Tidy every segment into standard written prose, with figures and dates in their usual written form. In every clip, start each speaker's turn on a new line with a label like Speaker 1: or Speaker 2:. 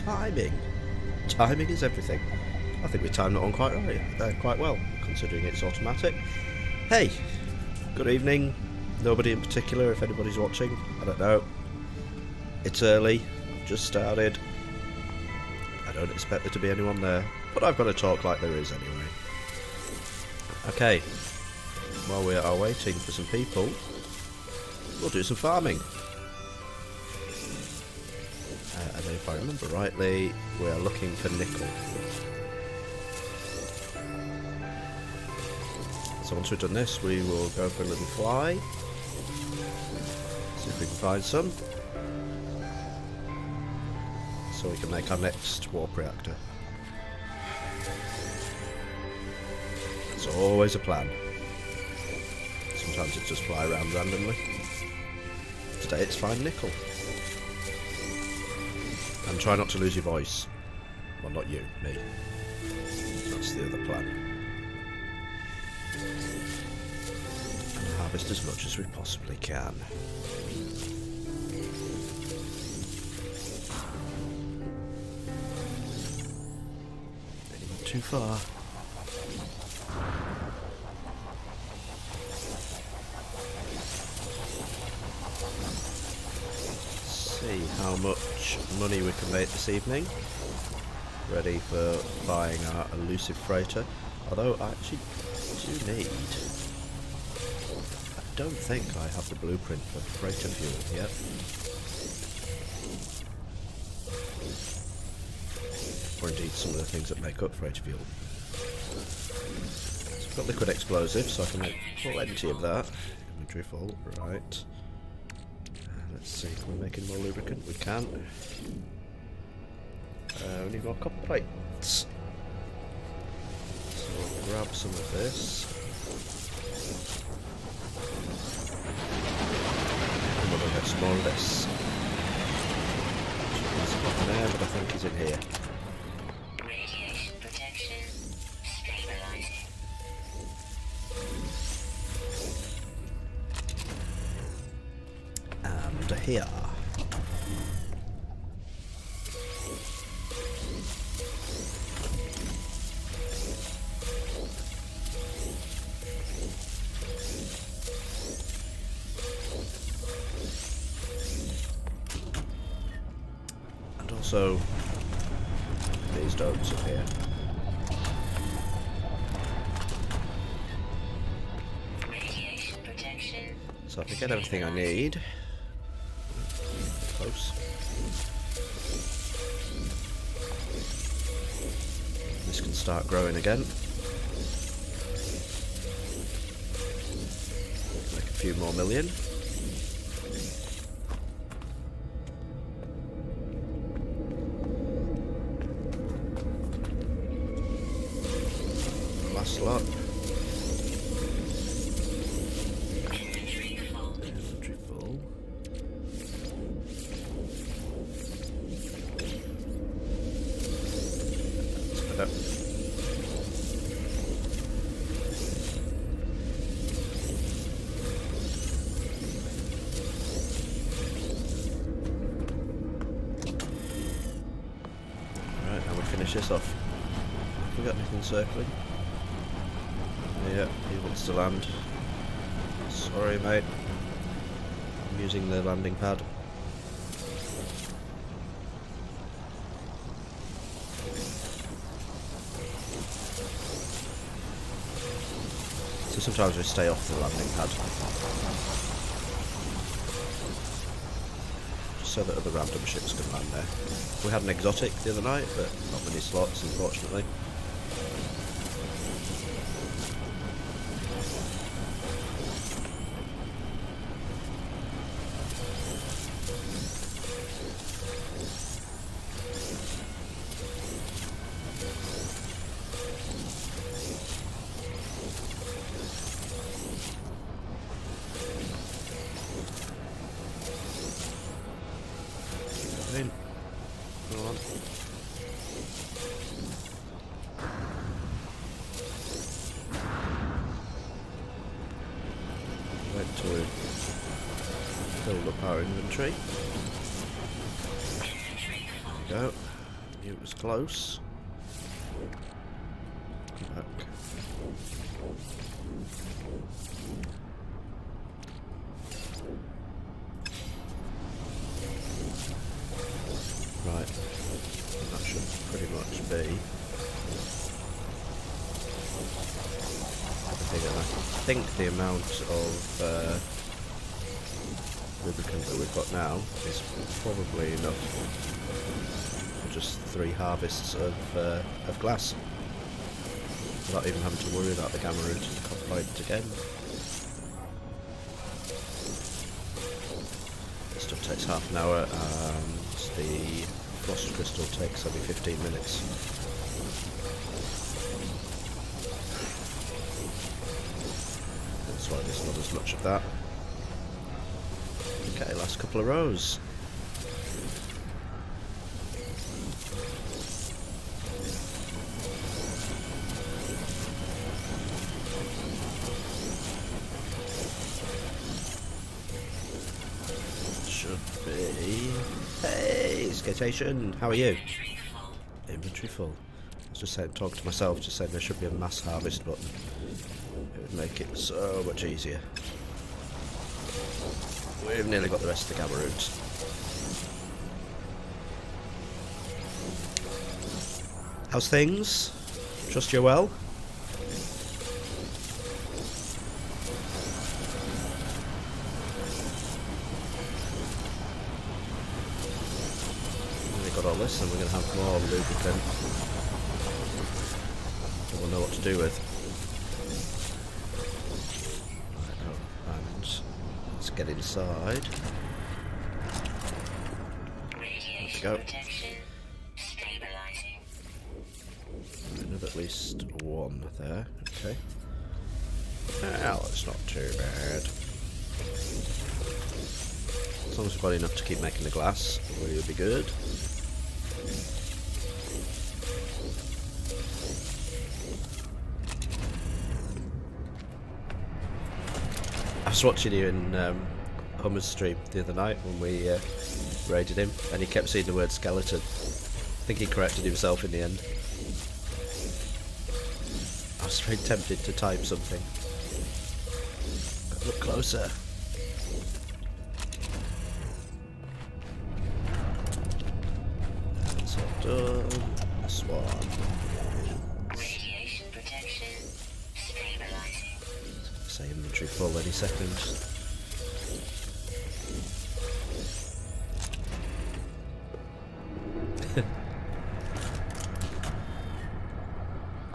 Speaker 1: timing. Timing is everything. I think we timed it on quite right, quite well, considering it's automatic. Hey, good evening. Nobody in particular, if anybody's watching. I don't know. It's early. I've just started. I don't expect there to be anyone there, but I've got to talk like there is anyway. Okay. While we are waiting for some people, we'll do some farming. And if I remember rightly, we are looking for nickel. So once we've done this, we will go for a little fly. See if we can find some. So we can make our next warp reactor. It's always a plan. Sometimes it just fly around randomly. Today it's find nickel. And try not to lose your voice. Well, not you, me. That's the other plan. And harvest as much as we possibly can. Not too far. See how much money we can make this evening. Ready for buying our elusive freighter. Although I actually do need... I don't think I have the blueprint for freighter fuel yet. Or indeed some of the things that make up freighter fuel. So I've got liquid explosives, so I can make plenty of that. Inventory full, right. Let's see if we're making more lubricant. We can. We need more copper plates. So we'll grab some of this. And we'll get some more of this. There's one there, but I think he's in here.
Speaker 2: Radiation protection stabilizing.
Speaker 1: And here. And also these domes up here.
Speaker 2: Radiation protection.
Speaker 1: So if I get everything I need. Close. This can start growing again. Make a few more million. Last lot.
Speaker 2: Inventory full.
Speaker 1: Inventory full. Sped up. Right, now we finish this off. Have we got anything circling? Yeah, he wants to land. Sorry, mate. I'm using the landing pad. So sometimes we stay off the landing pad. Just so that other random ships can land there. We had an exotic the other night, but not many slots, unfortunately. In. Go on. Wait till we build up our inventory. There we go. It was close. Come back. Right. And that should pretty much be everything. And I think the amount of lubricant that we've got now is probably enough for just 3 harvests of glass, without even having to worry about the gamma root and the copper plate again. This stuff takes half an hour, and the frost crystal takes only 15 minutes. That's why there's not as much of that. Okay, last couple of rows. Should be... Hey, Skatation, how are you?
Speaker 2: Inventory full.
Speaker 1: Inventory full. I was just saying, talking to myself, just saying there should be a mass harvest button. It would make it so much easier. We've nearly got the rest of the gamma roots. How's things? Trust you're well? We've got all this, and we're going to have more lubricant that we'll know what to do with. Right, oh, and let's get inside.
Speaker 2: Radiation
Speaker 1: go.
Speaker 2: protection. Stabilizing.
Speaker 1: Another at least one there. Okay. Well, it's not too bad. As long as we've got enough to keep making the glass, we'll be good. I was watching you in Hummer's stream the other night when we raided him, and he kept saying the word skeleton. I think he corrected himself in the end. I was very tempted to type something. Look closer. That's all done. This one.
Speaker 2: Radiation protection. Stabilizing.
Speaker 1: Say inventory full any second.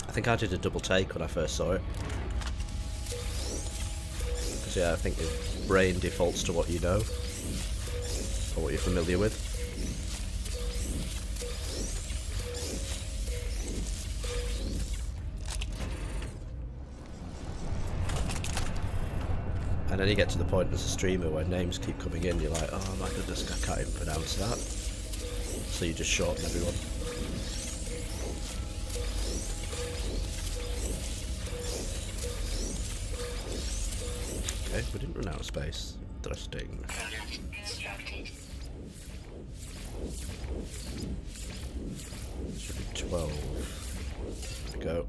Speaker 1: I think I did a double take when I first saw it. Because yeah, I think your brain defaults to what you know. Or what you're familiar with. And then you get to the point as a streamer where names keep coming in, you're like, oh my goodness, I can't even pronounce that. So you just shorten everyone. Okay, we didn't run out of space. Interesting.
Speaker 2: Product constructed.
Speaker 1: Should be 12. There we go.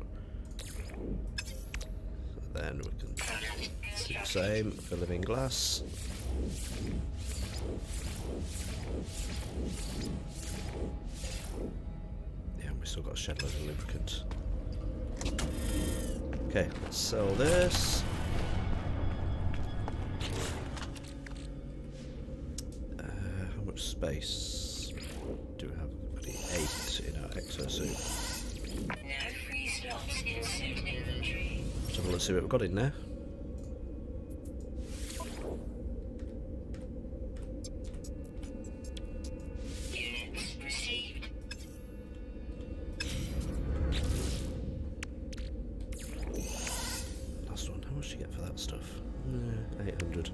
Speaker 1: So then we can
Speaker 2: Product
Speaker 1: do the
Speaker 2: constructed.
Speaker 1: same for living glass. Yeah, we still got a shed load of lubricant. Okay, let's sell this. How much space do we have? Only 8 in our exosuit.
Speaker 2: No free slots in suit inventory.
Speaker 1: Let's have a look, see what we've got in there.
Speaker 2: Units received.
Speaker 1: Last one, how much do you get for that stuff? 800.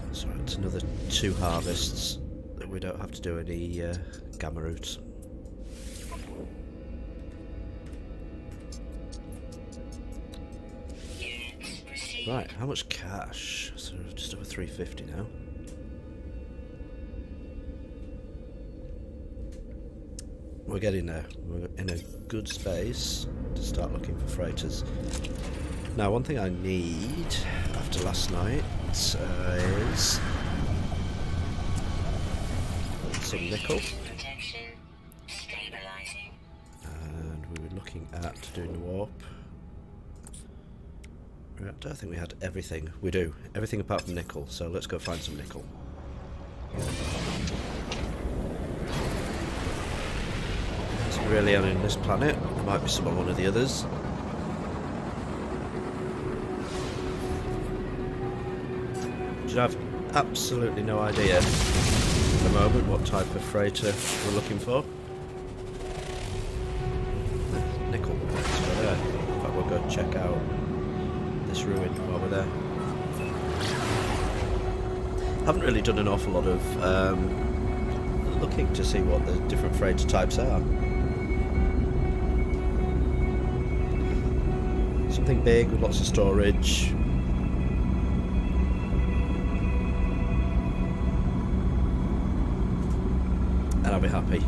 Speaker 1: That's right, it's another 2 harvests that we don't have to do any gamma roots.
Speaker 2: Units received.
Speaker 1: Right, how much cash? So just over 350 now. we're getting there. We're in a good space to start looking for freighters. Now, one thing I need after last night is some nickel.
Speaker 2: Protection. Stabilizing.
Speaker 1: And we were looking at doing the warp. Right, I don't think we had everything. We do. Everything apart from nickel, so let's go find some nickel. There's really only on this planet. There might be some on one of the others. I have absolutely no idea at the moment what type of freighter we're looking for. Nickel. Let's go there. In fact, we'll go check out this ruin while we're there. Haven't really done an awful lot of looking to see what the different freighter types are. Something big with lots of storage. And I'll be happy.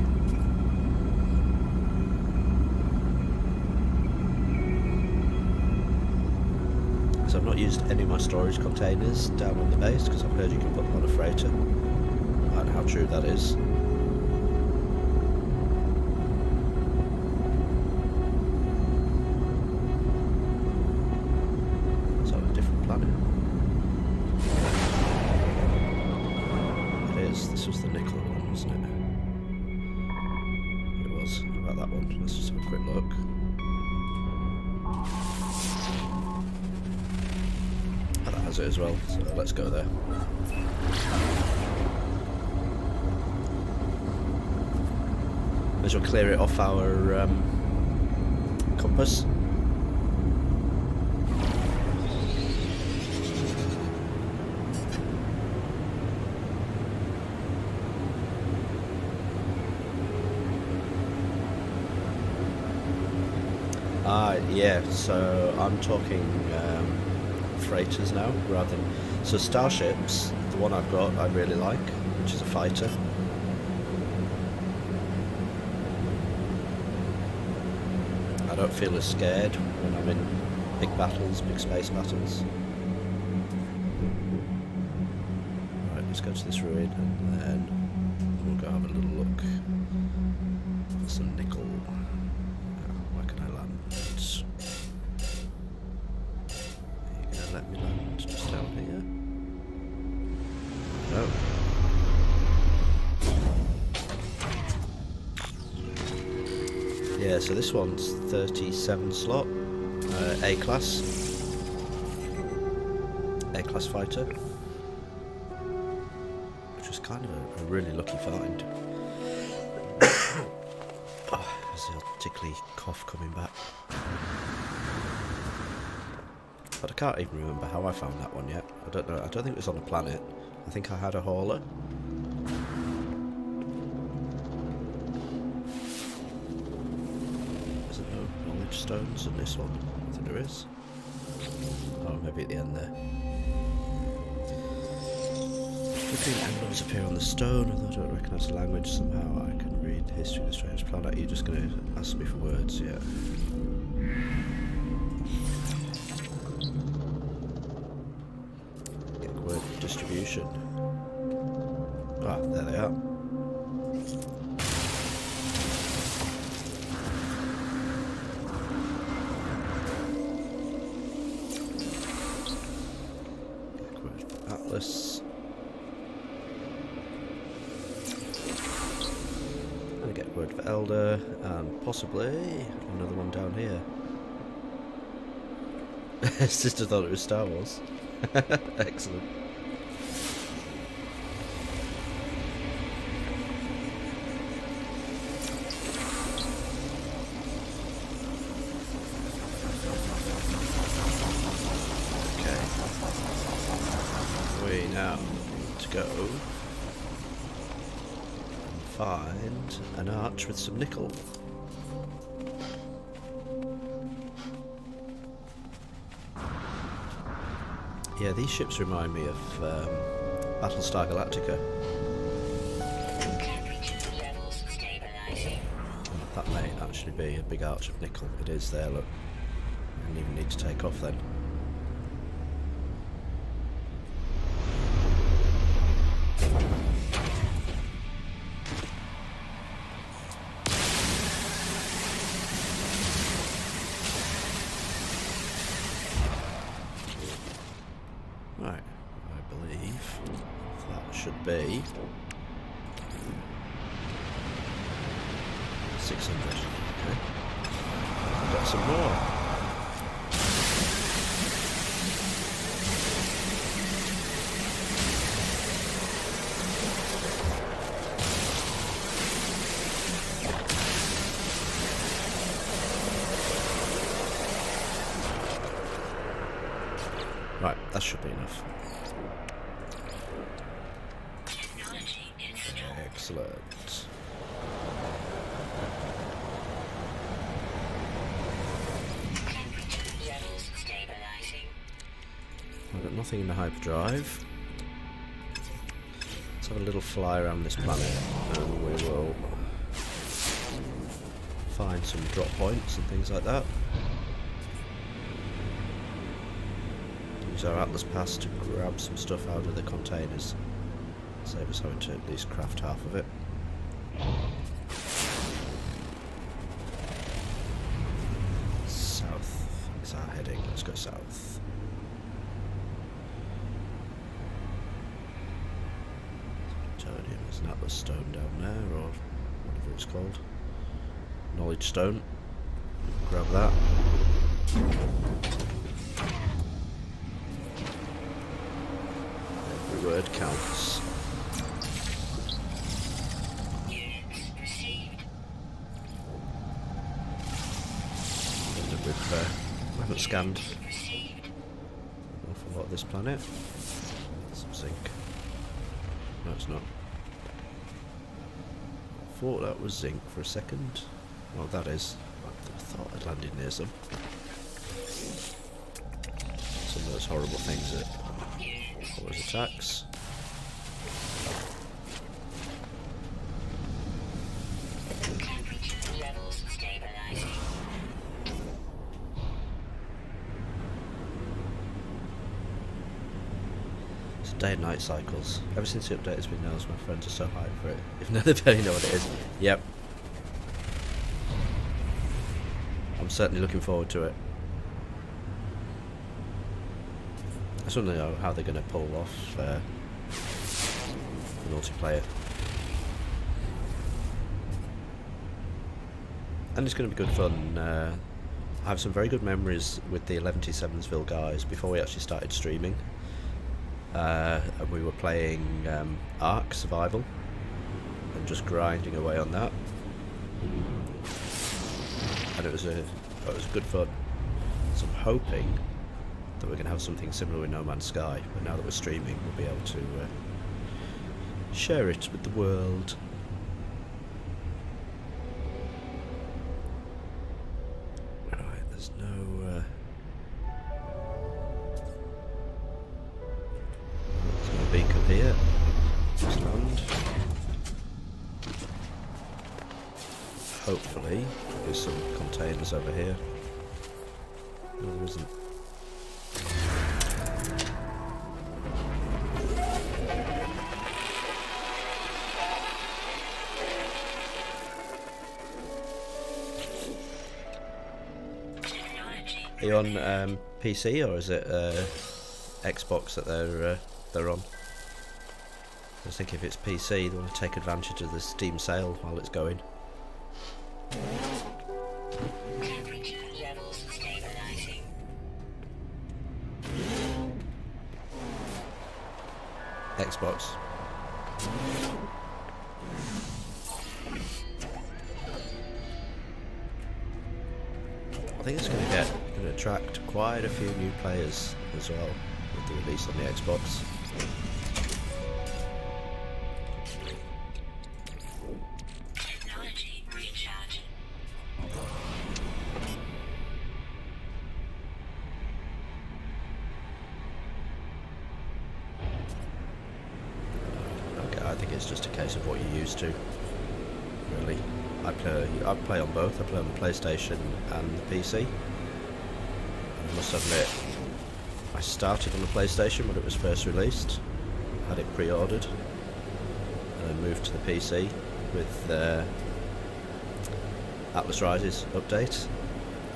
Speaker 1: So I've not used any of my storage containers down on the base because I've heard you can put them on a freighter. I don't know how true that is. It's on a different planet. It is. This was the nickel one, wasn't it? What about that one? Let's just have a quick look. Oh, that has it as well, so let's go there. As we'll clear it off our compass. Yeah, so I'm talking freighters now, rather than... So starships, the one I've got I really like, which is a fighter. I don't feel as scared when I'm in big battles, big space battles. Right, let's go to this ruin and then we'll go have a little look for some nickel. Where can I land? Are you gonna let me land just down here? No. Yeah, so this one's 37 slot, A-class fighter, which was kind of a really lucky find. Oh, there's a tickly cough coming back. But I can't even remember how I found that one yet. I don't know. I don't think it was on a planet. I think I had a hauler. Is there no knowledge stones in this one? I think there is. Oh, maybe at the end there. Flickering emblems appear on the stone, although I don't recognise the language. Somehow I can read the history of the strange planet. You're just going to ask me for words, yeah. Get a word for distribution. Ah, there they are. Get a word for Atlas. Get word for Elder, and possibly another one down here. Sister thought it was Star Wars. Excellent. Okay. We now need to go find an arch with some nickel. Yeah, these ships remind me of Battlestar Galactica.
Speaker 2: Temperature levels stabilizing.
Speaker 1: be a big arch of nickel. It is there, look. I didn't even need to take off then. Right, I believe that should be 600. Okay. I've got some more. Right, that should be enough. Excellent. I've got nothing in the hyperdrive. Let's have a little fly around this planet and we will find some drop points and things like that. Use our Atlas Pass to grab some stuff out of the containers. Save us having to at least craft half of it. South is our heading. Let's go south. Plutonium. There's an Atlas Stone down there, or whatever it's called. Knowledge Stone. Grab that. Every word counts. I haven't scanned an awful lot of this planet. Some zinc. No, it's not. I thought that was zinc for a second. Well, that is. I thought I'd landed near some. Some of those horrible things that cause attacks. Day and night cycles. Ever since the update has been announced, my friends are so hyped for it. If none of them know what it is. Yep. I'm certainly looking forward to it. I just want to know how they're going to pull off the multiplayer. And it's going to be good fun. I have some very good memories with the 11T7'sville guys before we actually started streaming. And we were playing Ark Survival and just grinding away on that, and it was good fun. So I'm hoping that we're going to have something similar with No Man's Sky, but now that we're streaming we'll be able to share it with the world. Right, there's no beacon here. Just land. Hopefully, there's some containers over here. No, there isn't. Are you on PC or is it Xbox that they're on? I was thinking if it's PC, they want to take advantage of the Steam sale while it's going. Xbox. I think it's going to attract quite a few new players as well with the release on the Xbox. I think it's just a case of what you're used to, really. I play on both. I play on the PlayStation and the PC. I must admit, I started on the PlayStation when it was first released, had it pre-ordered, and then moved to the PC with Atlas Rises update.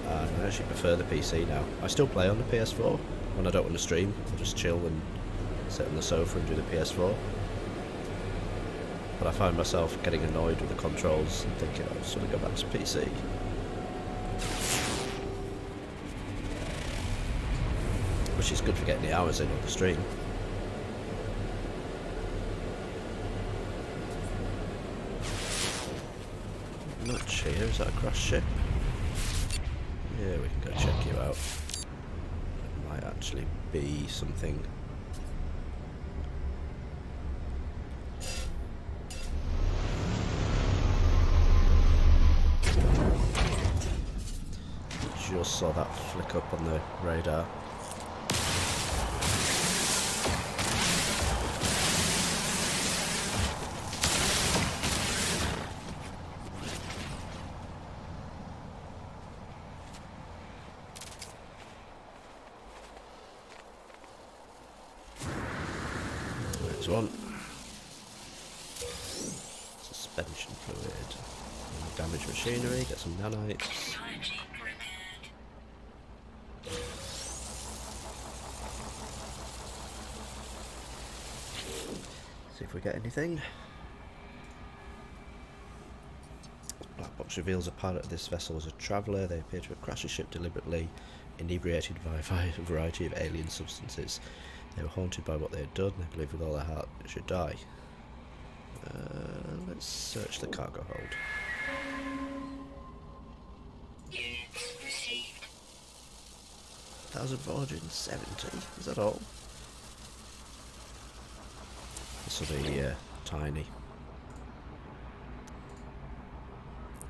Speaker 1: And I actually prefer the PC now. I still play on the PS4 when I don't want to stream. I just chill and sit on the sofa and do the PS4. But I find myself getting annoyed with the controls and thinking, I just want to go back to PC. Which is good for getting the hours in on the stream. Much here, is that a cross ship? Yeah, we can go check you out. It might actually be something. Just saw that flick up on the radar. There's one. Suspension fluid. Damaged machinery, get some nanites. See if we get anything. Black box reveals a pilot of this vessel was a traveller. They appear to have crashed the ship deliberately, inebriated by a variety of alien substances. They were haunted by what they had done. They believed with all their heart it should die. Let's search the cargo hold.
Speaker 2: Units received.
Speaker 1: 1,470. Is that all? This will be tiny.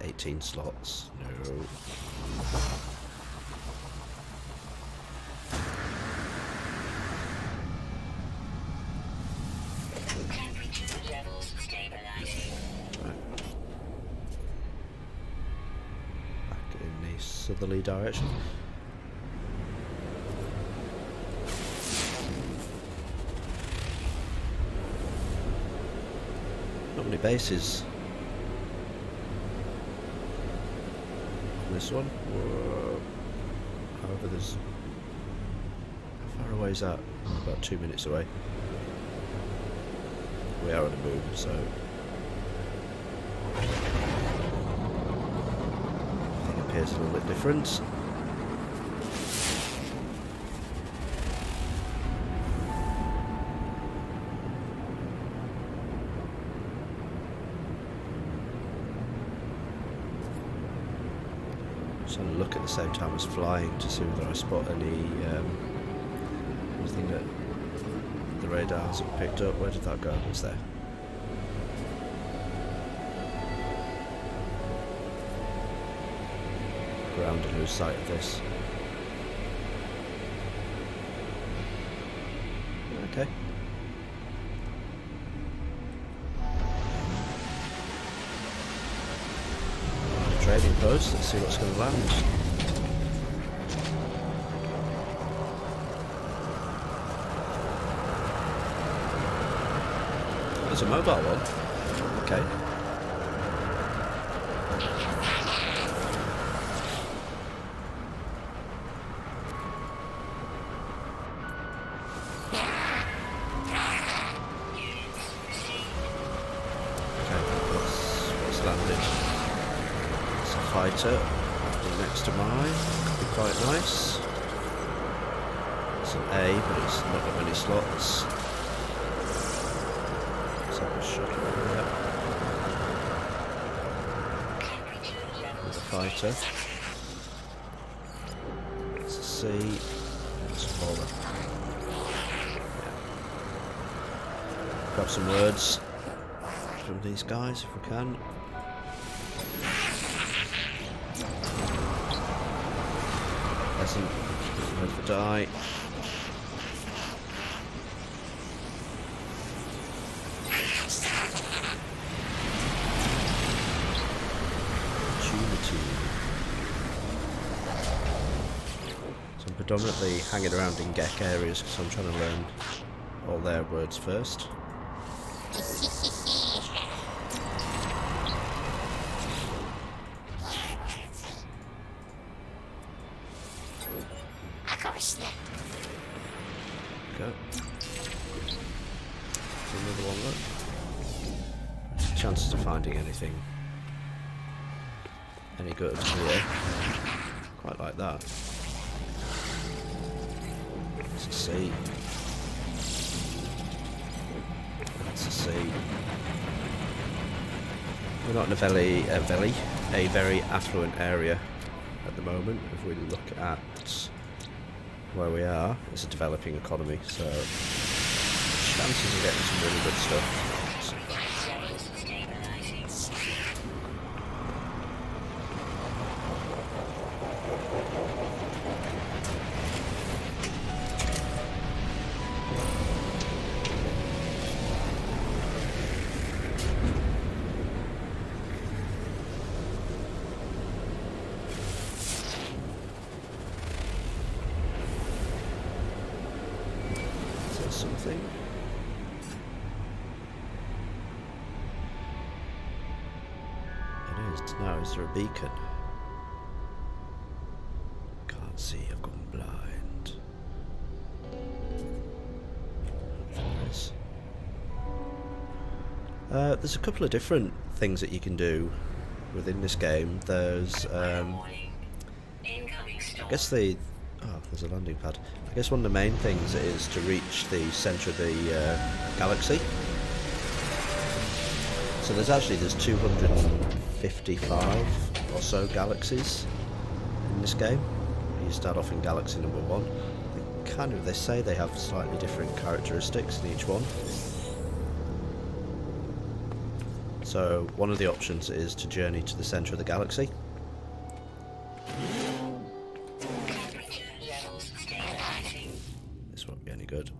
Speaker 1: 18 slots. No.
Speaker 2: Temperature levels stabilizing.
Speaker 1: Right. Back in the southerly direction. Not many bases. This one. Whoa. However, there's. How far away is that? About 2 minutes away. We are on the moon, so. Everything appears a little bit different. Trying to look at the same time as flying to see whether I spot any anything that the radar hasn't picked up. Where did that go? It's there. Ground and lose sight of this. Okay. Trading post, let's see what's going to land. There's a mobile one. Okay. Okay, what's landed? Fighter next to mine, could be quite nice. It's an A, but it's not got many slots. Let's have a shuttle over there with a fighter. It's a C, it's smaller. Yeah. Grab some words from these guys if we can. Wait for die. predominantly hanging around in Gek areas because I'm trying to learn all their words first. Okay. Another one, look. Chances of finding anything any good here. Quite like that. That's a C. That's a C. We're not in a very affluent area at the moment. If we look at where we are, it's a developing economy, so chances of getting some really good stuff. Something. It is. Now, is there a beacon? Can't see, I've gone blind. There is. There's a couple of different things that you can do within this game. There's, I guess there's a landing pad. I guess one of the main things is to reach the centre of the galaxy. So there's 255 or so galaxies in this game. You start off in galaxy number 1. They say they have slightly different characteristics in each one. So one of the options is to journey to the centre of the galaxy. Good.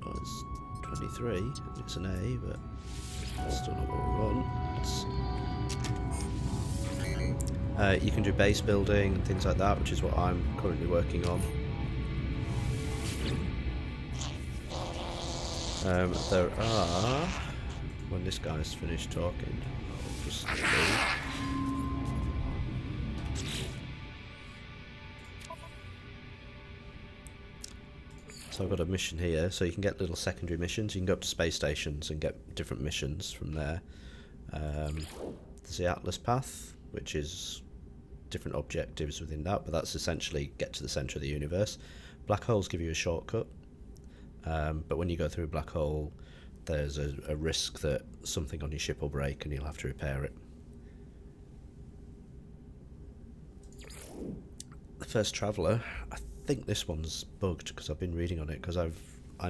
Speaker 1: Well, it's 23. It's an A, but that's still not what we want. You can do base building and things like that, which is what I'm currently working on. There are... When this guy's finished talking, I'll just leave. So I've got a mission here, so you can get little secondary missions. You can go up to space stations and get different missions from there. There's the Atlas path, which is different objectives within that, but that's essentially get to the centre of the universe. Black holes give you a shortcut, but when you go through a black hole, there's a risk that something on your ship will break and you'll have to repair it. The first traveller, I think this one's bugged because I've been reading on it because I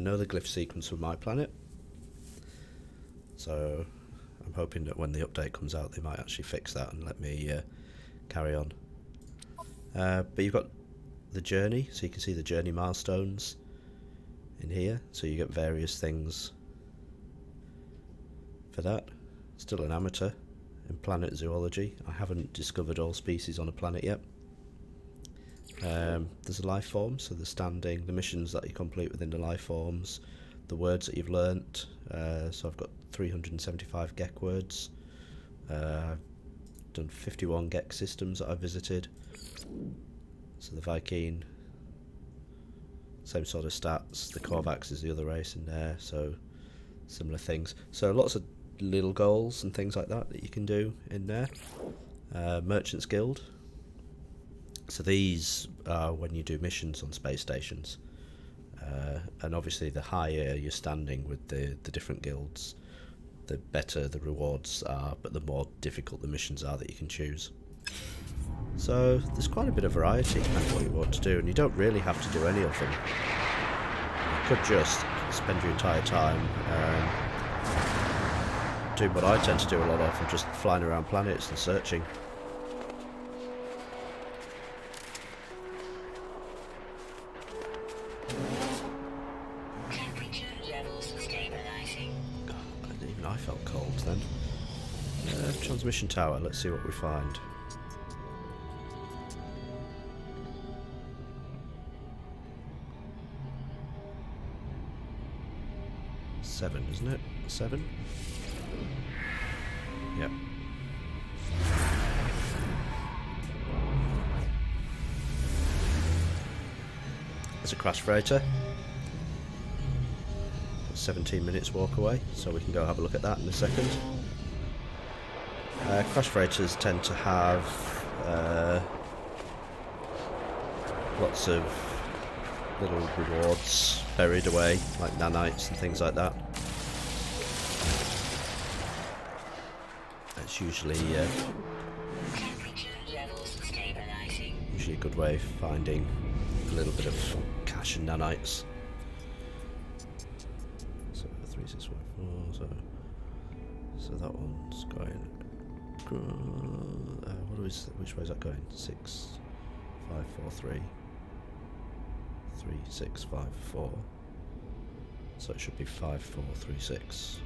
Speaker 1: know the glyph sequence from my planet, so I'm hoping that when the update comes out they might actually fix that and let me carry on. But you've got the journey, so you can see the journey milestones in here, so you get various things for that. Still an amateur in planet zoology. I haven't discovered all species on a planet yet. There's a life form, so the missions that you complete within the life forms, the words that you've learnt. So I've got 375 Gek words. I've done 51 Gek systems that I've visited. So the Viking, same sort of stats. The Korvax is the other race in there, so similar things. So lots of little goals and things like that you can do in there. Merchant's Guild. So these are when you do missions on space stations, and obviously the higher you're standing with the different guilds, the better the rewards are, but the more difficult the missions are that you can choose. So there's quite a bit of variety in what you want to do, and you don't really have to do any of them. You could just spend your entire time doing what I tend to do a lot of, and just flying around planets and searching. Even I felt cold then. Transmission tower, let's see what we find. 7, isn't it? 7? Yep. There's a crash freighter. 17 minutes walk away, so we can go have a look at that in a second. Crash freighters tend to have lots of little rewards buried away, like nanites and things like that. It's usually
Speaker 2: Temperature levels stabilizing.
Speaker 1: usually a good way of finding a little bit of cash and nanites. So 3614, so that one's going. Which way is that going? 6543. 3654. So it should be 5436.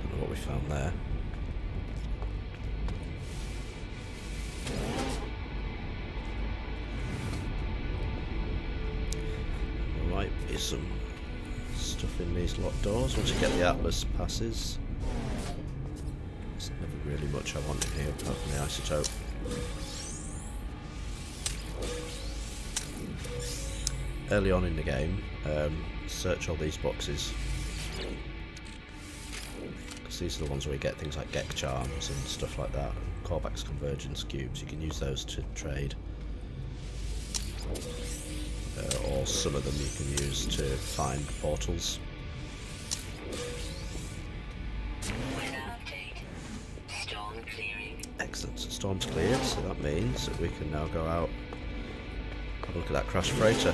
Speaker 1: Don't know what we found there. There might be some stuff in these locked doors once you get the Atlas passes. There's never really much I want in here apart from the isotope. Early on in the game, search all these boxes, because these are the ones where you get things like Gek charms and stuff like that, and Corvax convergence cubes. You can use those to trade, or some of them you can use to find portals.
Speaker 2: Storm clearing.
Speaker 1: Excellent, so storm's cleared, so that means that we can now go out, have a look at that crash freighter.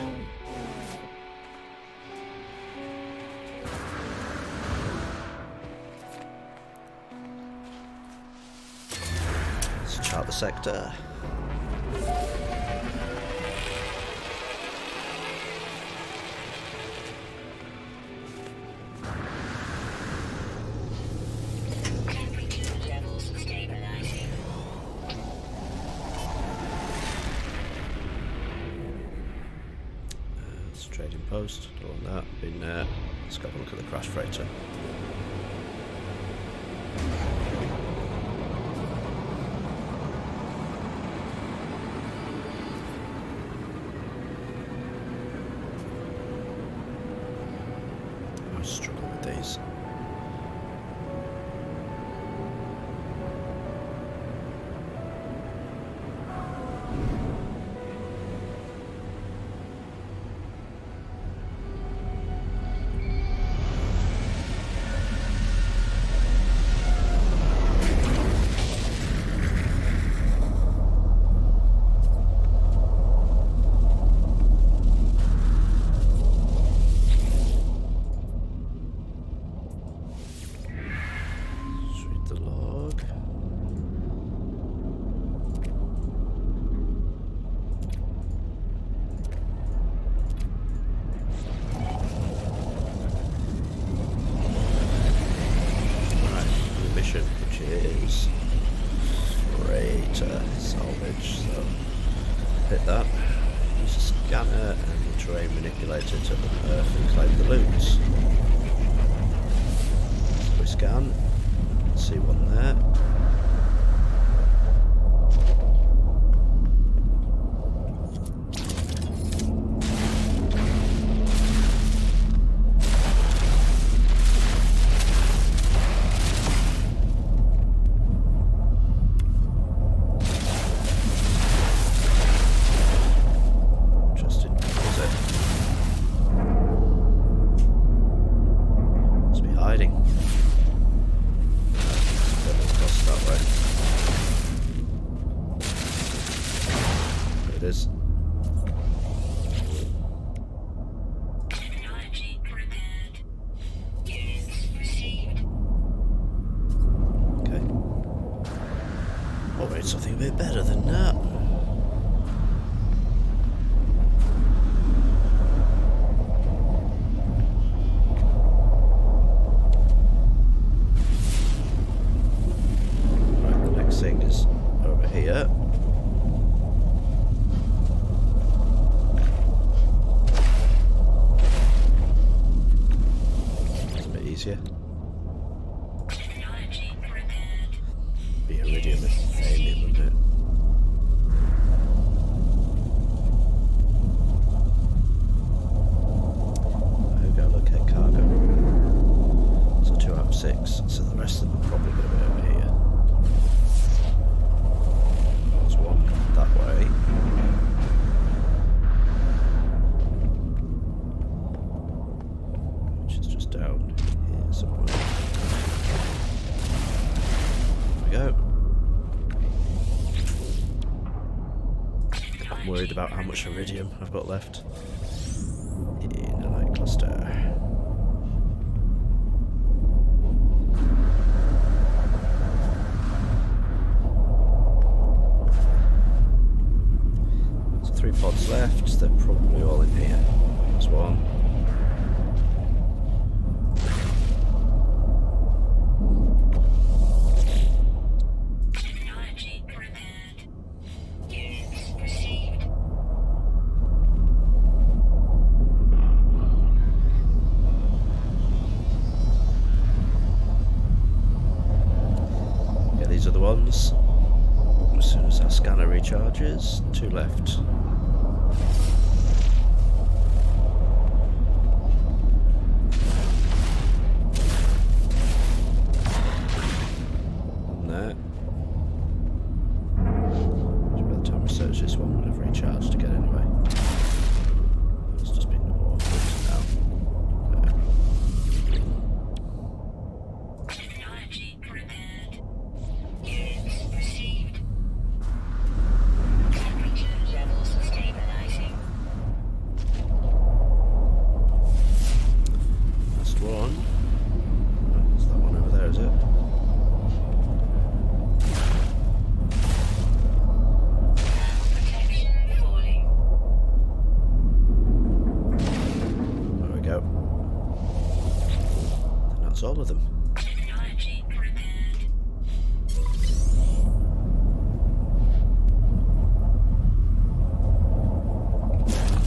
Speaker 1: Let's chart the sector.
Speaker 2: Temperature levels stabilizing.
Speaker 1: It's trading post, don't want that. Been there. Let's go have a look at the crash freighter. I struggle with these. Let's read the log. Right, new mission, which is freighter salvage. So hit that. Use a scanner and the terrain manipulator to unearth and claim the loot. So we scan. See one there. Interesting. What is it? Must be hiding. Across that way. There it is.
Speaker 2: Technology prepared. Units received.
Speaker 1: Okay. Oh, we need something a bit better than that. Right, the next thing is over here. easier.
Speaker 2: Technology prepared.
Speaker 1: Be iridium and thallium, wouldn't it? There we go, locate cargo. So 2 out of 6. So the rest of them are probably going to be over here. There's one that way. Which is just down here somewhere. There we go. I'm worried about how much iridium I've got left in the light cluster. So 3 pods left, they're probably all in here. There's one.
Speaker 2: Technology prepared. Units received.
Speaker 1: Yeah, these are the ones. As soon as our scanner recharges, 2 left. One there. So by the time we search this one, we'll have recharged again anyway. It's just been awkward now.
Speaker 2: Technology prepared. Units received. Temperature levels stabilizing.
Speaker 1: Last one. Is that one over there, is it?
Speaker 2: Protection falling.
Speaker 1: There we go. And that's all of them.
Speaker 2: Technology prepared.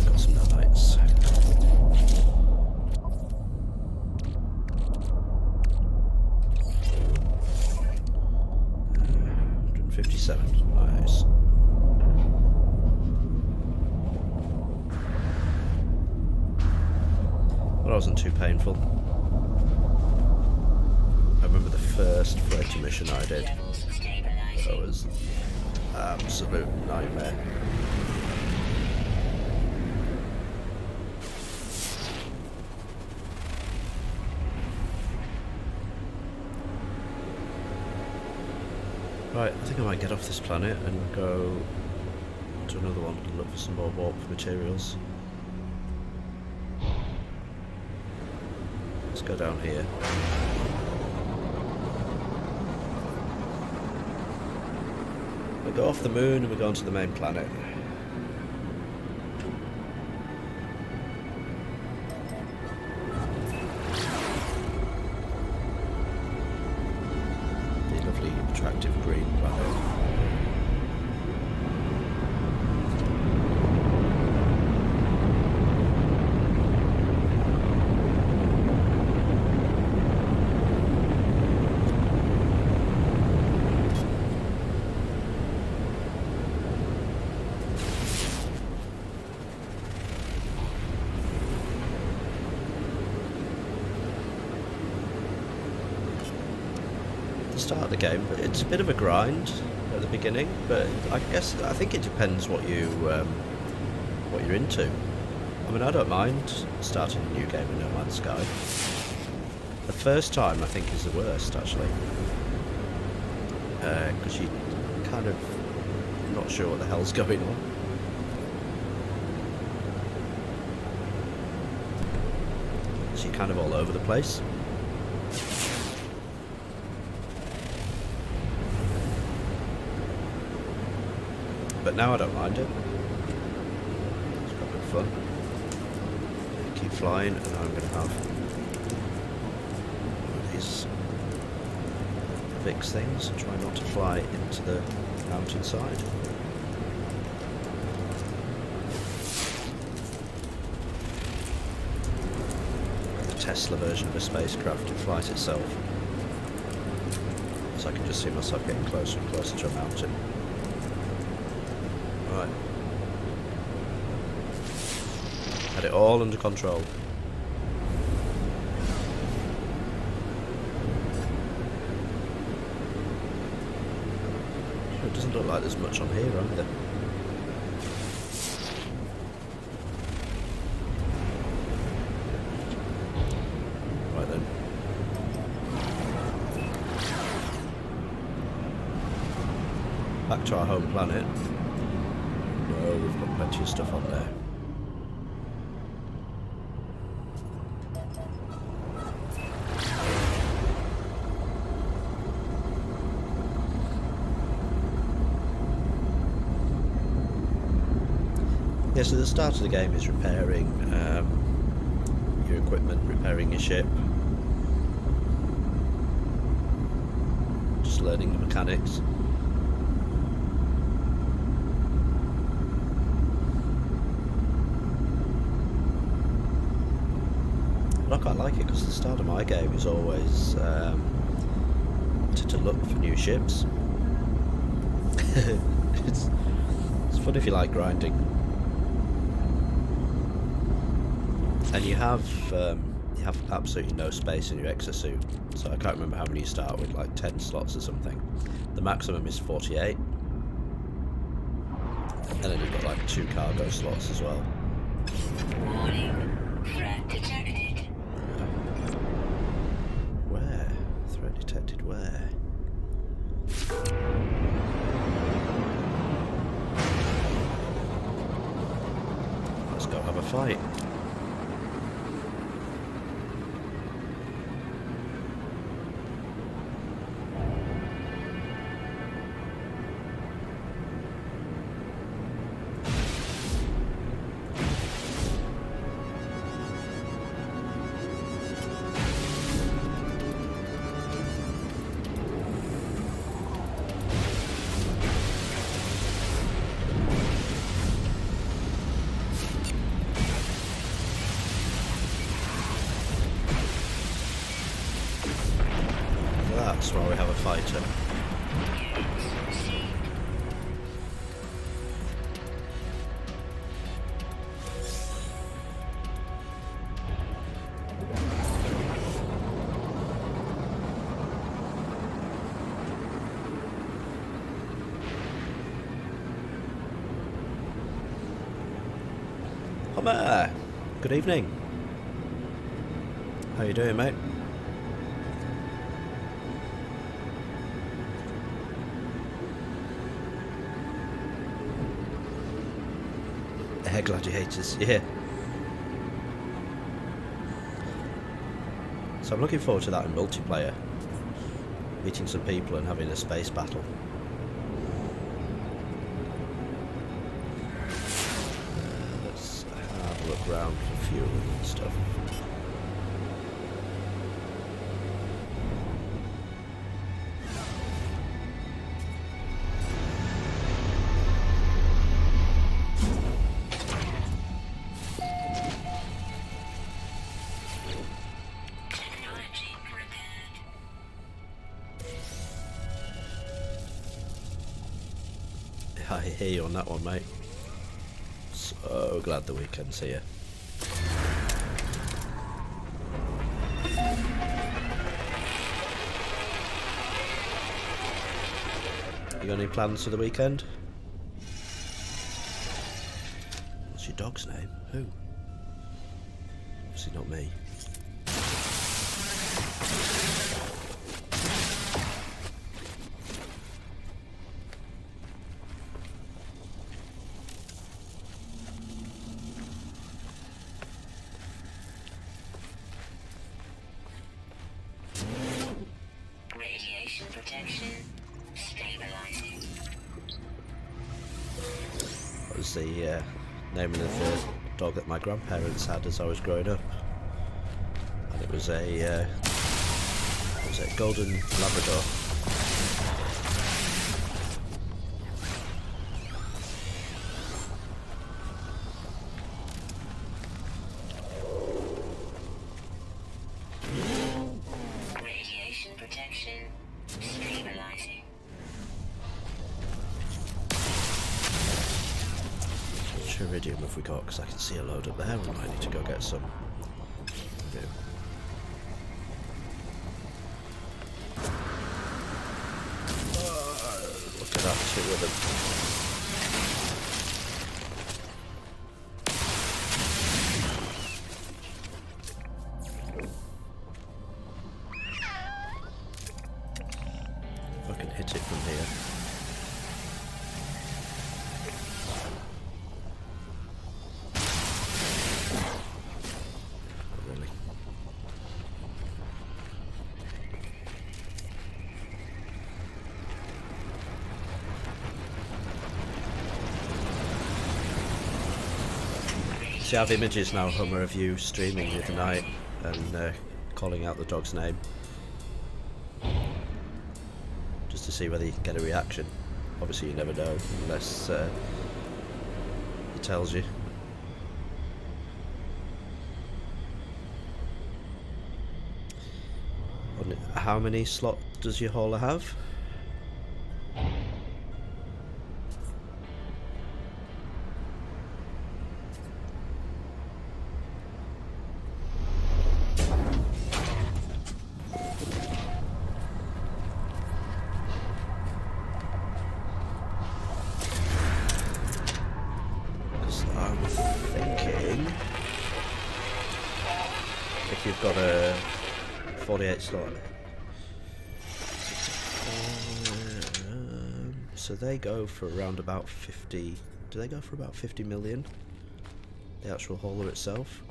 Speaker 1: Got some nanites. 157. Nice. Well, that wasn't too painful. I remember the first Friiiiiday mission I did.
Speaker 2: Levels
Speaker 1: That
Speaker 2: stabilizing.
Speaker 1: was absolute nightmare. Right, I think I might get off this planet and go to another one and look for some more warp materials. Let's go down here. We go off the moon and we go onto the main planet. The lovely, attractive green planet. The start of the game, but it's a bit of a grind at the beginning. But I think it depends what you're into. I mean, I don't mind starting a new game in No Man's Sky. The first time I think is the worst actually, because you kind of not sure what the hell's going on. So you're kind of all over the place. But now I don't mind it. It's got a bit of fun. Keep flying, and I'm going to have one of these fix things and try not to fly into the mountainside. Tesla version of a spacecraft in flight itself. So I can just see myself getting closer and closer to a mountain. Right. Had it all under control. It doesn't look like there's much on here either. Right then. Back to our home planet. No, we've got plenty of stuff on there. Yeah, so the start of the game is repairing your equipment, repairing your ship. Just learning the mechanics. But I quite like it because the start of my game is always to look for new ships. it's fun if you like grinding. And you have absolutely no space in your exosuit, so I can't remember how many you start with, like 10 slots or something. The maximum is 48, and then you've got like 2 cargo slots as well.
Speaker 2: Warning. Threat detected.
Speaker 1: Where? Threat detected where? Let's go have a fight. That's why we have a fighter.
Speaker 2: Units received.
Speaker 1: Homer! Good evening. How you doing, mate? Air gladiators, yeah. So I'm looking forward to that in multiplayer. Meeting some people and having a space battle. Let's have a look around for fuel and stuff.
Speaker 2: Technology repaired.
Speaker 1: I hear you on that one, mate. So glad the weekend's here. You got any plans for the weekend? What's your dog's name? Who? Obviously not me.
Speaker 2: Radiation protection stabilizing.
Speaker 1: That was the name of the dog that my grandparents had as I was growing up, and it was a golden Labrador. much iridium have we got? Because I can see a load up there. We might need to go get some. We do. Look at that, 2 of them. If I can hit it from here. Not really. See, I have images now, Hummer, of you streaming the other night and calling out the dog's name. Just to see whether you can get a reaction. Obviously you never know unless he tells you. How many slots does your hauler have? I'm thinking if you've got a 48 slot, so they go for around about 50. Do they go for about 50 million? The actual hauler itself.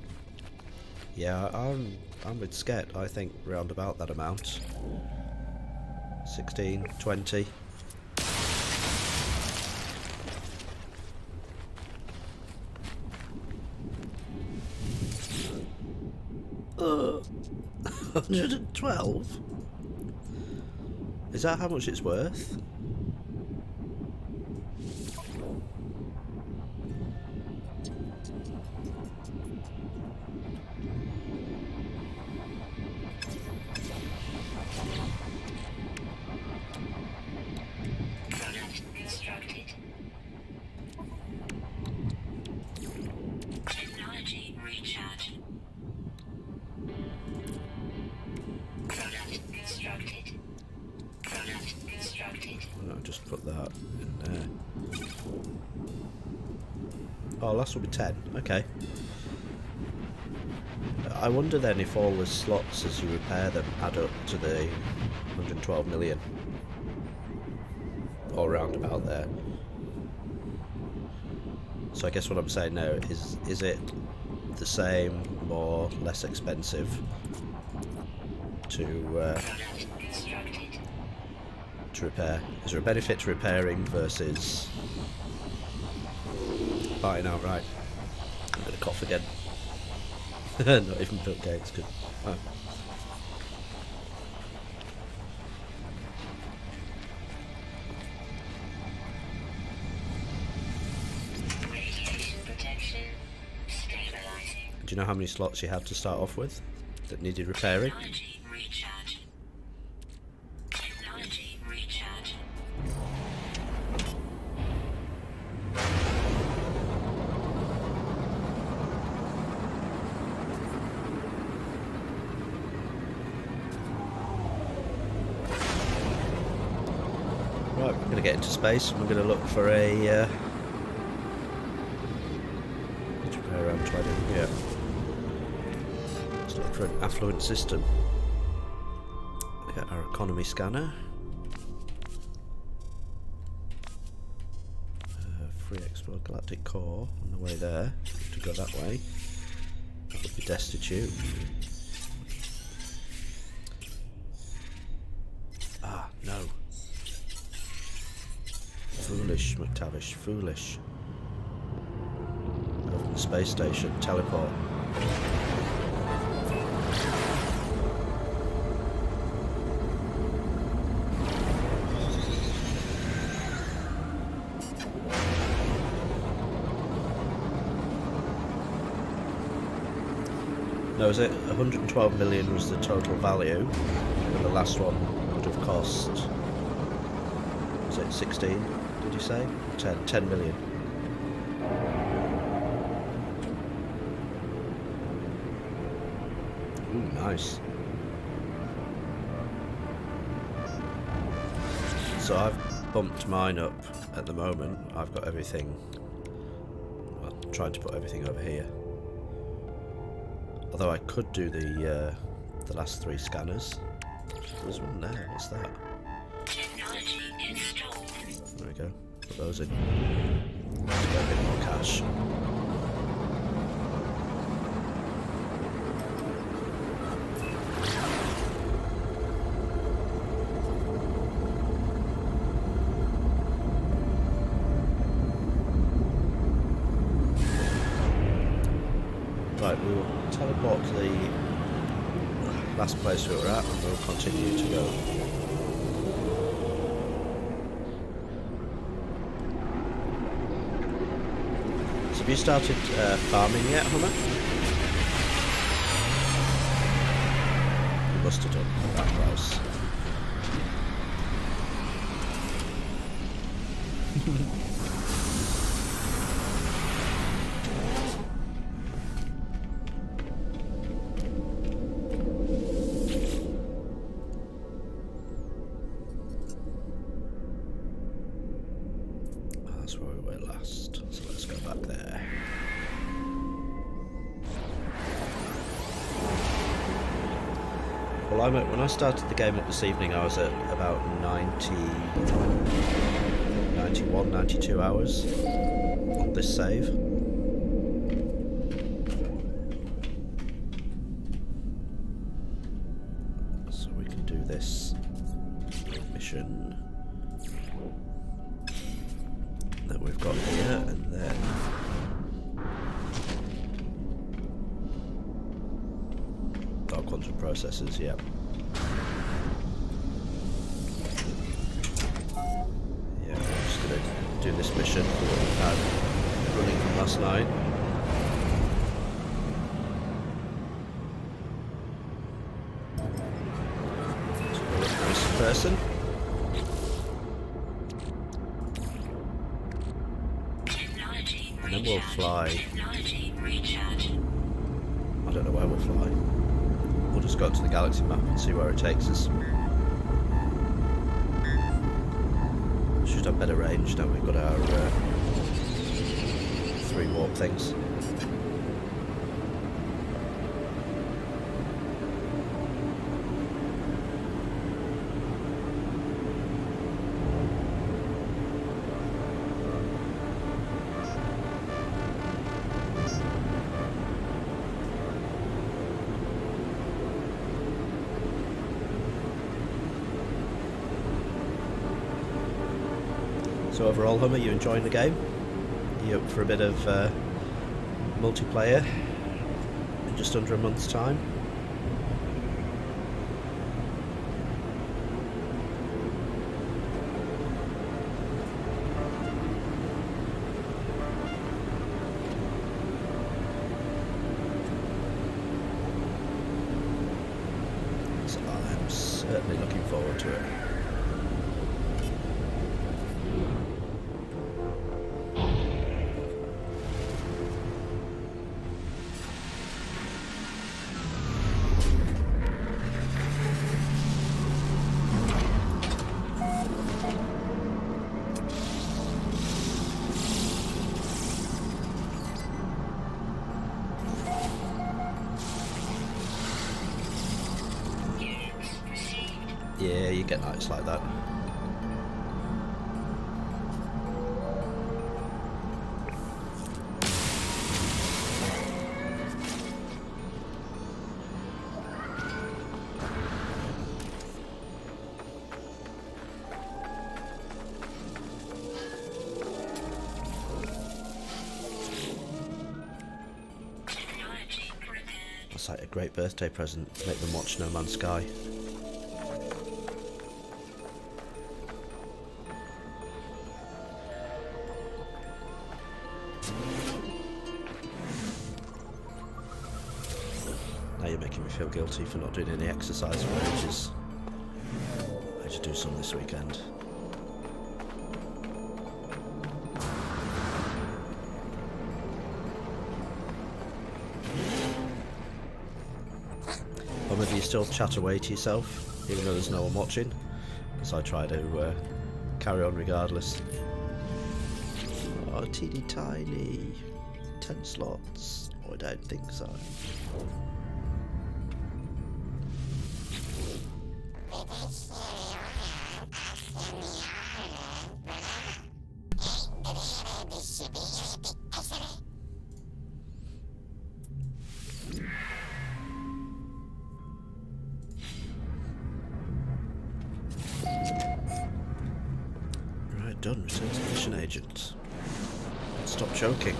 Speaker 1: Yeah, I'm with Sket. I think round about that amount. 16, 20. Uh, 112? Is that how much it's worth?
Speaker 2: Product constructed. Technology recharge. Product constructed. Product constructed.
Speaker 1: No, just put that in there. Oh, last will be 10. Okay. I wonder then if all the slots as you repair them add up to the 112 million. Or round about there. So I guess what I'm saying now is it the same, more, less expensive to repair? Is there a benefit to repairing versus buying outright? I'm gonna cough again. Not even Bill Gates could. Oh.
Speaker 2: Radiation protection. Stabilizing.
Speaker 1: Do you know how many slots you had to start off with that needed repairing?
Speaker 2: Technology recharge. Technology recharge.
Speaker 1: Right, we're going to get into space and we're going to look for a... let's repair around 20, yeah. Let's look for an affluent system. Get our economy scanner. Free Explore Galactic Core on the way there. To go that way. That would be destitute. Ah, no. Foolish, McTavish, foolish. Go from the space station, teleport. No, is it 112 million was the total value, and the last one would have cost, was it 16, did you say? 10 million. Ooh, nice. So I've bumped mine up at the moment. I've got everything. Well, trying to put everything over here. Although I could do the last 3 scanners. There's one there. What's that?
Speaker 2: Technology installed.
Speaker 1: There we go. Put those in. Let's get a bit more cash. Right, we will teleport to the last place we were at and we'll continue to go. So have you started farming yet, Hummer? You must have done that price. That's where we were last, so let's go back there. Well, when I started the game up this evening, I was at about 91, 92 hours on this save. So we can do this mission that we've got here, and then quantum processors, yeah. Yeah, we're just gonna do this mission for what we've had running from last night. So we'll look for this person. And then we'll fly. I don't know where we'll fly. We'll just go to the galaxy map and see where it takes us. We should have better range now we've got our 3 warp things. So overall, Hummer, you enjoying the game? You up for a bit of multiplayer in just under a month's time? So I'm certainly looking forward to it. Yeah, you get nights like that. That's like a great birthday present. Make them watch No Man's Sky. Now you're making me feel guilty for not doing any exercise for ages. I should do some this weekend. still chat away to yourself, even though there's no one watching, because I try to carry on regardless. Oh, teeny tiny. 10 slots. Oh, I don't think so. Right, done. Return to mission agent. Stop choking.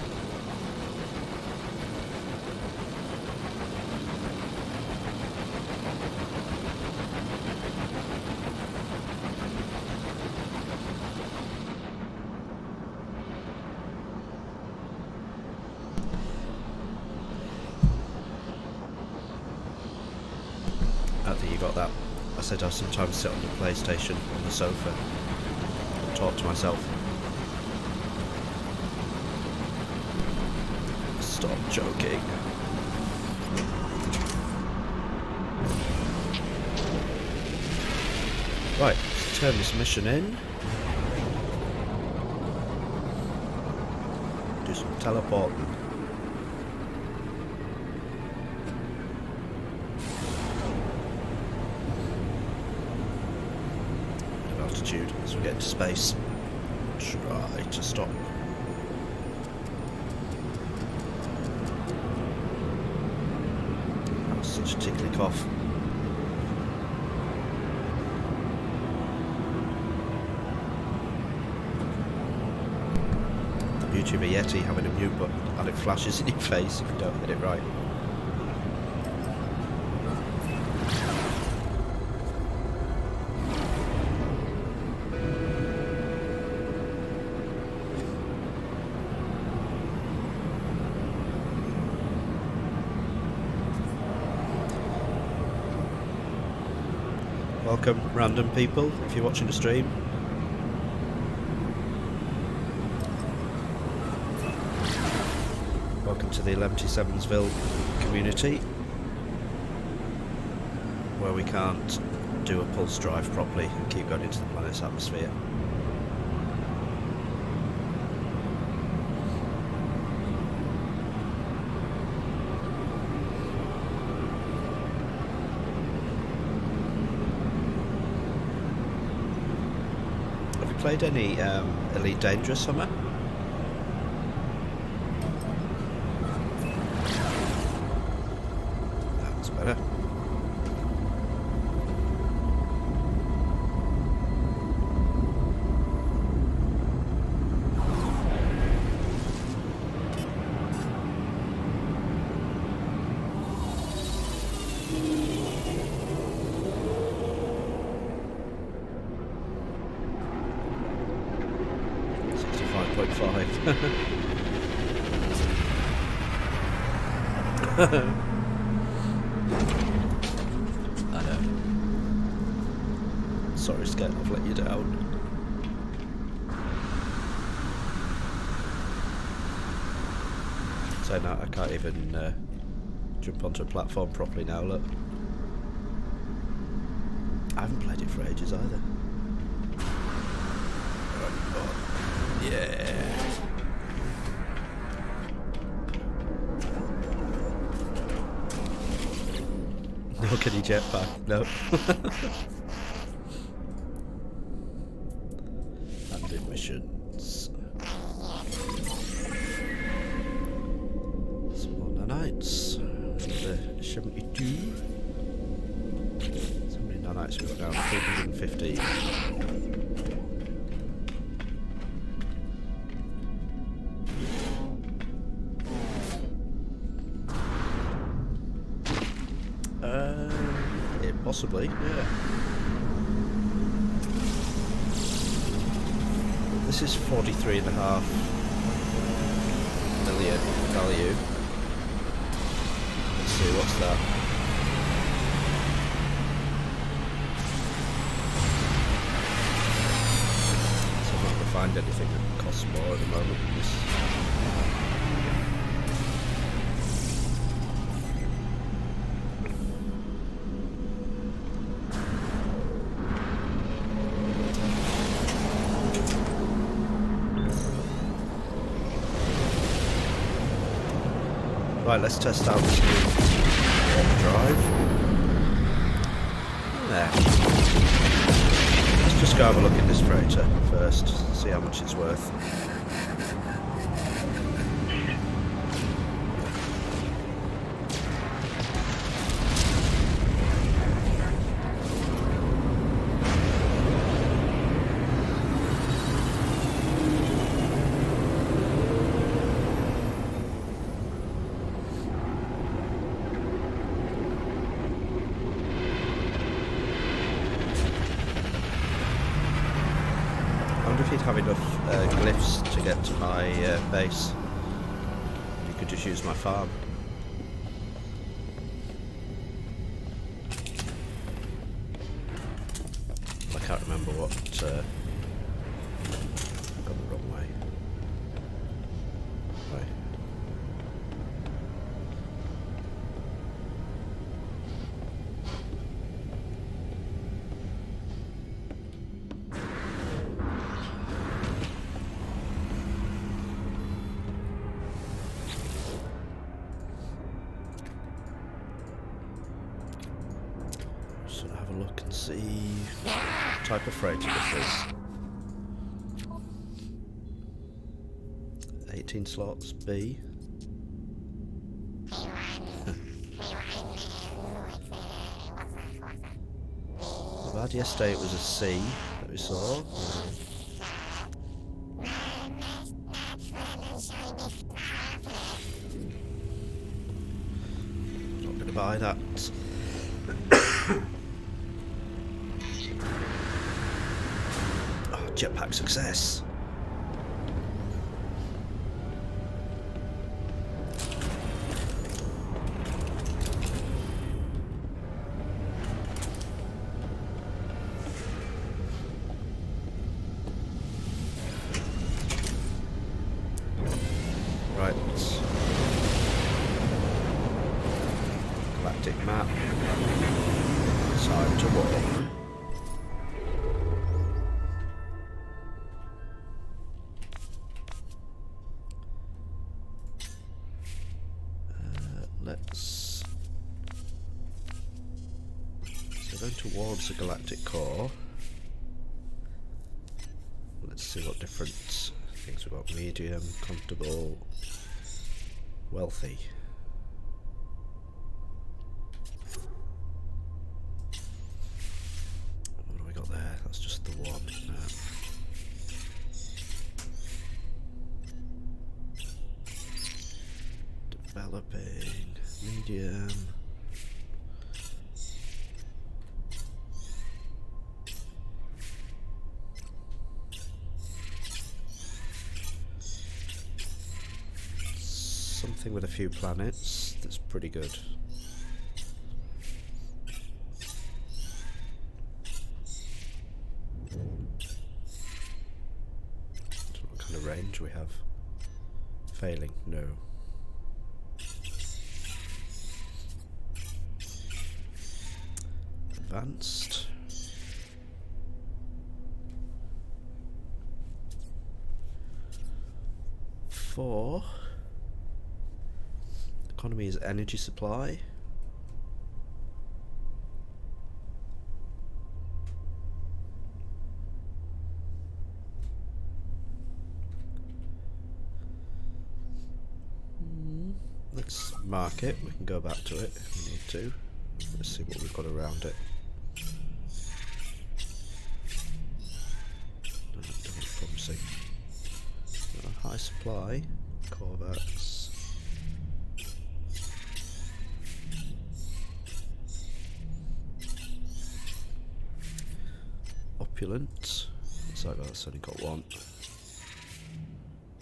Speaker 1: I think you got that. I said I sometimes sit on the PlayStation on the sofa and talk to myself. Stop joking. Right, let's turn this mission in. Do some teleporting. Altitude as we get into space. Try to stop. That was such a tickly cough. The beauty of a Yeti having a mute button and it flashes in your face if you don't hit it right. Welcome, random people, if you're watching the stream. Welcome to the 1177'sville community, where we can't do a pulse drive properly and keep going into the planet's atmosphere. Played any Elite Dangerous Summer? That's better. I know. Sorry, Sket, I've let you down. So now I can't even jump onto a platform properly now, look. I haven't played it for ages either. Oh, yeah. No kiddie jetpack, no. Landing missions. Small nanites. The 72. So many nanites we've got now? 350. Possibly, yeah. This is 43.5 million value. Let's see, what's that? So I'm not going to find anything that costs more at the moment than this. Right, let's test out this new warp drive. There. Let's just go have a look at this freighter first, see how much it's worth. I wonder if you'd have enough glyphs to get to my base. You could just use my farm. I can't remember what. I've gone the wrong way. Right. So have a look and see what type of freighter this is. 18 slots, B. Not bad. Yesterday it was a C that we saw. Not going to buy that. Oh, jetpack success. Right. Galactic map. Time to warp. Let's so going towards the galactic core. Let's see what different things we've got. Medium, comfortable, wealthy. What have we got there? That's just the one. No. Developing, medium. Something with a few planets that's pretty good. What kind of range we have? Failing, no. Advanced. Four. Economy is energy supply. Let's mark it. We can go back to it if we need to. Let's see what we've got around it. That was promising. High supply, Corvettes. Opulent. Looks like that's only got one.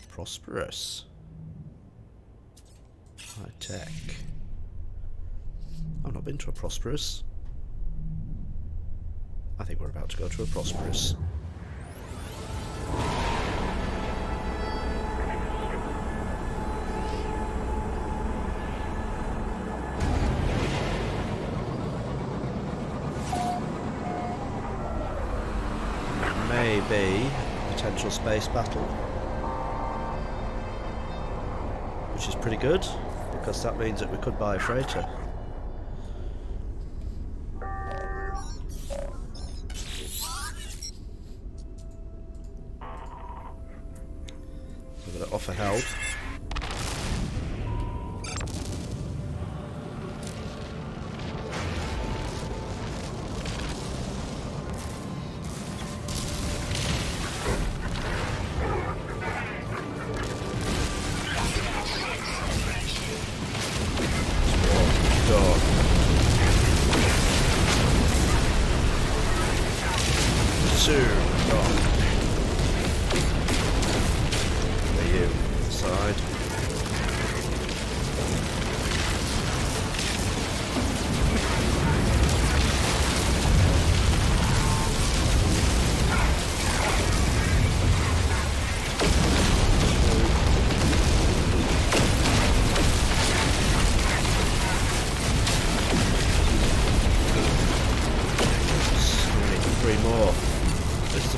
Speaker 1: Prosperous. High tech. I've not been to a prosperous. I think we're about to go to a prosperous. Maybe a potential space battle, which is pretty good. because that means that we could buy a freighter. So we're going to offer help.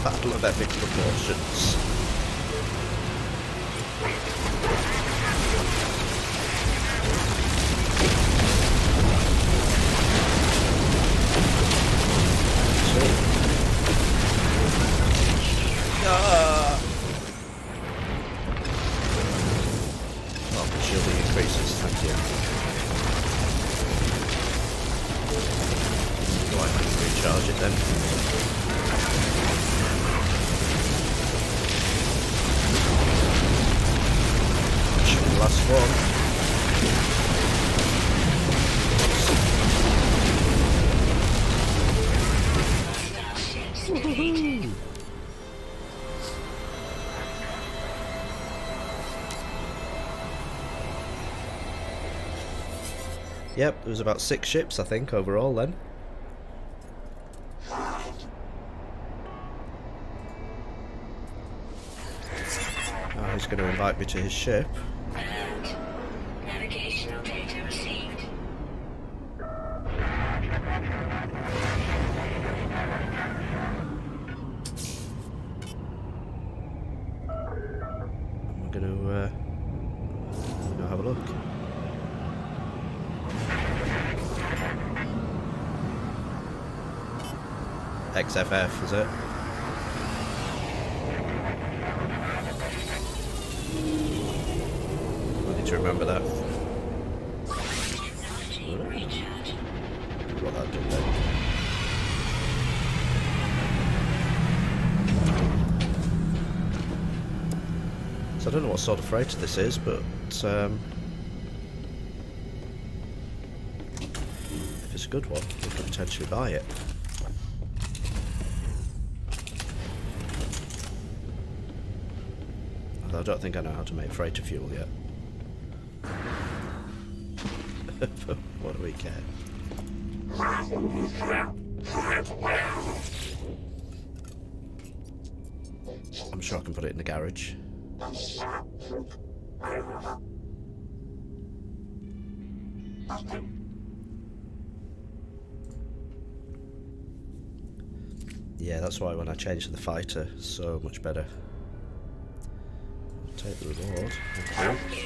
Speaker 1: Battle of epic proportions. Oh, the shielding increases, thank you. Do I have to recharge it then? Last one. Woohoo! Yep, there was about 6 ships, I think, overall then. Oh, he's going to invite me to his ship.
Speaker 2: Navigational data received.
Speaker 1: And we're going to have a look. XFF, is it? I need to remember that. What that did then. So I don't know what sort of freighter this is, but if it's a good one, we could potentially buy it. Although I don't think I know how to make freighter fuel yet. But what do we care? I'm sure I can put it in the garage. Yeah, that's why when I changed to the fighter, so much better. I'll take the reward, thank you.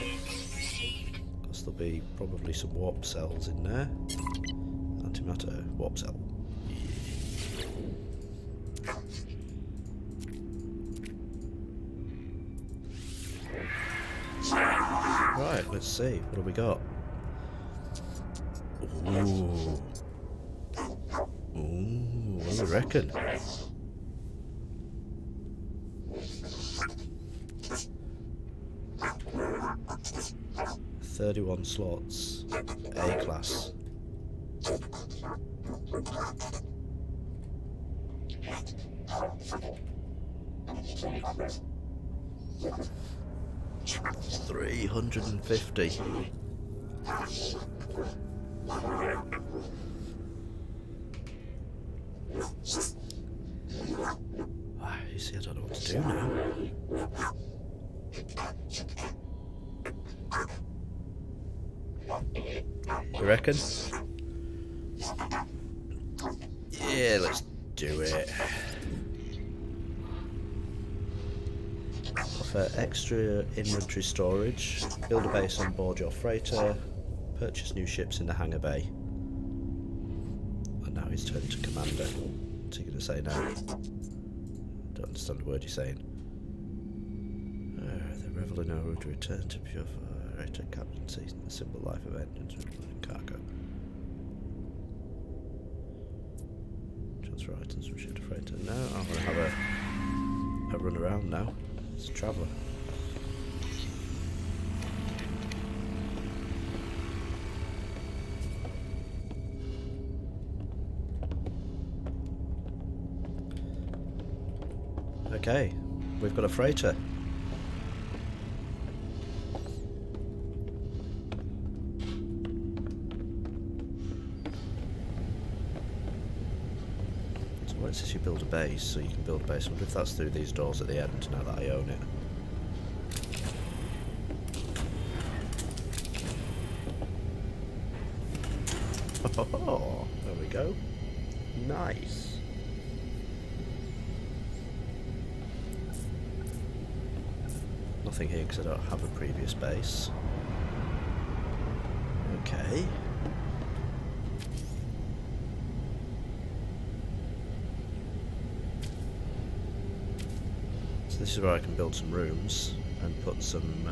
Speaker 1: Because there'll be probably some warp cells in there. Antimatter warp cell. Right, let's see. What have we got? Ooh. Ooh, what do you reckon? "31 slots, A class." $350. You see, I don't know what to do now. You reckon? Yeah, let's do it. Offer for extra inventory storage, build a base on board your freighter, purchase new ships in the hangar bay. And now he's turned to commander. What's he going to say now? Don't understand a word you're saying. The revel in would return to pure freighter captaincy, the simple life of engines and cargo. Transfer items from ship to freighter. No, I want to have a run around now. It's a traveller. Okay, we've got a freighter. So what it says you build a base, so you can build a base. I wonder if that's through these doors at the end now that I own it. Oh, there we go. Nice. Nothing here because I don't have a previous base. Okay. So this is where I can build some rooms and put some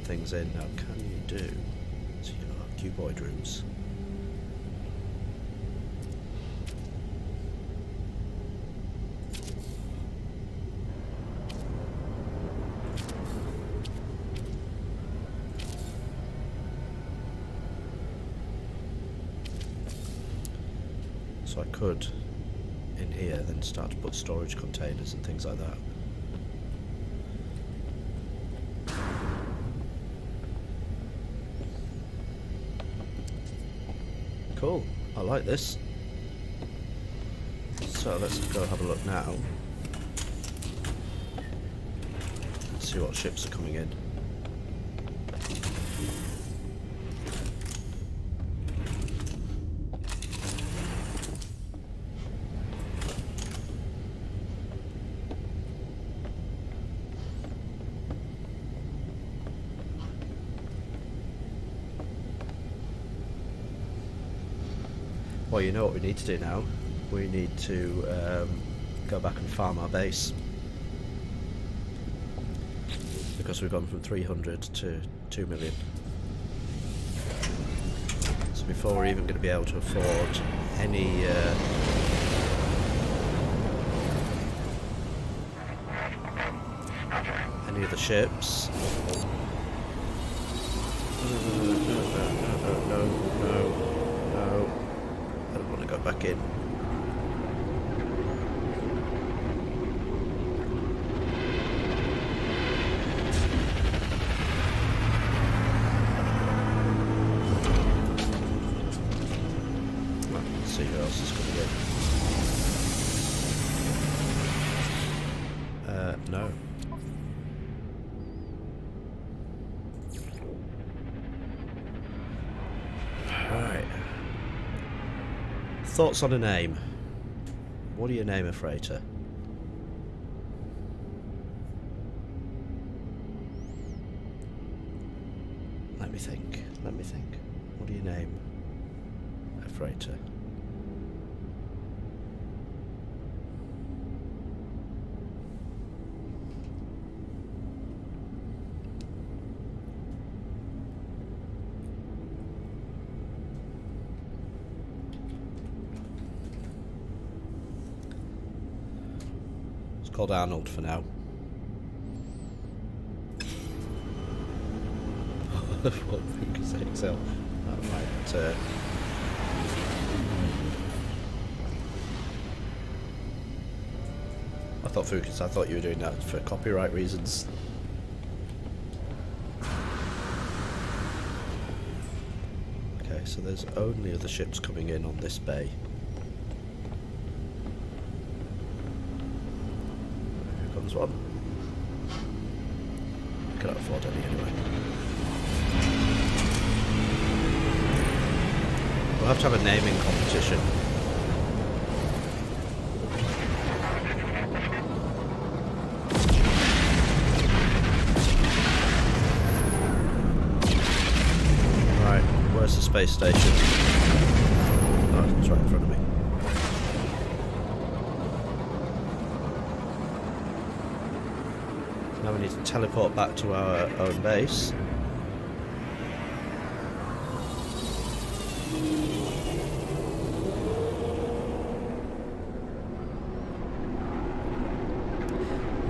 Speaker 1: things in. Now, can you do? So you got cuboid rooms. So I could, in here, then start to put storage containers and things like that. Cool, I like this. So let's go have a look now. Let's see what ships are coming in. Well, you know what we need to do now? We need to go back and farm our base. Because we've gone from 300 to 2 million. So before we're even going to be able to afford any of the ships. No. I don't want to go back in. Well, let's see who else is coming in. No. Right. Thoughts on a name? What do you name a freighter? Let me think. What do you name a freighter? Called Arnold for now. What thing is Excel? That might. I thought you were doing that for copyright reasons. Okay, so there's only other ships coming in on this bay. One. I cannot afford any anyway. We'll have to have a naming competition. space station. Oh, it's right in front of me. Now we need to teleport back to our own base.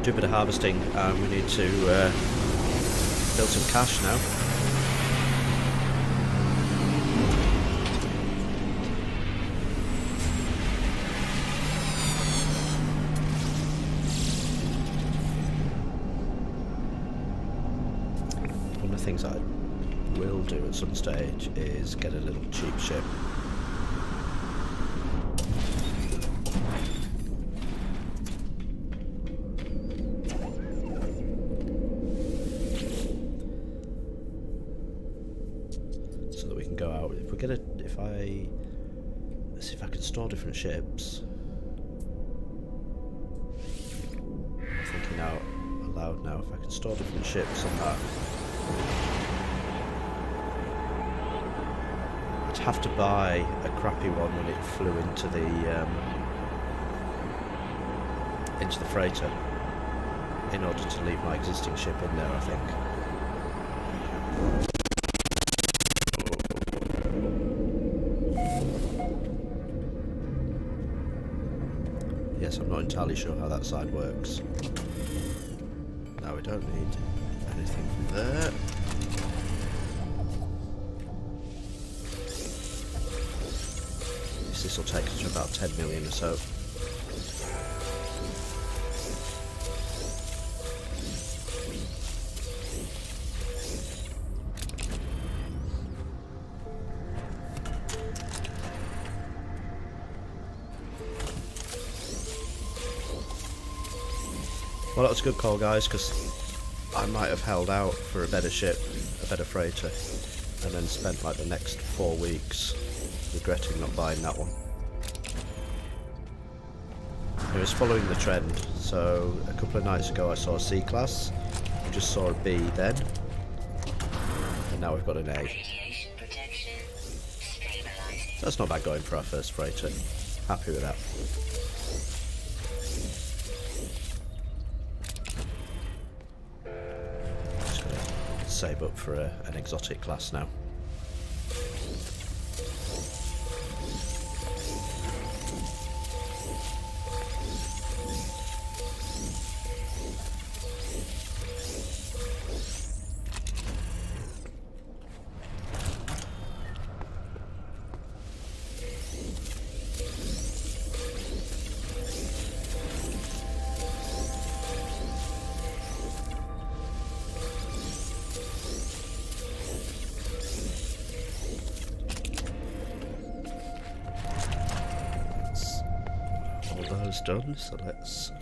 Speaker 1: Do a bit of harvesting, and we need to build some cash now. One of the things I will do at some stage is get a little cheap ship. Go out. If we get a, let's see if I can store different ships. I'm thinking out aloud now. If I can store different ships on that, I'd have to buy a crappy one when it flew into the freighter in order to leave my existing ship in there, I think. Yes, I'm not entirely sure how that side works. No, we don't need anything from there. This will take us to about 10 million or so. Well, that was a good call, guys, because I might have held out for a better ship, a better freighter, and then spent like the next 4 weeks regretting not buying that one. It was following the trend, so a couple of nights ago I saw a C-class, we just saw a B then, and now we've got an A.
Speaker 2: Radiation protection stabilizing.
Speaker 1: That's not bad going for our first freighter. Happy with that. Save up for an exotic class now. Done, so let's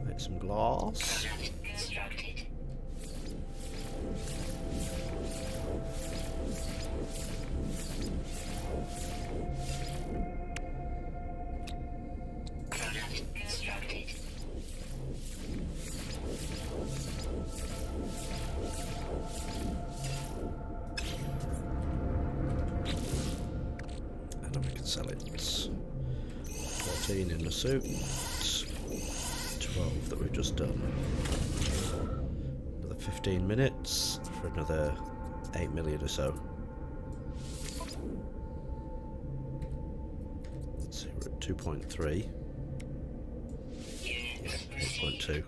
Speaker 1: make some glass.
Speaker 2: Constructed. Product constructed.
Speaker 1: And then we can sell it. 14 in the suit, 12 that we've just done. Another 15 minutes for another 8 million or so. Let's see, we're at 2.3. 8.2.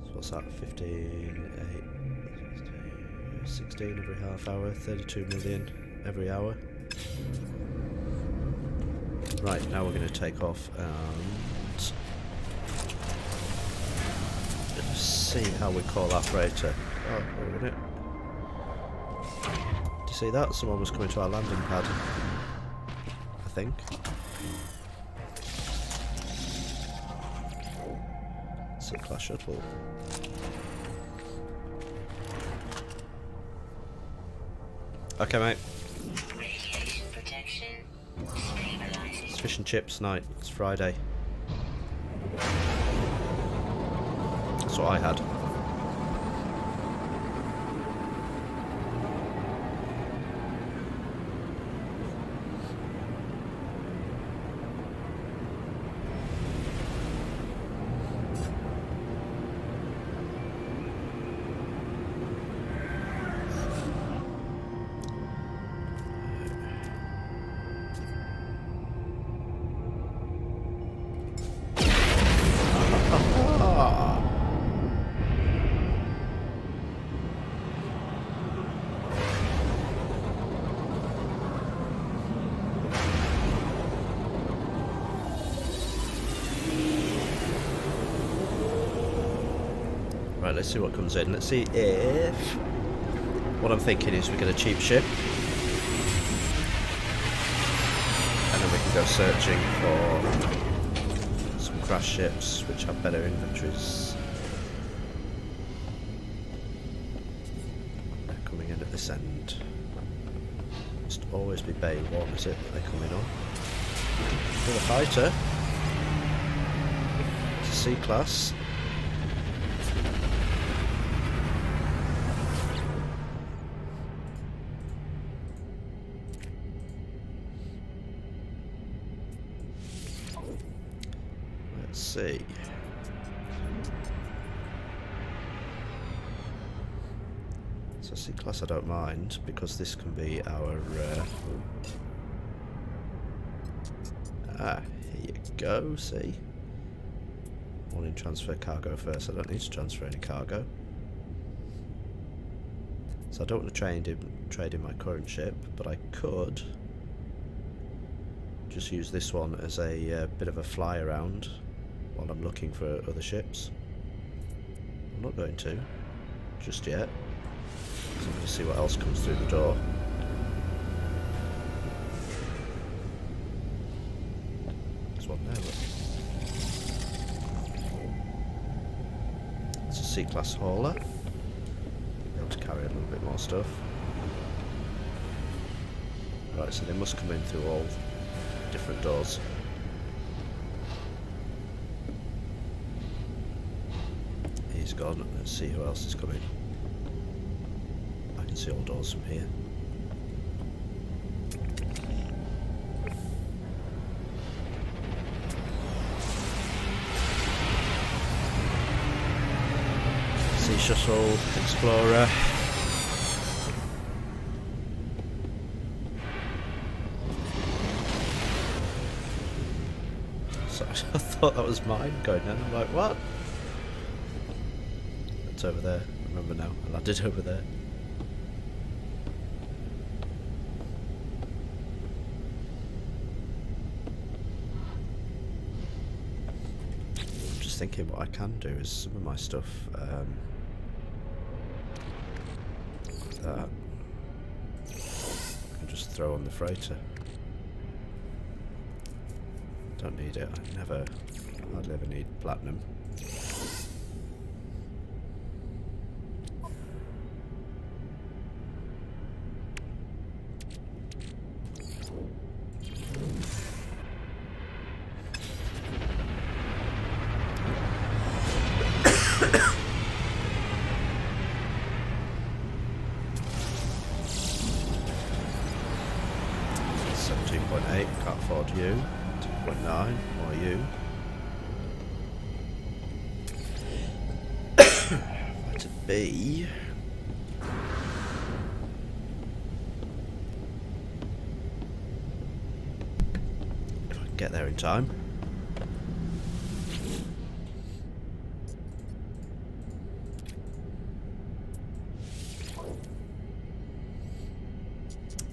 Speaker 1: So what's that? 15, 8. 16 every half hour, 32 million every hour. Right, now we're going to take off and see how we call our freighter. Oh, wait a minute. Do you see that? Someone was coming to our landing pad, I think. It's a class shuttle. Okay, mate.
Speaker 2: Radiation protection stabilizing.
Speaker 1: It's fish and chips night. It's Friday. what I had. Right, let's see what comes in. Let's see if... What I'm thinking is we get a cheap ship. And then we can go searching for some crash ships which have better inventories. They're coming in at this end. Must always be Bay 1, is it, that they're coming on? Still a fighter. It's a C-class. Let's see. So C-class I don't mind, because this can be our... here you go, see? Morning transfer cargo first. I don't need to transfer any cargo. So I don't want to trade in my current ship, but I could just use this one as a bit of a fly around while I'm looking for other ships. I'm not going to, just yet. So I'm going to see what else comes through the door. There's one there, look. It's a C-class hauler. Be able to carry a little bit more stuff. Right, so they must come in through all different doors. He's gone. Let's see who else is coming. I can see all doors from here. Sea Shuttle, Explorer. Sorry, I thought that was mine going in. I'm like, what? It's over there. I remember now. I landed over there. I'm just thinking what I can do is some of my stuff. That I can just throw on the freighter. Don't need it. I hardly ever need platinum. Can't afford you. 2.9, or you. To B. If I can get there in time.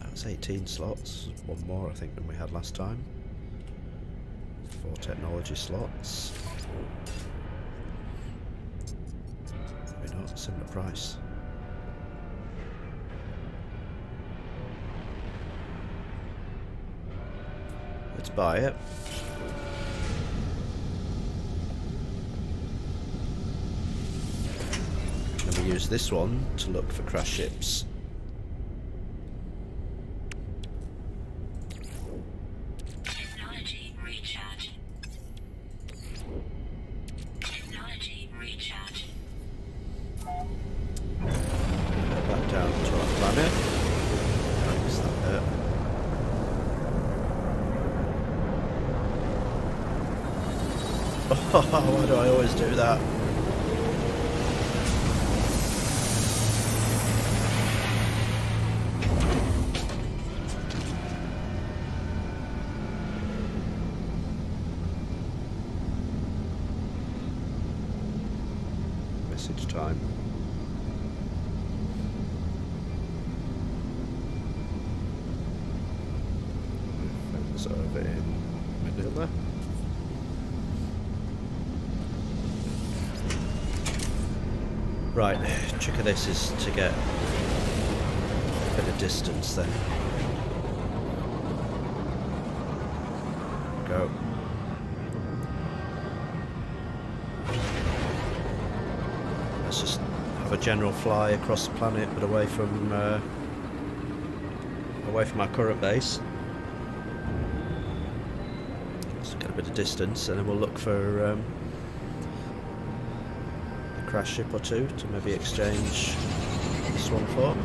Speaker 1: That's 18 slots. One more, I think, than we had last time. 4 technology slots. Maybe not, similar price. Let's buy it. And we use this one to look for crash ships.
Speaker 2: Technology recharge. Technology recharge.
Speaker 1: Oh, why do I always do that? Message time. Friends over in Manila. Right, trick of this is to get a bit of distance then. Go. Let's just have a general fly across the planet, but away from our current base. Let's get a bit of distance, and then we'll look for a crash ship or two to maybe exchange this one for.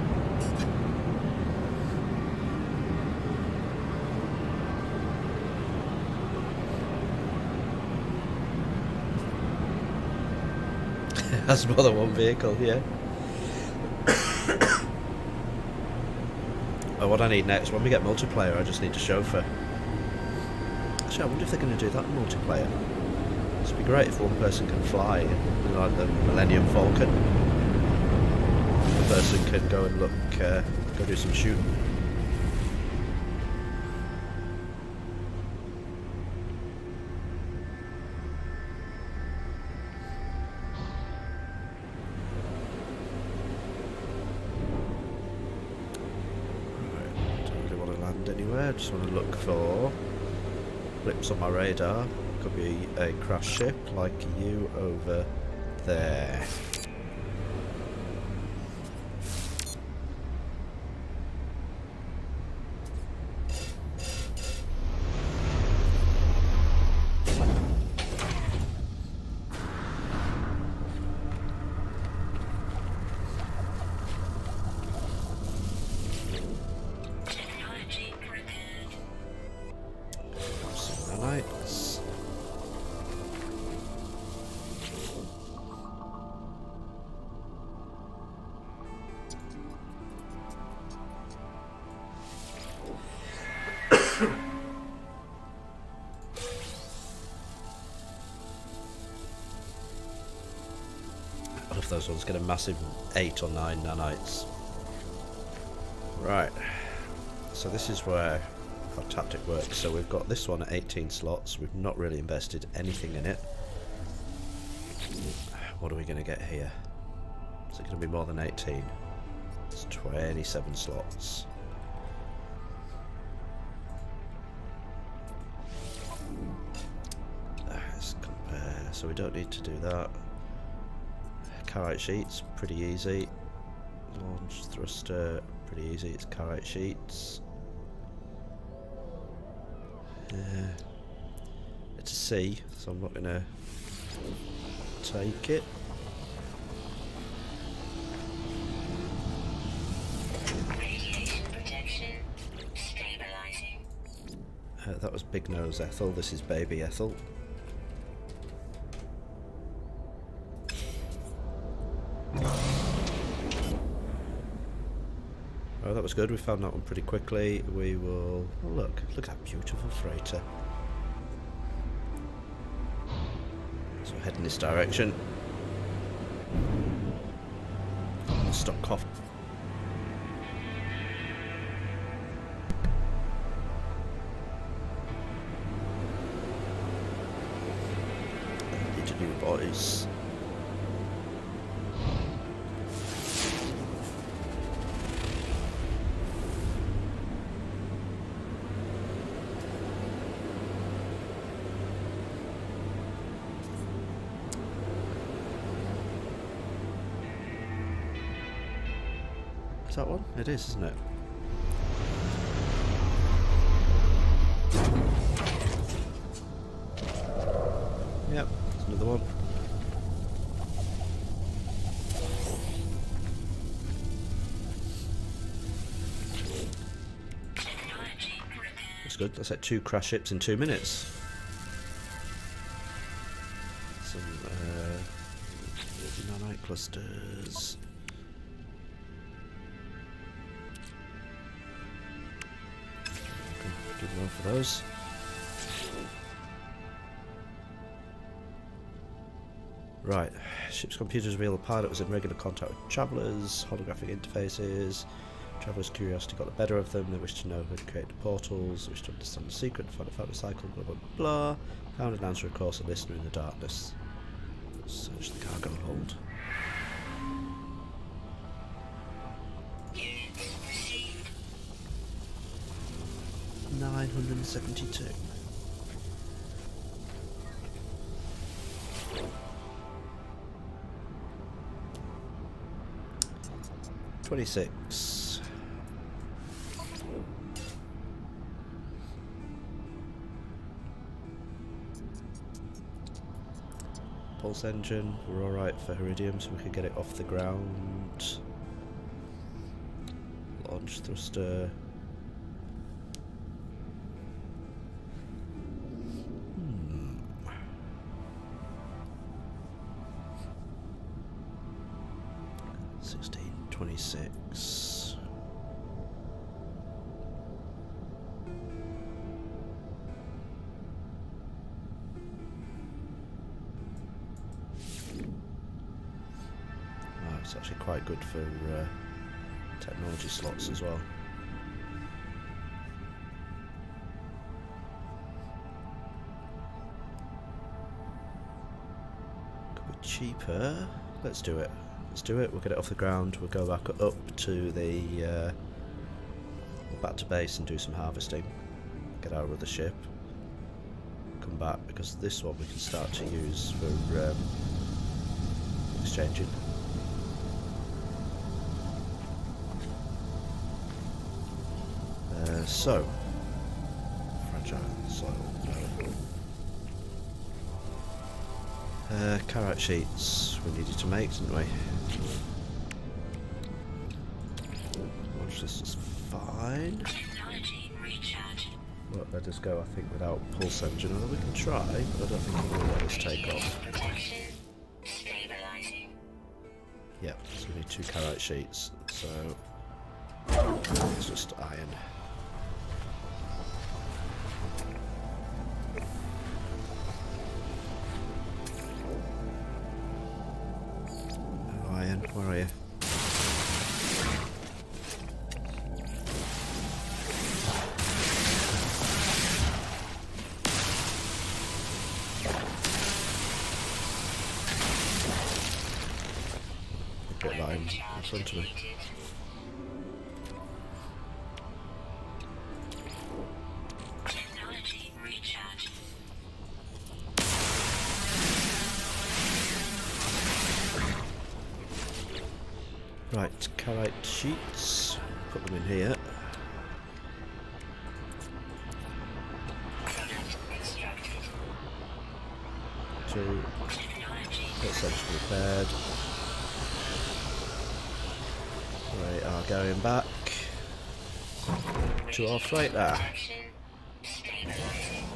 Speaker 1: Has more than one vehicle, yeah. Oh, what I need next, when we get multiplayer, I just need a chauffeur. Actually, I wonder if they're going to do that in multiplayer. It'd be great if one person can fly, like the Millennium Falcon. The person can go and look, go do some shooting. Anywhere. I just want to look for blips on my radar. Could be a crash ship like you over there. Lights. All of those ones get a massive 8 or 9 nanites. Right, so this is where our tactic works. So we've got this one at 18 slots. We've not really invested anything in it. What are we going to get here? Is it going to be more than 18? It's 27 slots. Let's compare. So we don't need to do that. Carite sheets, pretty easy. Launch thruster, pretty easy. It's carite sheets. It's a C, so I'm not going to take it.
Speaker 2: Radiation protection. Stabilizing.
Speaker 1: That was Big Nose Ethel, this is Baby Ethel. Oh, that was good, we found that one pretty quickly. We will... Oh, look at that beautiful freighter. So head in this direction. I'll stop coughing. Need to do boys. Is that one? It is, isn't it? Yep, there's another one. That's good. That's like 2 crash ships in 2 minutes. some nanite clusters. Do more for those. Right, ship's computers reveal the pilot was in regular contact with travellers, holographic interfaces. Travellers' curiosity got the better of them. They wished to know who had created the portals, they wished to understand the secret, find a fact recycle, blah blah blah. Found an answer, of course, a listener in the darkness. Search the cargo hold.
Speaker 2: Units received.
Speaker 1: 972. $26. Pulse engine, we're alright for Iridium, so we could get it off the ground. Launch thruster. Hmm. $16.26. It's actually quite good for technology slots as well. Could be cheaper. Let's do it. Let's do it. We'll get it off the ground. We'll go back up to the back to base and do some harvesting. Get our other ship. Come back, because this one we can start to use for exchanging. So, fragile soil. Carrot sheets we needed to make, didn't we? Watch this is fine.
Speaker 2: Technology recharge.
Speaker 1: Won't let us go, I think, without pulse engine. Although we can try, but I don't think it will let us take off.
Speaker 2: Protection stabilizing.
Speaker 1: Yep, so we need 2 carrot sheets. So it's just iron. Where are you? Put that in front of me.
Speaker 2: Technology recharge.
Speaker 1: Right, carrot sheets. Put them in here.
Speaker 2: Product constructed.
Speaker 1: 2.
Speaker 2: Technology.
Speaker 1: Essentially repaired. We are going back to our freighter.
Speaker 2: Protection stabilizing.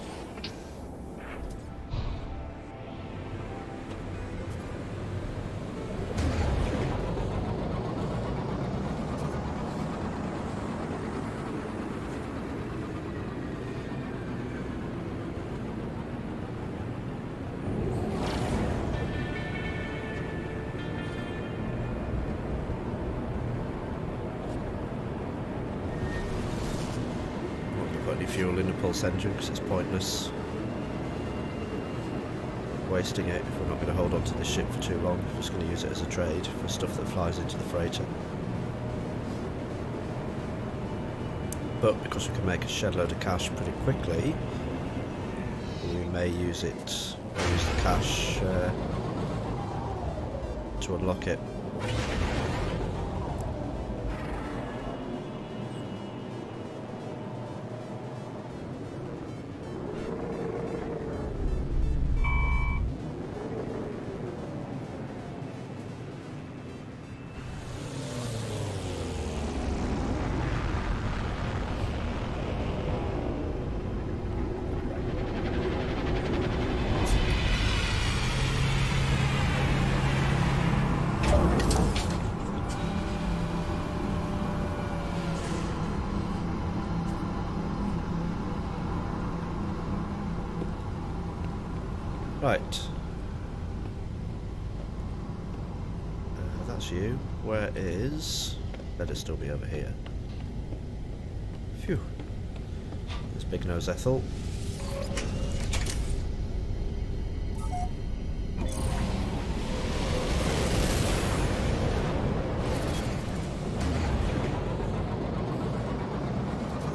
Speaker 1: Put any fuel in the pulse engine because it's pointless wasting it if we're not going to hold on to this ship for too long. We're just going to use it as a trade for stuff that flies into the freighter. But because we can make a shed load of cash pretty quickly, we may use it, use the cash to unlock it. Right. That's you. Where is... Better still be over here. Phew. There's Big Nose Ethel.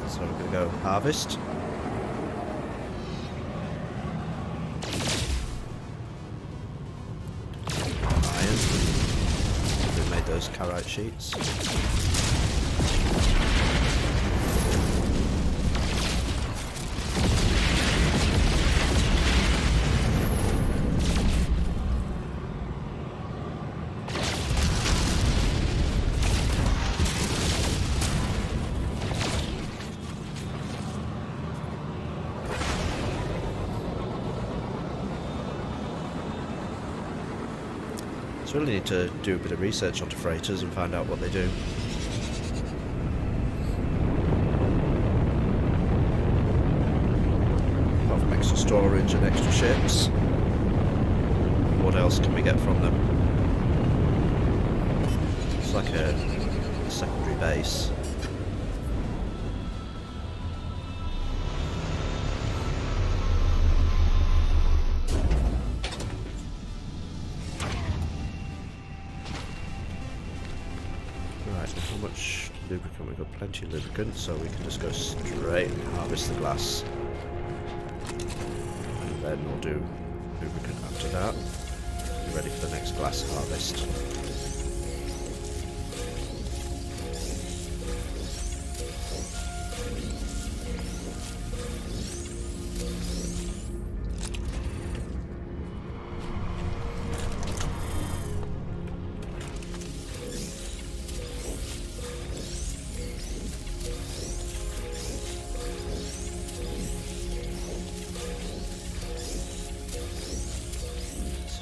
Speaker 1: So we're gonna go harvest. Iron. We made those carite sheets. So really need to do a bit of research onto freighters and find out what they do. Apart from extra storage and extra ships, what else can we get from them? It's like a secondary base. How much lubricant? We've got plenty of lubricant, so we can just go straight and harvest the glass. And then we'll do lubricant after that. Be ready for the next glass harvest.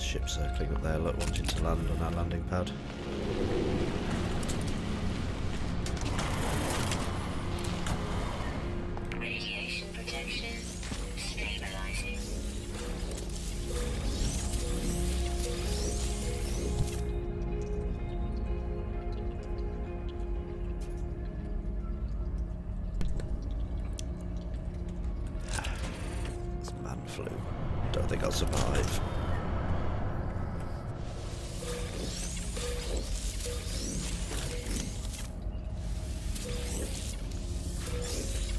Speaker 1: Ship circling up there, look, wanting to land on our landing pad.
Speaker 2: Radiation protection. Stabilizing.
Speaker 1: It's man flu. Don't think I'll survive.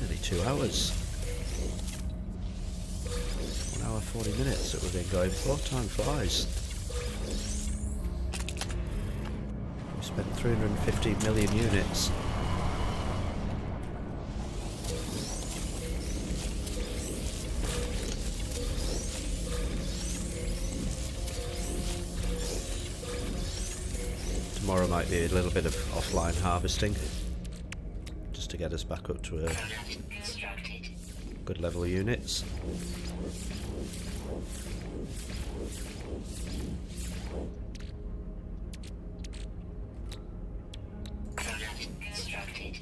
Speaker 1: Nearly 2 hours. 1 hour 40 minutes that we've been going for. Time flies. We spent 350 million units. Tomorrow might be a little bit of offline harvesting, just to get us back up to a
Speaker 2: Constructed.
Speaker 1: good level of units.
Speaker 2: Product constructed.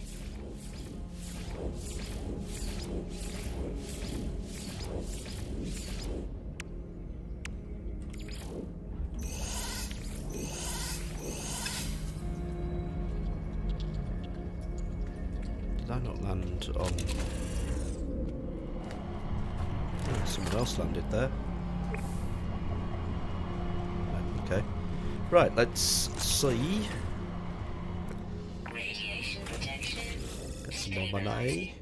Speaker 1: Did I not land on... Oh, someone else landed there. Okay. Right, let's see.
Speaker 2: Radiation protection.
Speaker 1: Get some more money.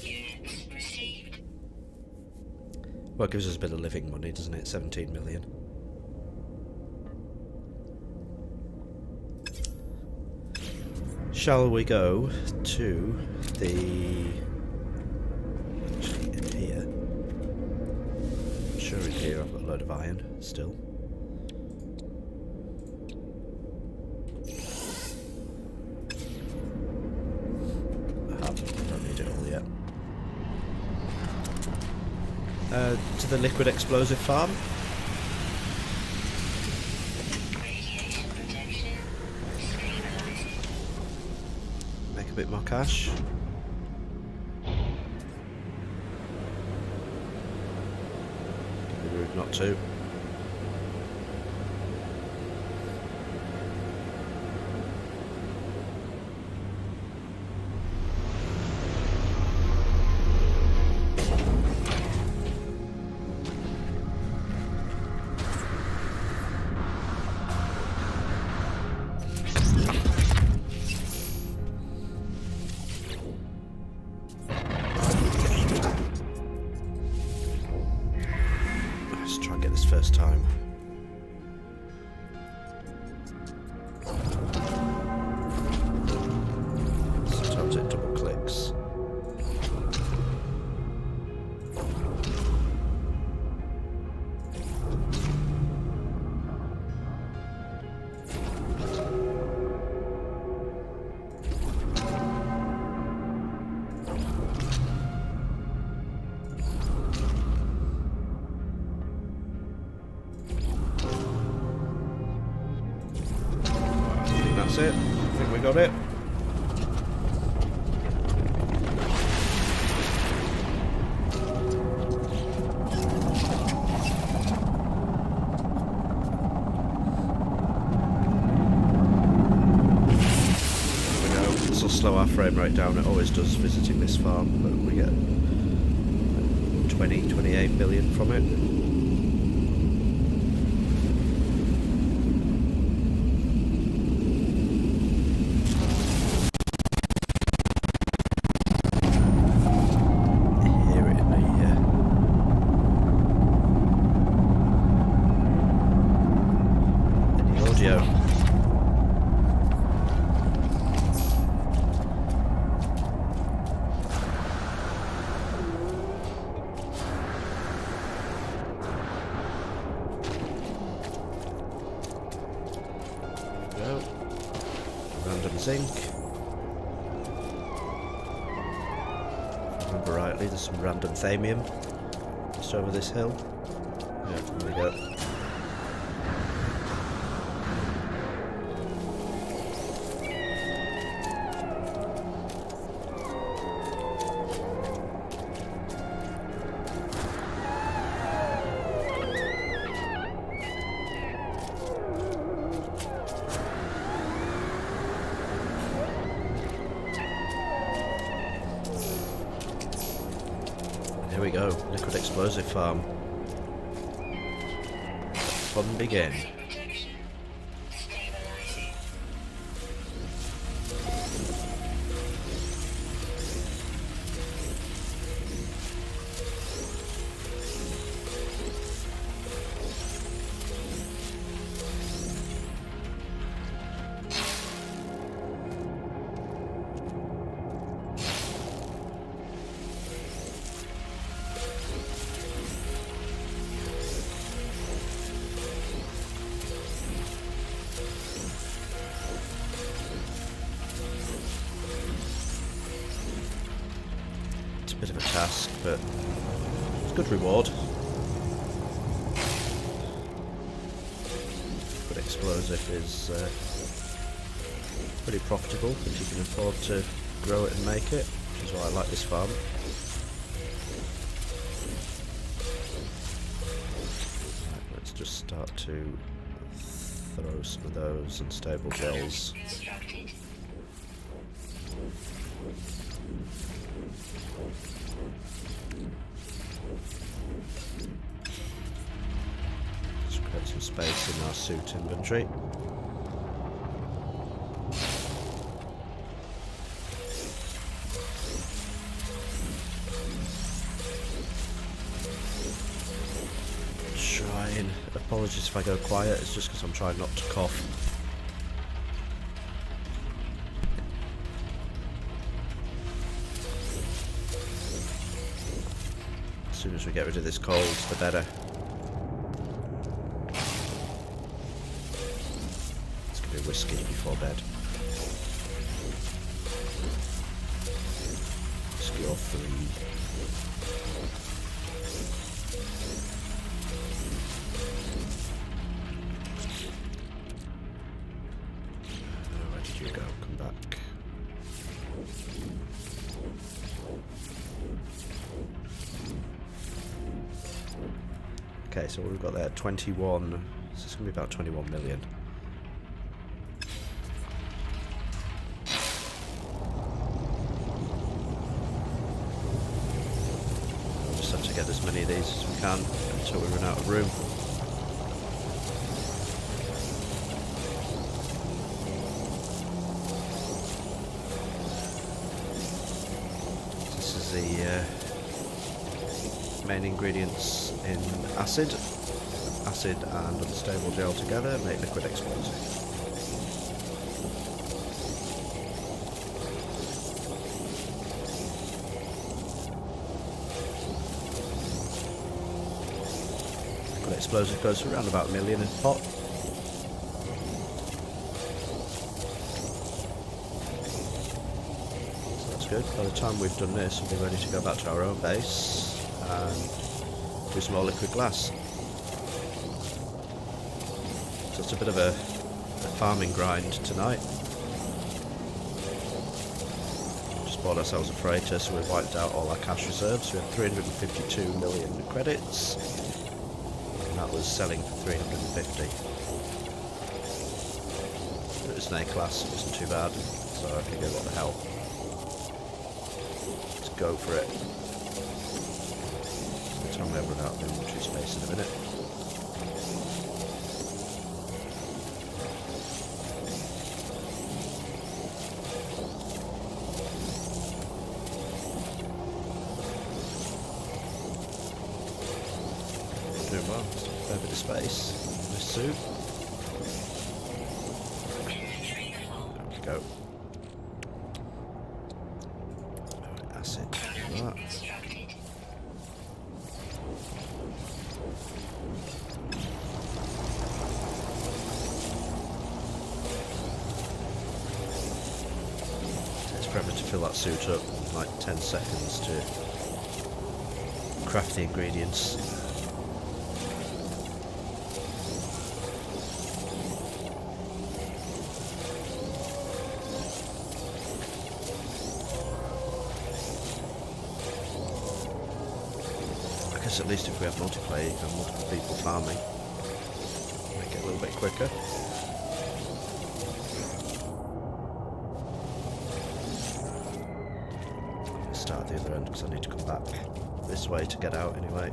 Speaker 2: Units received.
Speaker 1: Well, it gives us a bit of living money, doesn't it? 17 million. Shall we go to the... Actually, in here. I'm sure in here I've got a load of iron still. I don't need it all yet. To the liquid explosive farm. bit more cash. It'd be rude not to. First time. Sometimes it double clicks. That's it. I think we got it. There we go. This will slow our frame rate down. It always does visiting this farm, but we get 28 million from it. Random zinc. If I remember rightly, there's some random thamium just over this hill. Yeah, there we go. Here we go, liquid explosive farm. Fun begin.
Speaker 2: Protection. Stabilizing.
Speaker 1: Bit of a task, but it's good reward. Good explosive is pretty profitable if you can afford to grow it and make it, which is why I like this farm. Right, let's just start to throw some of those unstable gels.
Speaker 2: Constructed.
Speaker 1: Let's create some space in our suit inventory. Trying. Apologies if I go quiet, it's just because I'm trying not to cough. As soon as we get rid of this cold, the better. Let's give me whiskey before bed. Whiskey or 3. Where did you go? Come back. Okay, so what we've got there, 21. So it's going to be about 21 million. We'll just have to get as many of these as we can until we run out of room. This is the main ingredients in acid. Acid and unstable gel together make liquid explosive. Liquid explosive goes for around about 1 million in pot. So that's good. By the time we've done this, we'll be ready to go back to our own base and do some more liquid glass. So it's a bit of a farming grind tonight. Just bought ourselves a freighter, so we've wiped out all our cash reserves. We had 352 million credits, and that was selling for 350. It was an A class, it wasn't too bad, so I figured what the hell. Let's go for it. By the time we run out of inventory space in a minute. Doing well, just a fair bit of space in this suit. There we go. Acid, like that. Takes forever to fill that suit up, like 10 seconds to craft the ingredients. At least if we have multiplayer, you can have multiple people farming. Make it a little bit quicker. Let's start at the other end because I need to come back this way to get out anyway.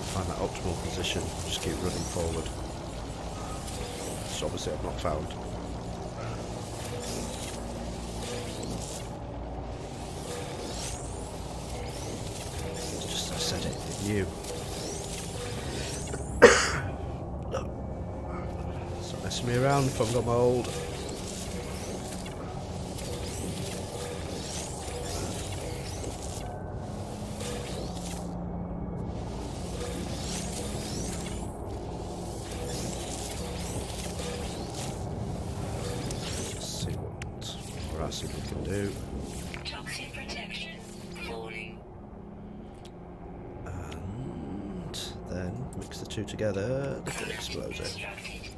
Speaker 1: Find that optimal position, just keep running forward, which obviously I've not found. It's just, I said it knew. No. Stop messing me around if I've got my old. See what we can do.
Speaker 2: Toxic protection falling.
Speaker 1: And then mix the two together, liquid explosive.
Speaker 2: Constructed.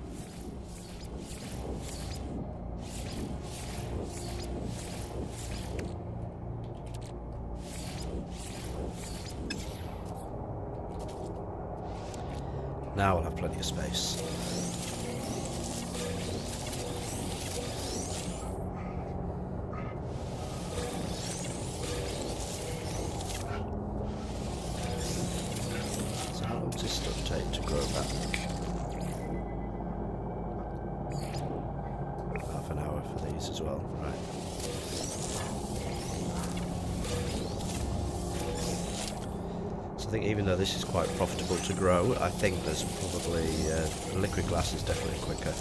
Speaker 1: Now we'll have plenty of space. This stuff take to grow back. Half an hour for these as well, right? So I think even though this is quite profitable to grow, I think there's probably liquid glass is definitely quicker.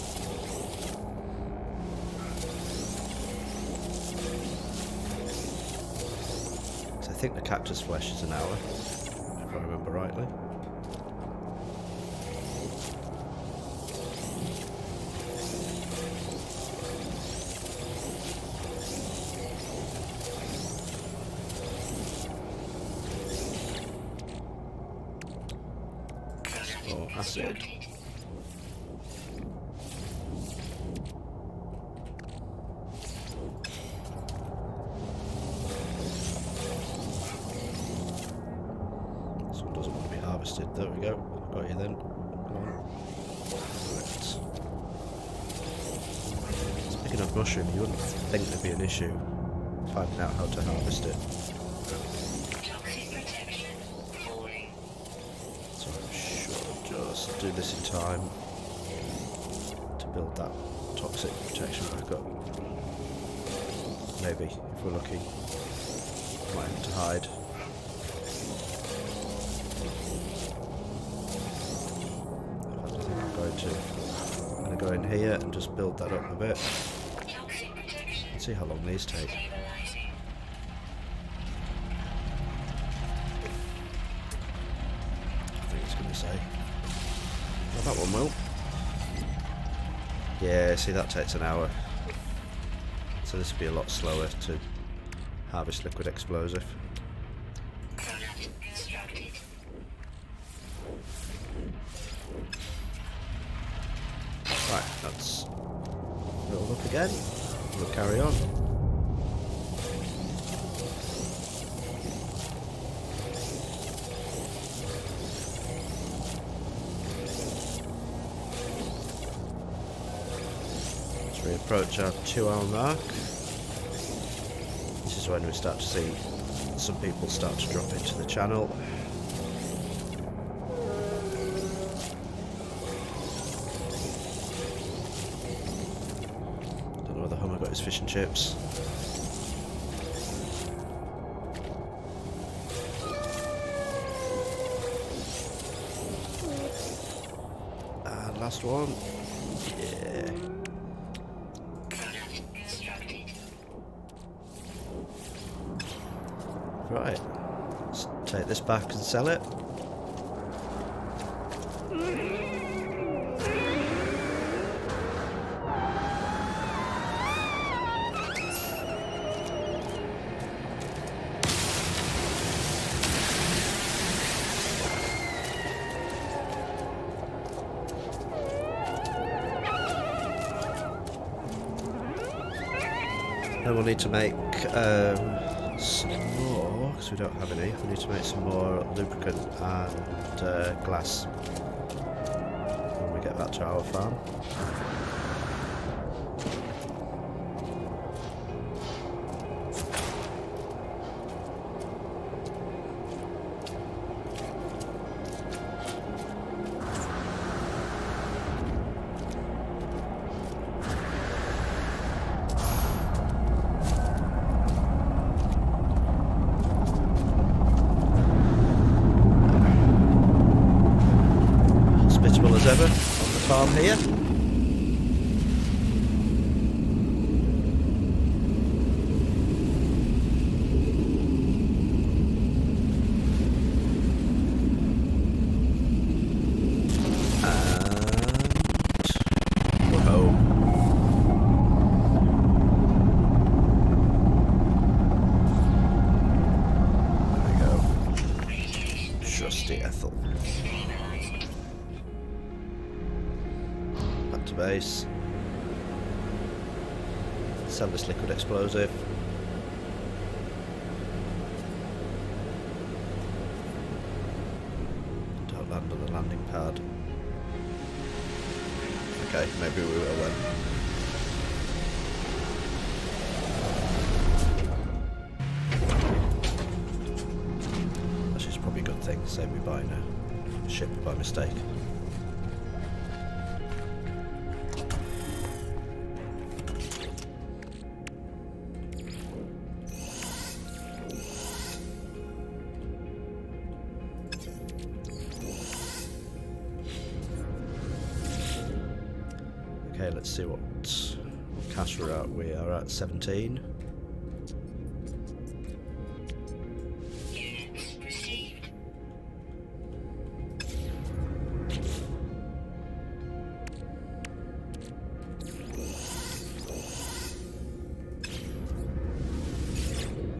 Speaker 1: So I think the cactus flesh is an hour, if I remember rightly. acid.
Speaker 2: constructed.
Speaker 1: This one doesn't want to be harvested. There we go. Got you then. Come on. Right. Speaking of mushroom, you wouldn't think there'd be an issue finding out how to harvest it.
Speaker 2: Toxic protection falling.
Speaker 1: So I should just do this in time to build that toxic protection back up. Maybe, if we're lucky. Might have to hide. I don't think I'm going to. I'm going to go in here and just build that up a bit.
Speaker 2: Toxic protection
Speaker 1: See how long these take.
Speaker 2: stabilizing.
Speaker 1: I think it's going to say. Oh, that one will. Yeah, see that takes an hour. So this will be a lot slower to harvest liquid explosive.
Speaker 2: Product constructed.
Speaker 1: Right, that's filled up again. We'll carry on. As we approach our 2-hour mark, this is when we start to see some people start to drop into the channel. Don't know where the Hummer got his fish and chips. And last one. Yeah.
Speaker 2: Product constructed.
Speaker 1: Right. Let's take this back and sell it. Then we'll need to make some more, because we don't have any. We need to make some more lubricant and glass when we get back to our farm. Hospitable as ever on the farm here. And we're home. There we go.
Speaker 2: Radiation
Speaker 1: Trusty Ethel.
Speaker 2: stabilizing.
Speaker 1: Back to base. Sell this liquid explosive. Don't land on the landing pad. Okay, maybe we will then. Actually, it's probably a good thing. Save me buying a ship by mistake. Okay, let's see what cash we're at. We are at 17.
Speaker 2: Units received.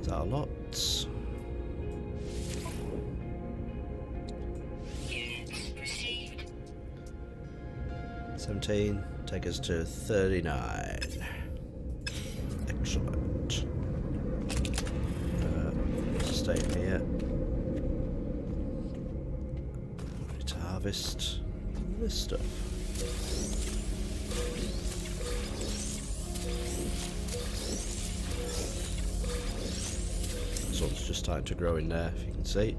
Speaker 1: Is that a lot?
Speaker 2: Units received.
Speaker 1: 17, take us to 39. Excellent. Stay here. Ready to harvest this stuff. This one's just starting to grow in there, if you can see.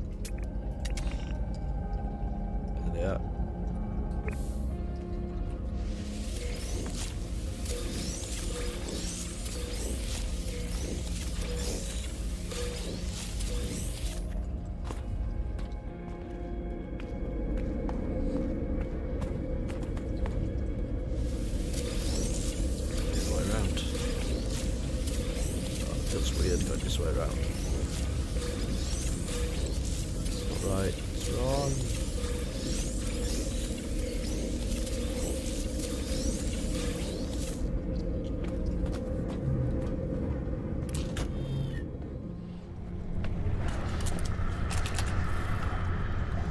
Speaker 1: There they are. Feels weird going this way around. It's not right, it's wrong.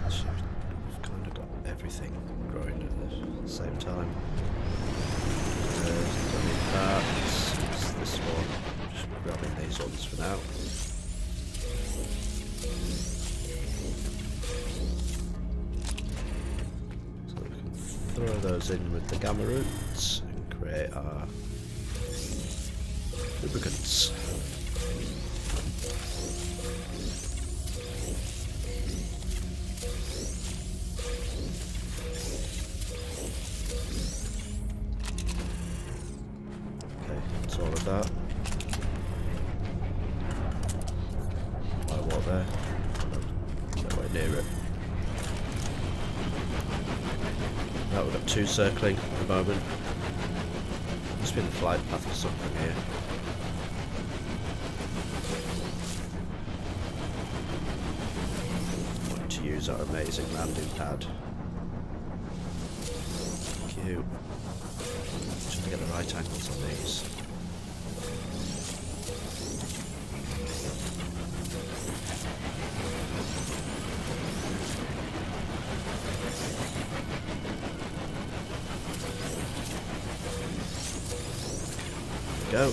Speaker 1: So we've kind of got everything growing at the same time. Don't need that. It's this one. Grabbing these ones for now. So we can throw those in with the gamma roots and create our lubricants. Okay, that's all of that. There. Nowhere near it. Right, we've got two circling at the moment. Must be in the flight path or something here. I want to use our amazing landing pad. Cute. Just to get the right angles on these. Go.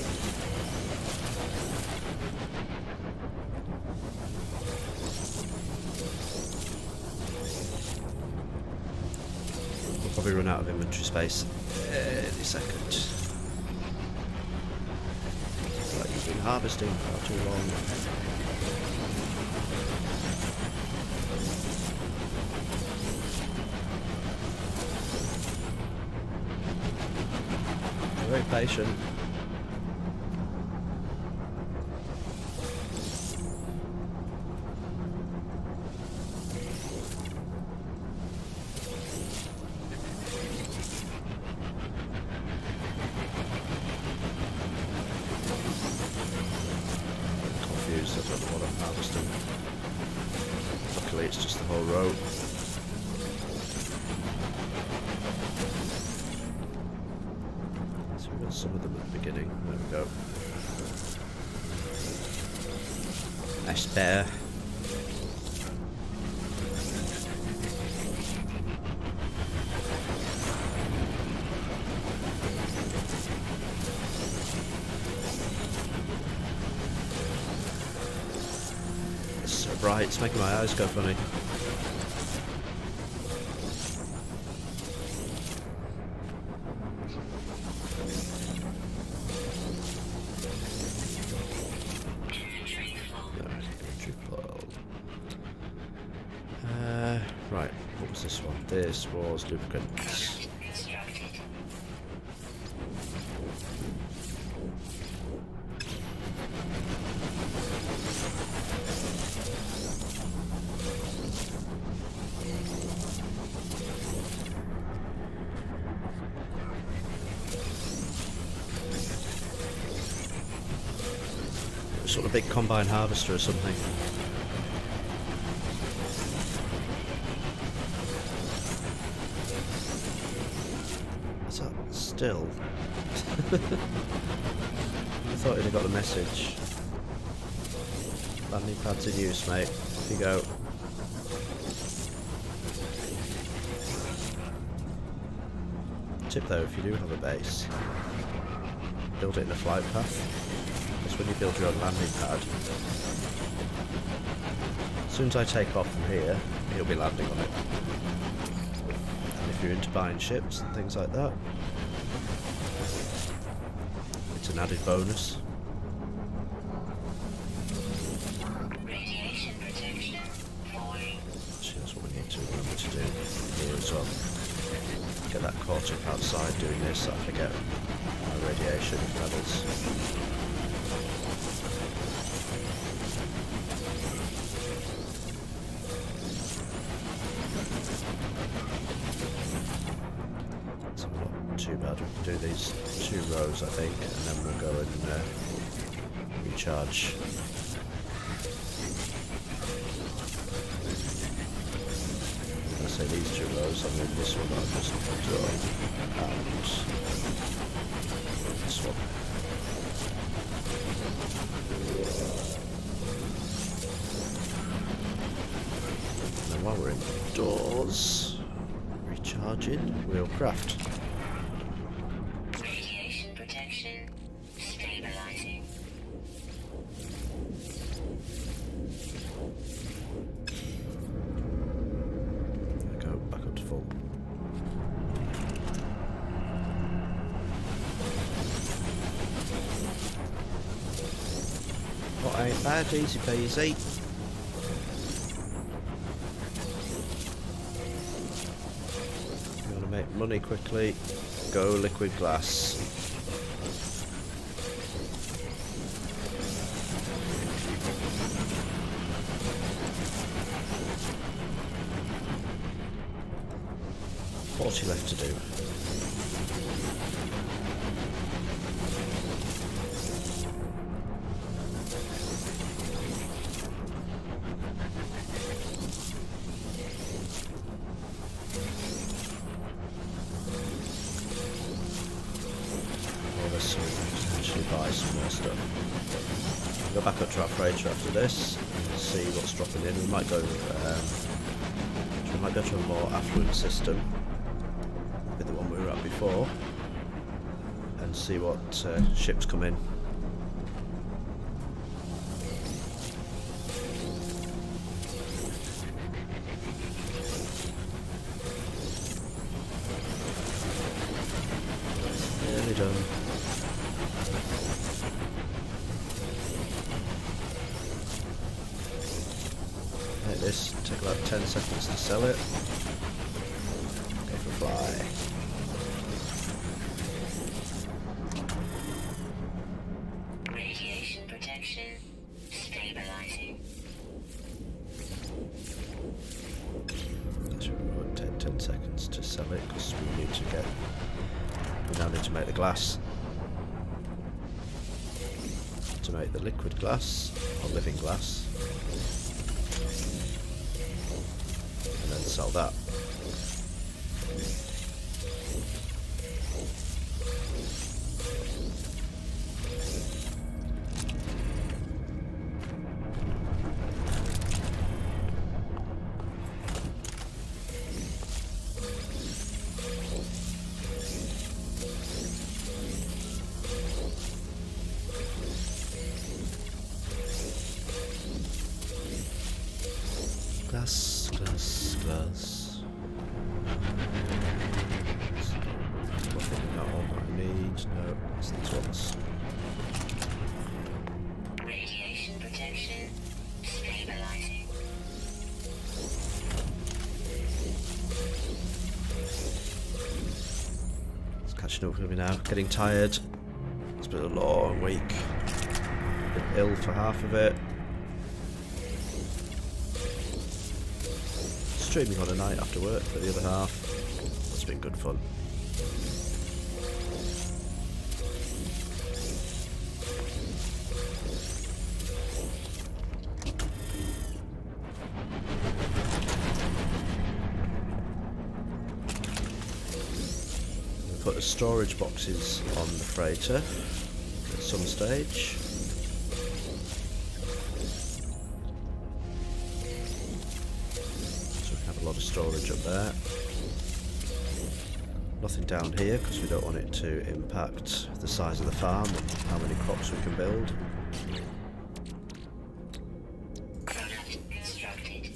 Speaker 1: We'll probably run out of inventory space any second. Like you've been harvesting for too long. Very patient. Confused, I don't know what I'm harvesting. Luckily it's just the whole row. So we've got some of them at the beginning. There we go. Nice bear. It's so bright, it's making my eyes go funny. Right, what was this one? This was lubricants.
Speaker 2: Constructed.
Speaker 1: Sort of big combine harvester or something. What's that? Still? I thought he'd have got the message. Landing pads in use, mate. Off you go. Tip though, if you do have a base, build it in a flight path, because when you build your own landing pad, as soon as I take off from here, you'll be landing on it. And if you're into buying ships and things like that, it's an added bonus.
Speaker 2: Radiation protection falling.
Speaker 1: Actually, that's what we need to remember to do here as well. Get that caught up outside doing this, I forget my radiation levels. So not too bad. We can do these 2 rows, I think, and then we'll go and recharge. When I say these 2 rows, I mean this one I've just done, and this one. And then while we're indoors, recharging, we'll craft.
Speaker 2: Radiation protection stabilizing.
Speaker 1: Go back up to full. What ain't bad, easy peasy. You want to make money quickly, go liquid glass. What's left to do? Well, there's some, potentially buy some more stuff. Go back up to our freighter after this and see what's dropping in. We might go to a more affluent system with the one we were at before and see what ships come in. Nearly done. Like this, take about 10 seconds to sell it. Go for a fly.
Speaker 2: Radiation protection stabilizing.
Speaker 1: Actually, we won't take 10 seconds to sell it because we need to get. We now need to make the glass. To make the liquid glass, or living glass. And then sell that. Glass, glass, glass. Nothing not all that I need. No, it's these ones.
Speaker 2: Radiation protection stabilizing.
Speaker 1: It's catching up with me now. Getting tired. It's been a long week. Been ill for half of it. Streaming on a night after work for the other half. It's been good fun. We'll put the storage boxes on the freighter at some stage. A lot of storage up there. Nothing down here because we don't want it to impact the size of the farm and how many crops we can build.
Speaker 2: Product constructed.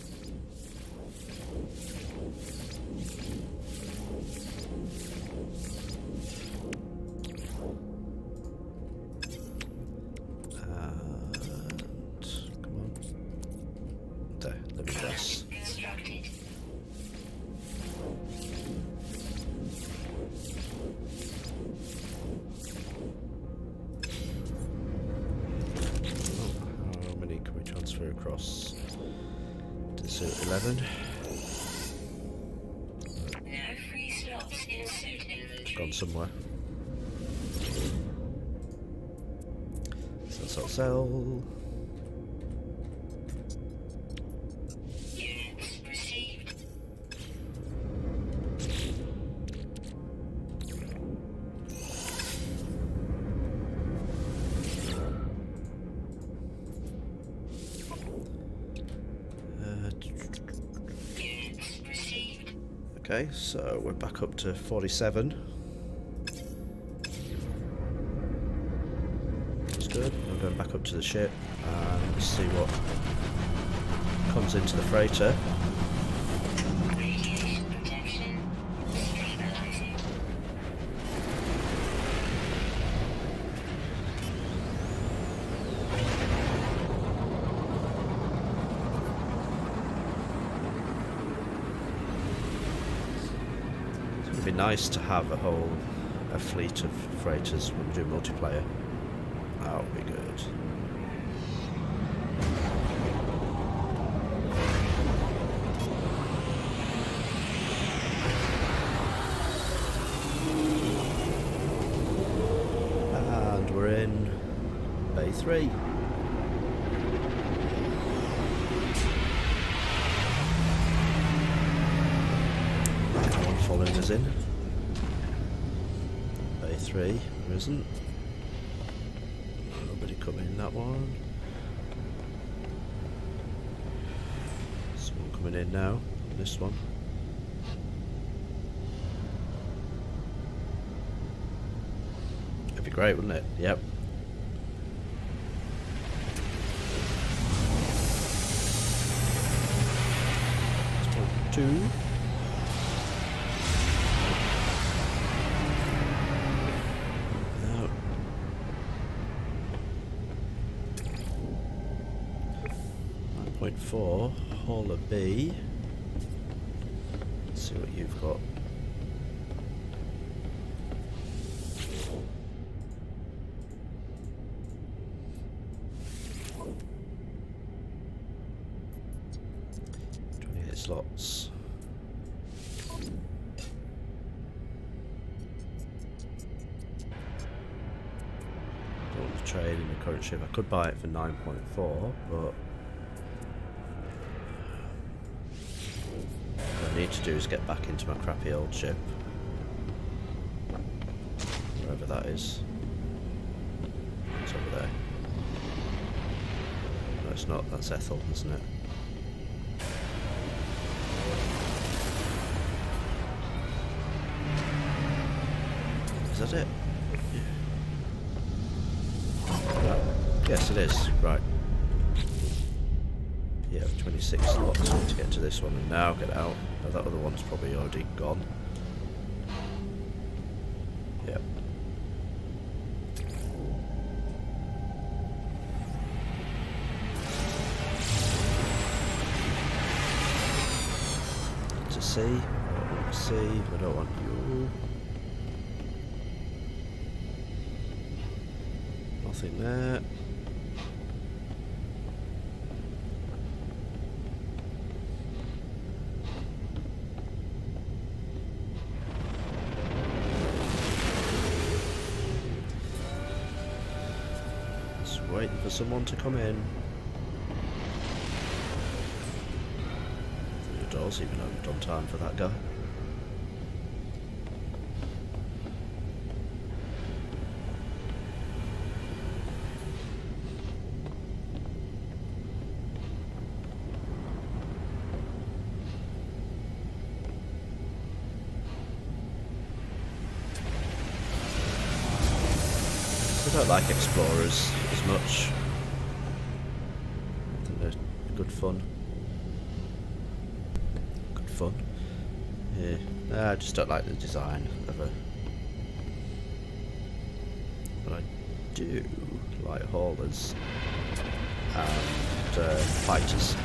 Speaker 1: And come on. There, limitless.
Speaker 2: Constructed.
Speaker 1: How many can we transfer across? To 11.
Speaker 2: No free slots in suit inventory.
Speaker 1: Gone somewhere. Sell.
Speaker 2: Units received. Units received.
Speaker 1: Okay, so we're back up to 47. That's good. I'm going back up to the ship and see what comes into the freighter.
Speaker 2: Radiation protection. Stabilizing.
Speaker 1: It'd be nice to have a fleet of freighters when we do multiplayer. That would be good. And we're in Bay 3. Anyone following us in? Bay 3, there isn't. Nobody coming in that one. Someone coming in now, this one. It'd be great, wouldn't it? Yep. Two. No. 9.4, Hauler B. Let's see what you've got. Slots. Don't want to trade in the current ship. I could buy it for 9.4, but what I need to do is get back into my crappy old ship. Wherever that is. It's over there. No, it's not. That's Ethel, isn't it? Is that it? Yeah. Yes, it is. Right. Yeah, 26 slots to get to this one, and now get out. Oh, that other one's probably already gone. Yep. To see. I don't want to see. I don't want you. Nothing there. Just waiting for someone to come in. The door's even opened on time for that guy. don't like explorers as much. I think they're good fun. Good fun. Yeah. I just don't like the design of a. But I do like haulers and fighters.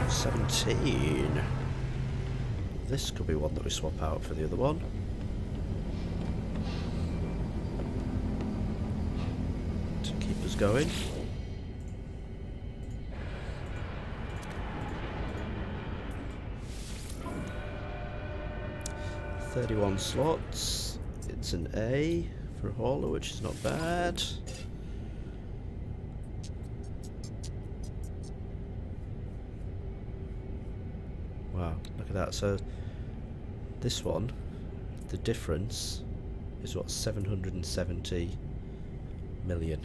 Speaker 1: 17. This could be one that we swap out for the other one. To keep us going. 31 slots. It's an A for a hauler, which is not bad. Wow, look at that. So this one, the difference is what, 770 million.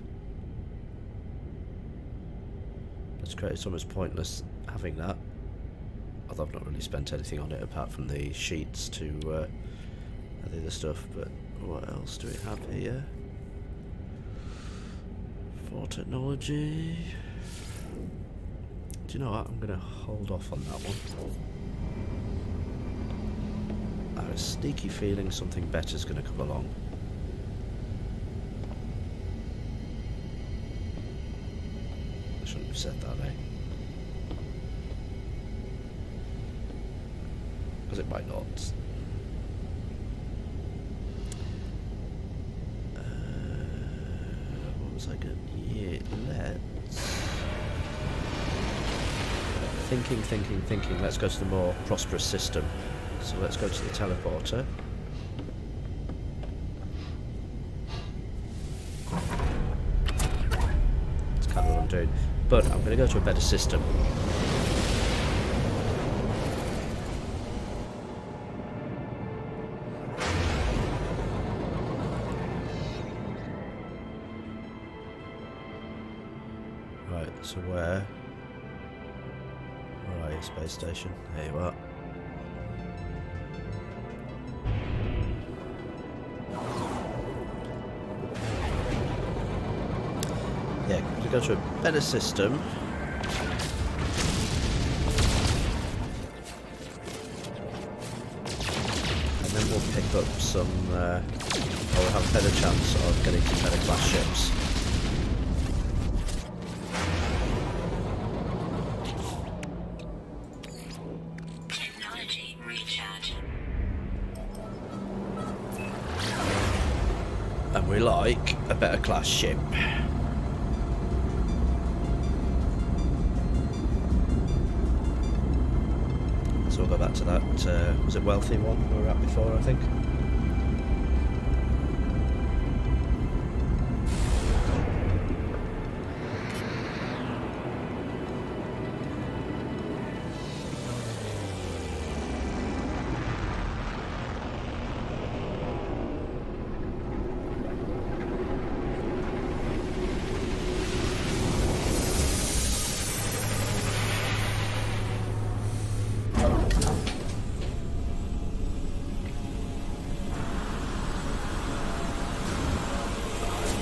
Speaker 1: That's great. It's almost pointless having that. Although I've not really spent anything on it apart from the sheets to the other stuff. But what else do we have here? For technology. Do you know what? I'm going to hold off on that one. I have a sneaky feeling something better is going to come along. I shouldn't have said that, eh? Because it might not. What was I going to... Yeah, let's... Thinking. Let's go to the more prosperous system. So let's go to the teleporter. That's kind of what I'm doing. But I'm going to go to a better system. Right, so where are you, space station? There you are. Yeah, to go to a better system. And then we'll pick up some, or we'll have a better chance of getting to better class ships.
Speaker 2: Technology recharge.
Speaker 1: And we like a better class ship. So we'll go back to that, was it wealthy one we were at before, I think?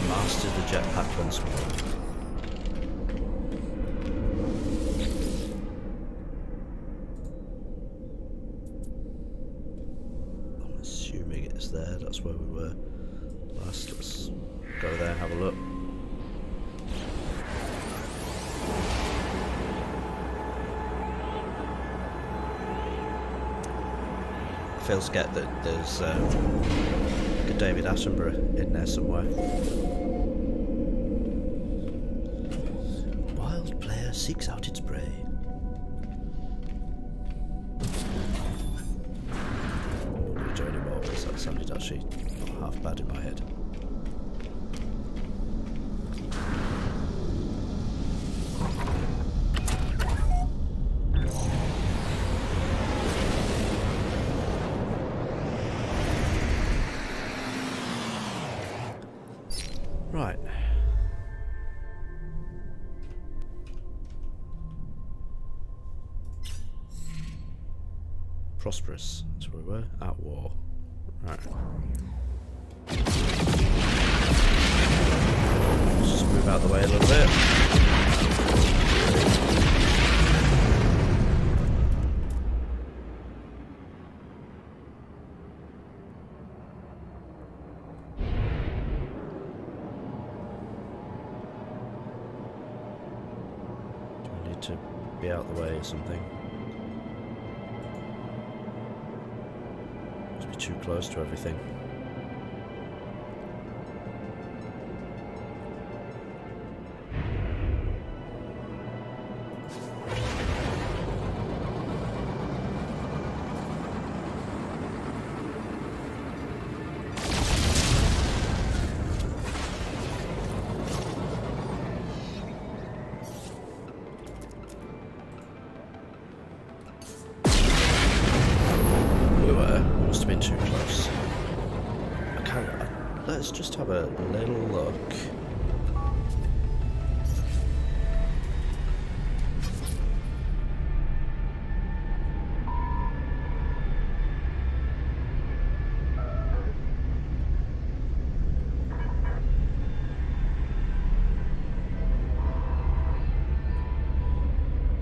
Speaker 1: Mastered the jetpack once more. I'm assuming it's there, that's where we were last. Let's go there and have a look. I feel scared that there's like a David Attenborough in there somewhere. Wild player seeks out its prey. I'm not going to do any more because that sounded actually not half bad in my head. Right. Prosperous. That's where we were. At war. Right. out of the way a little bit. Do I need to be out of the way or something? Must be too close to everything. Must have been too close. Let's just have a little look.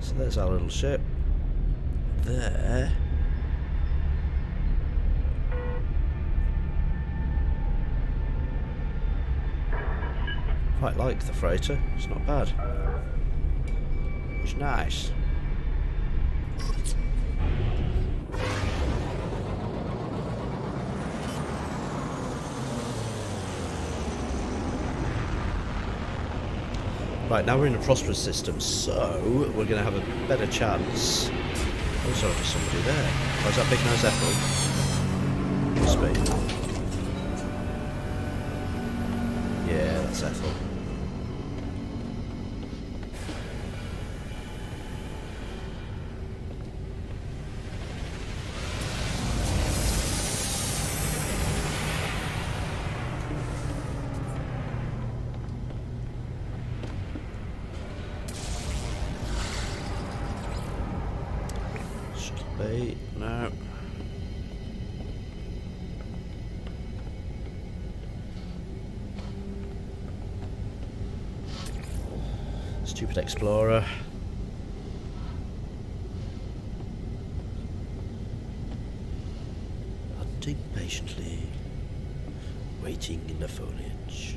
Speaker 1: So there's our little ship. There. Quite like the freighter, it's not bad. It's nice. Right, now we're in a prosperous system, so we're going to have a better chance. Oh, sorry, there's somebody there. Oh, is that Big Nose Ethel? Must be. Yeah, that's Ethel. No. Stupid explorer. Hunting patiently, waiting in the foliage.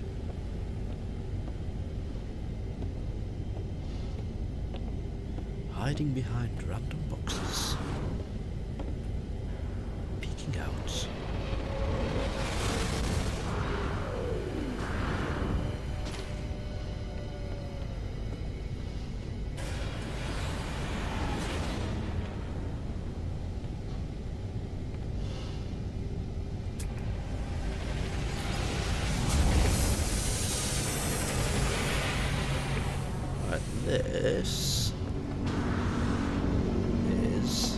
Speaker 1: Hiding behind random boxes. Peeking out. Right, this is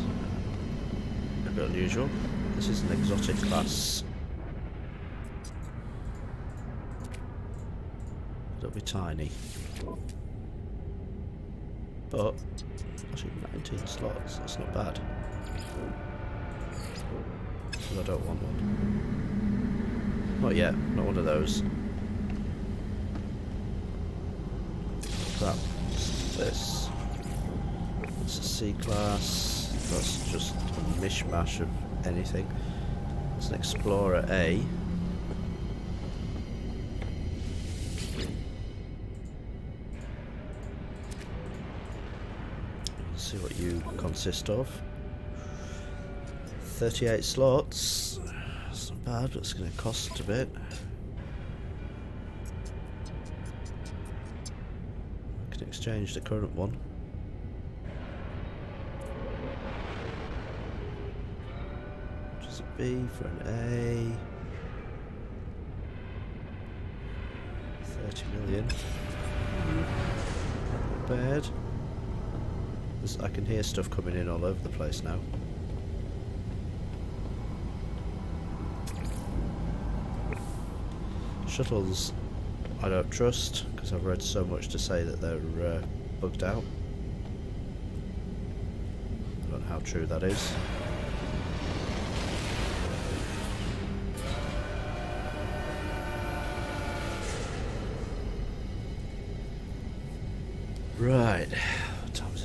Speaker 1: a bit unusual. This is an exotic class. It'll be tiny. But actually 19 slots, that's not bad. But I don't want one. Not yet, not one of those. Crap. This. It's a C class. That's just a mishmash of anything. It's an Explorer A. Let's see what you consist of. 38 slots. That's not bad, but it's going to cost a bit. I can exchange the current one. B for an A. 30 million. Not bad. I can hear stuff coming in all over the place now. Shuttles I don't trust, because I've read so much to say that they're bugged out. I don't know how true that is.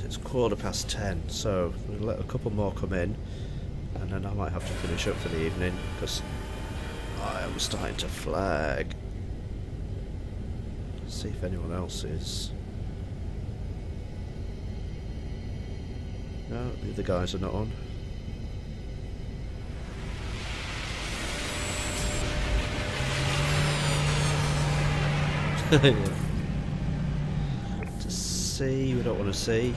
Speaker 1: It's 10:15, so we'll let a couple more come in, and then I might have to finish up for the evening because I am starting to flag. See if anyone else is. No, the other guys are not on. To see, we don't want to see.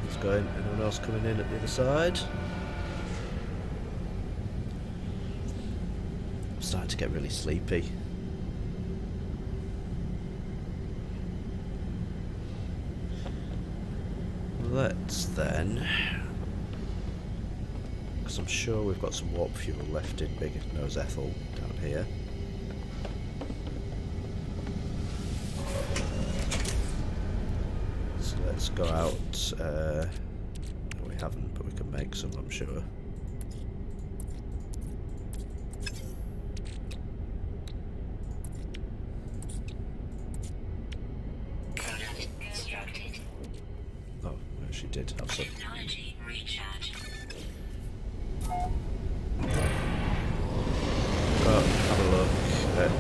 Speaker 1: What's going? Anyone else coming in at the other side? I'm starting to get really sleepy. Let's then, because I'm sure we've got some warp fuel left in Big Nose Ethel down here. So let's go out. No, we haven't, but we can make some, I'm sure. Oh, we actually did have some.
Speaker 2: Technology recharge.
Speaker 1: Go have a look at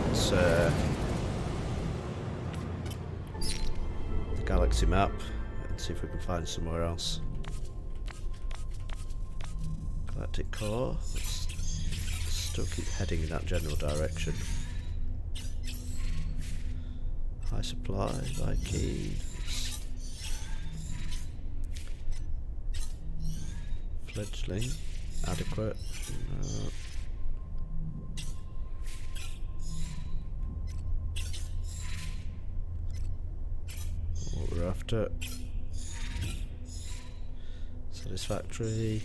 Speaker 1: the galaxy map and see if we can find somewhere else. Galactic core. Let's still keep heading in that general direction. High supply, by keys. Fledgling. Adequate. No. What we're after. Satisfactory.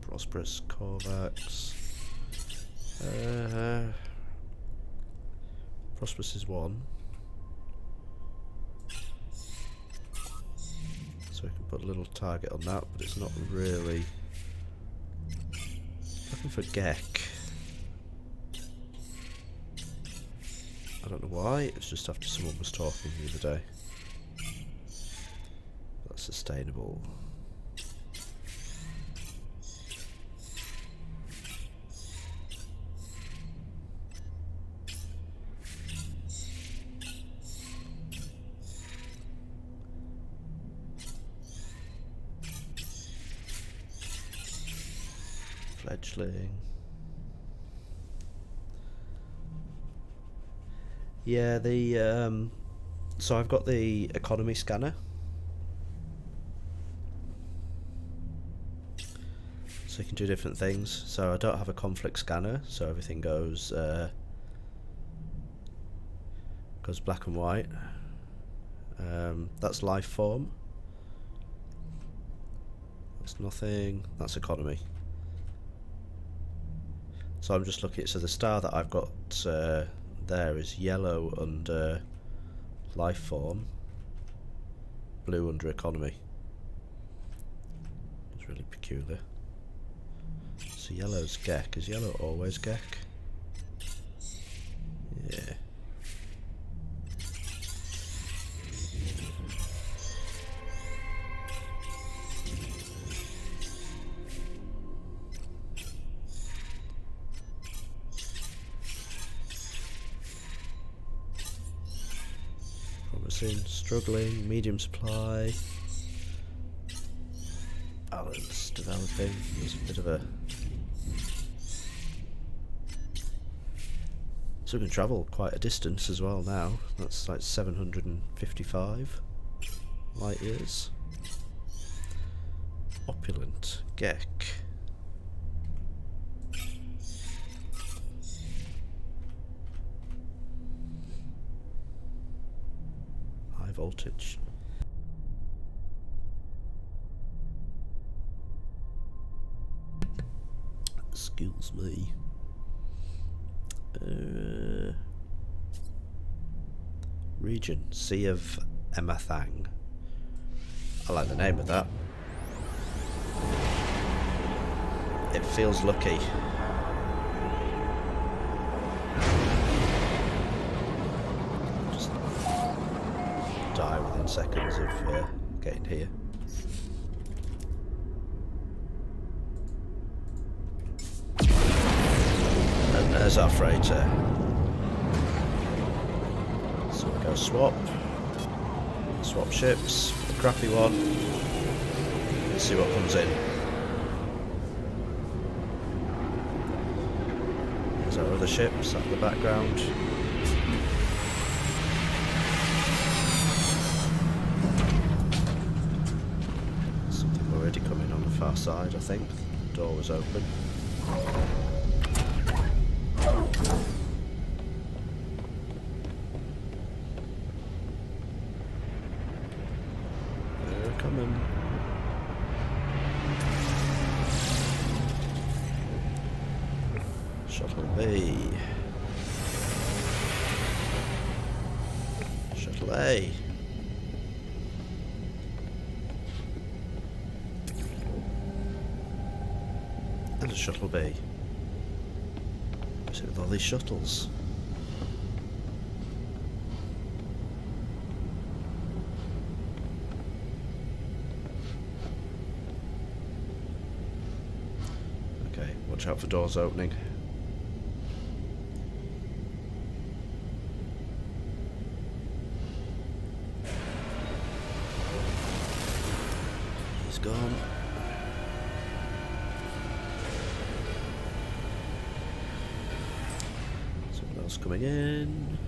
Speaker 1: Prosperous Corvax. Prosperous is 1. So we can put a little target on that, but it's not really. Looking for Gek. I don't know why, it's just after someone was talking the other day. That's sustainable. Fledgling. Yeah, the so I've got the economy scanner. So you can do different things. So I don't have a conflict scanner, so everything goes black and white. That's life form. That's nothing. That's economy. So I'm just looking. So the star that I've got there is yellow under life form, blue under economy. It's really peculiar. So yellow's Gek. Is yellow always Gek? Yeah. Promising, struggling, medium supply. Balance developing. There's a bit of a. So we can travel quite a distance as well now. That's like 755 light years. Opulent Gek. High voltage. Excuse me. Region Sea of Emathang. I like the name of that. It feels lucky. Just die within 10 seconds of getting here. And there's our freighter. So we'll go swap ships, the crappy one, and see what comes in. There's our other ships out in the background. Something already coming on the far side, I think. The door was open. They're coming. Shuttle B. Shuttle A. And a Shuttle B. What's it with all these shuttles? Okay, watch out for doors opening. He's gone. Someone else coming in.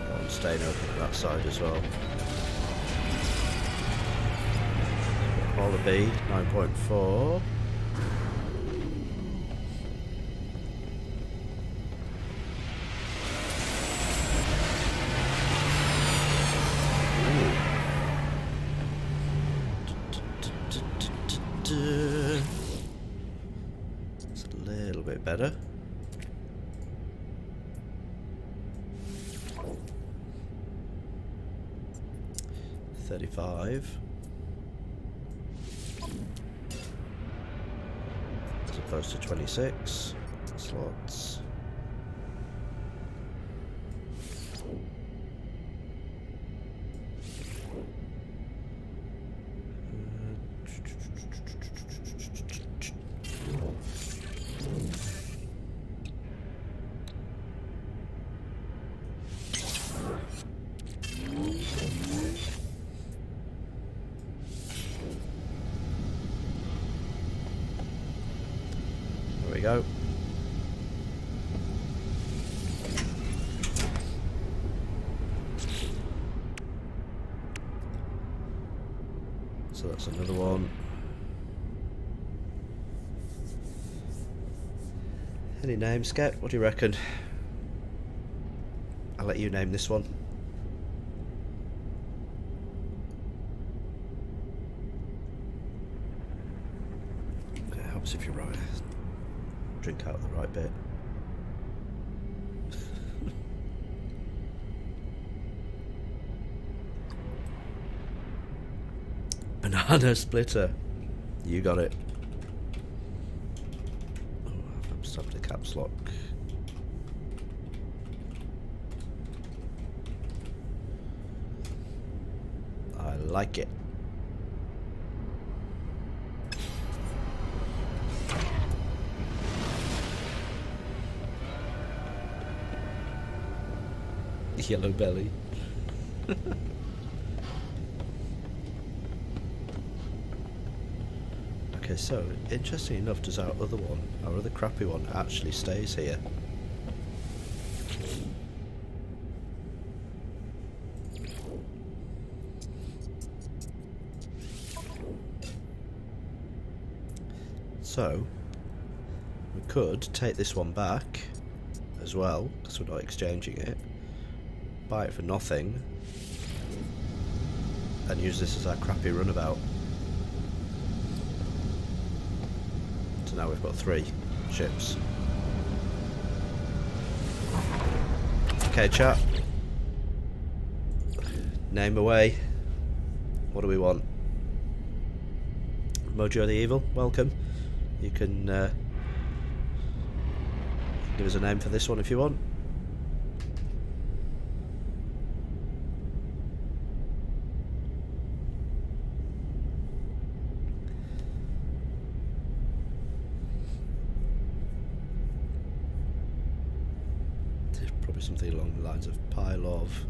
Speaker 1: One staying open at that side as well. All the B, 9.4. It's a little bit better. $35 as opposed to 26 slots. There we go. So that's another one. Any names, Sket? What do you reckon? I'll let you name this one. It helps if you're right. Drink out of the right bit. Banana splitter. You got it. Oh, I'm stopped the caps lock. I like it. Yellow belly. Okay, so interesting enough, does our other one, our other crappy one, actually stays here? So we could take this one back as well, because we're not exchanging it. Buy it for nothing and use this as our crappy runabout. So now we've got 3 ships. Okay, chat. Name away. What do we want? Mojo the Evil, welcome. You can Give us a name for this one if you want. Probably something along the lines of pile of.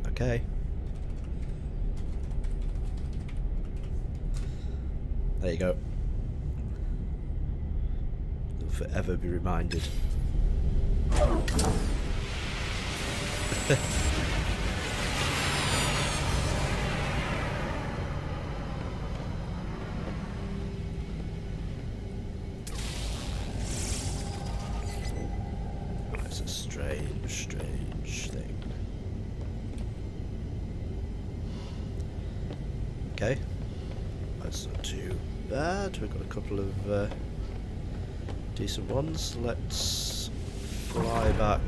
Speaker 1: Okay. There you go. You'll forever be reminded. It's a strange thing. Okay, that's not too bad. We've got a couple of decent ones. Let's fly back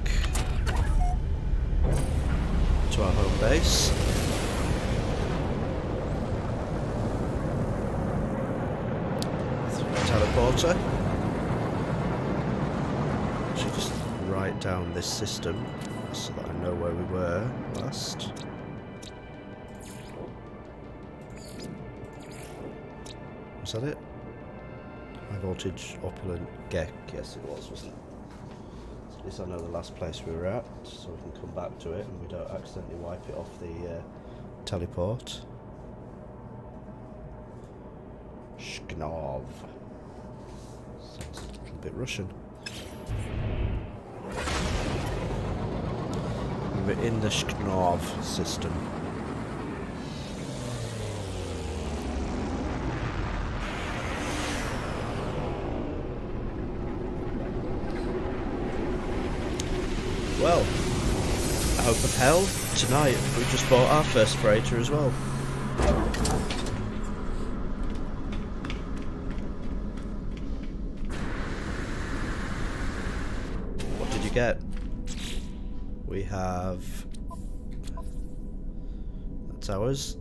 Speaker 1: to our home base. Teleporter. Should just write down this system so that I know where we were last. Was that it? High voltage opulent Gek. Yes, it was, wasn't it? So at least I know the last place we were at, so we can come back to it and we don't accidentally wipe it off the teleport. Shknov. Sounds a little bit Russian. We're in the Shknov system. Well, I hope of hell, tonight we just bought our first freighter as well. What did you get? We have... That's ours.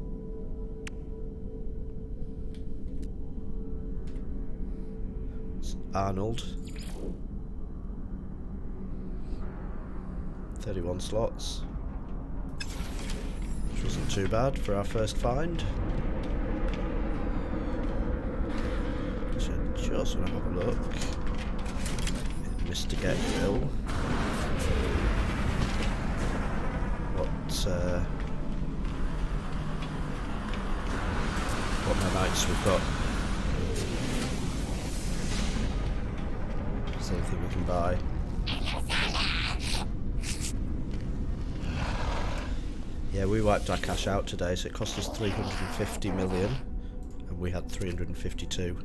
Speaker 1: It's Arnold. 31 slots, which wasn't too bad for our first find. So just want to have a look. Mr. Get Bill. What nanites we've got. Is there anything we can buy? Yeah, we wiped our cash out today, so it cost us 350 million, and we had 352.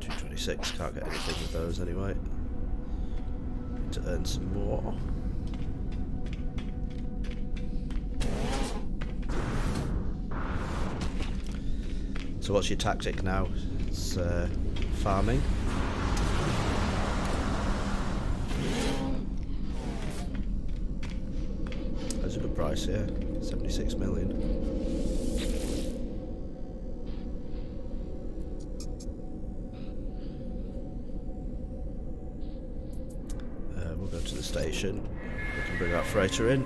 Speaker 1: $226, can't get anything with those anyway. Need to earn some more. So what's your tactic now? It's farming. That's a good price here, 76 million. We'll go to the station. We can bring our freighter in.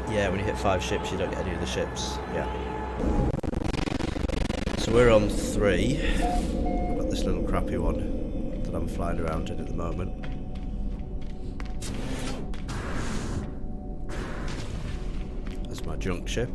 Speaker 1: Yeah, when you hit 5 ships, you don't get any of the ships. Yeah. So we're on 3. We've got this little crappy one that I'm flying around in at the moment. There's my junk ship.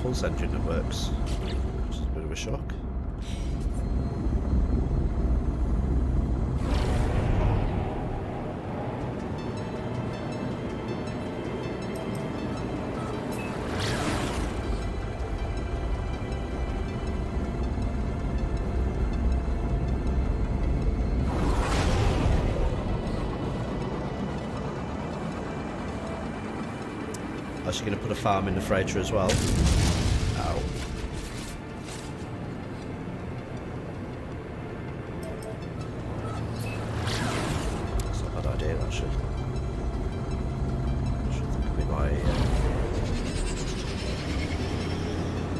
Speaker 1: pulse engine that works, which is a bit of a shock. Actually going to put a farm in the freighter as well. Ow. That's not a bad idea, actually. Should think of be my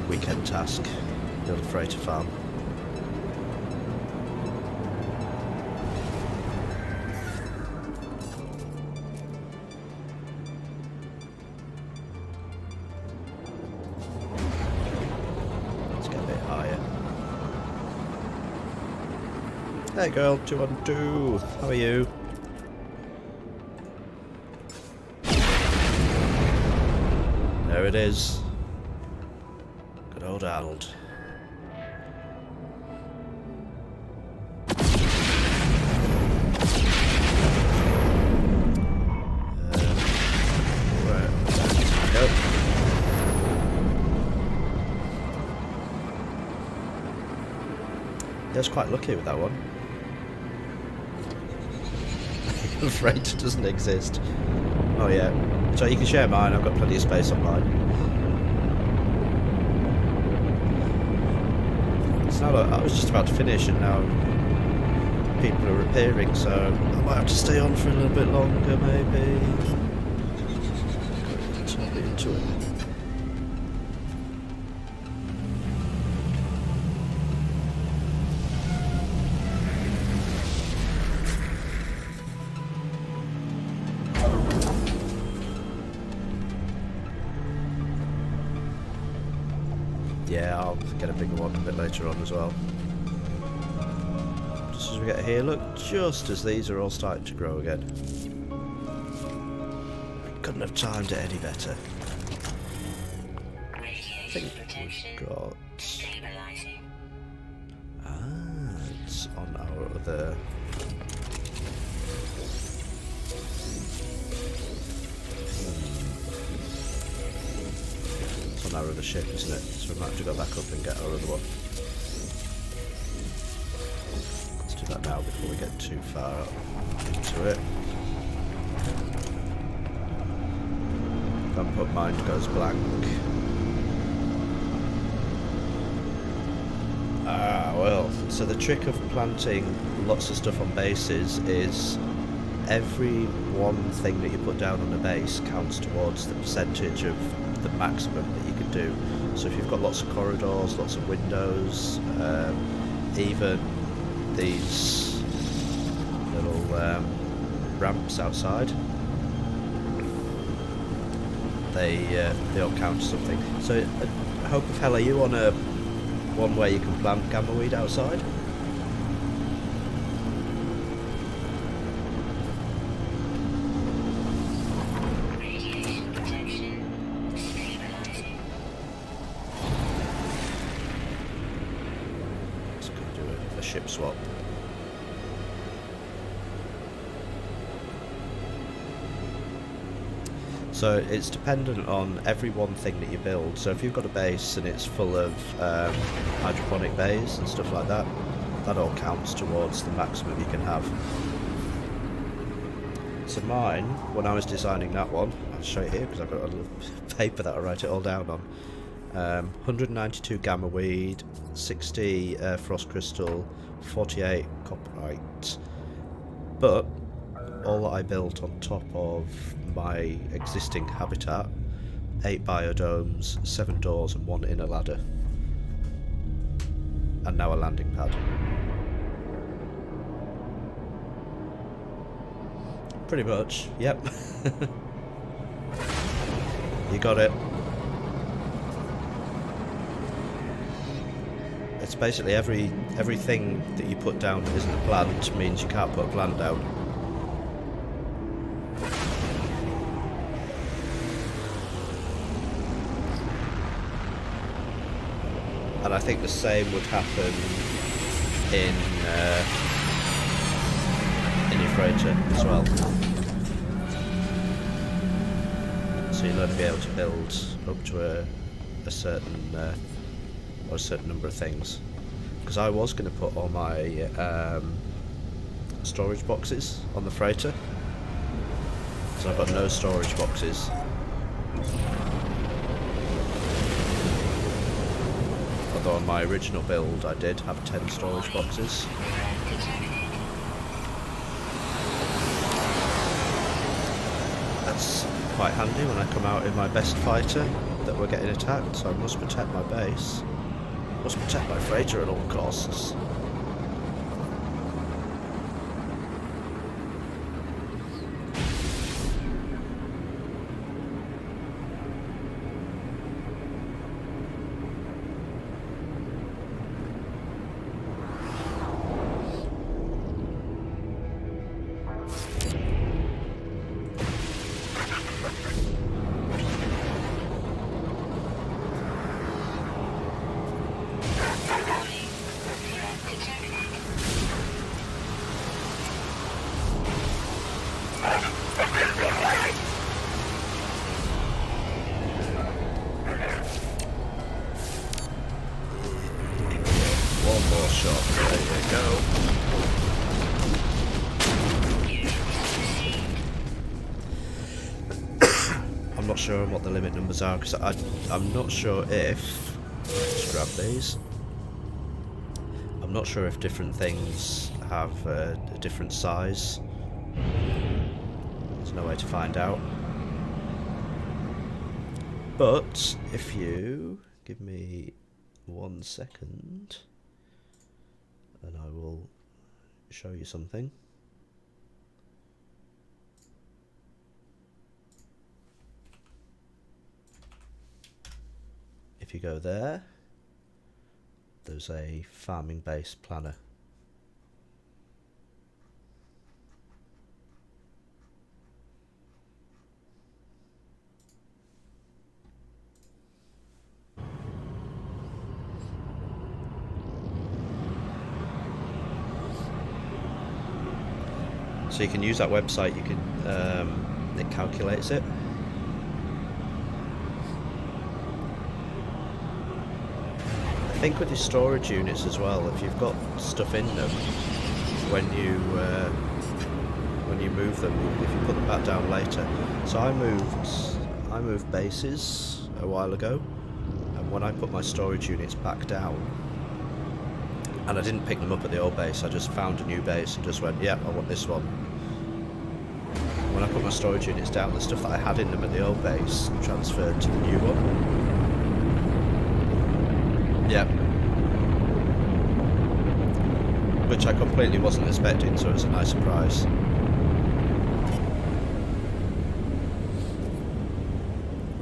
Speaker 1: weekend task. Build a freighter farm. Hey girl, 212, how are you? There it is. Good old Arnold. Nope. That's quite lucky with that one. The freighter doesn't exist. Oh yeah. So you can share mine, I've got plenty of space on mine. It's now I was just about to finish and now people are appearing, so I might have to stay on for a little bit longer maybe. Got into it. Yeah, I'll get a bigger one a bit later on as well. Just as we get here, look, just as these are all starting to grow again. I couldn't have timed it any better. I think we've got... it's on our other... It's on our other ship, isn't it? So we might have to go back up and get our other one. Let's do that now before we get too far into it. Can't put mine goes blank. Well, so the trick of planting lots of stuff on bases is every one thing that you put down on a base counts towards the percentage of the maximum that you can do. So if you've got lots of corridors, lots of windows, even these little ramps outside, they all count to something. So hope of hell, are you on a one where you can plant gamma weed outside?
Speaker 2: Radiation protection stabilizing.
Speaker 1: Let's go do a ship swap. So it's dependent on every one thing that you build. So if you've got a base and it's full of hydroponic bays and stuff like that, that all counts towards the maximum you can have. So mine, when I was designing that one, I'll show you here because I've got a little paper that I write it all down on. 192 gamma weed, 60 frost crystal, 48 copperite. But all that I built on top of my existing habitat, 8 biodomes, 7 doors and 1 inner ladder. And now a landing pad. Pretty much, yep. You got it. It's basically everything that you put down that isn't a plant means you can't put a plant down. And I think the same would happen in your freighter as well. So you'll only be able to build up to a certain or a certain number of things. Because I was going to put all my storage boxes on the freighter. So I've got no storage boxes. Although on my original build I did have 10 storage boxes. That's quite handy when I come out in my best fighter that we're getting attacked, so I must protect my base. Must protect my freighter at all costs. One more shot, there you go. I'm not sure what the limit numbers are because I'm not sure if... Let's grab these. I'm not sure if different things have a different size. There's no way to find out. But if you give me 1 second and I will show you something. If you go there, there's a farming base planner. So you can use that website, you can it calculates it. I think with your storage units as well, if you've got stuff in them, when you move them, if you put them back down later. So I moved bases a while ago, and when I put my storage units back down, and I didn't pick them up at the old base, I just found a new base and just went, yeah, I want this one. When I put my storage units down, the stuff that I had in them at the old base transferred to the new one. Yeah. Which I completely wasn't expecting, so it was a nice surprise.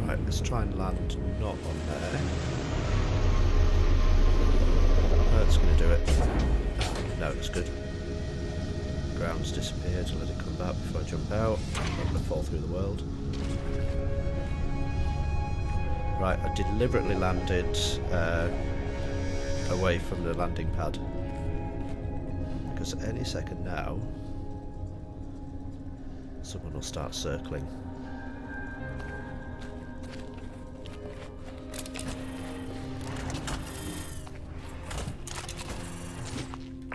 Speaker 1: Right, let's try and land not on there. That's going to do it. No, it's good. Ground's disappeared, let it come back before I jump out. I'm going to fall through the world. Right, I deliberately landed away from the landing pad. Because any second now, someone will start circling.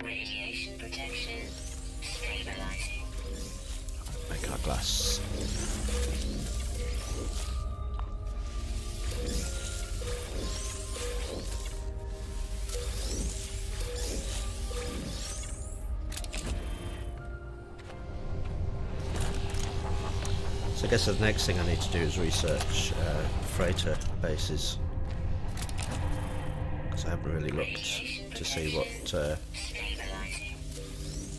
Speaker 2: Radiation protection stabilizing.
Speaker 1: Make our glass. So I guess the next thing I need to do is research freighter bases. Because I haven't really looked to see what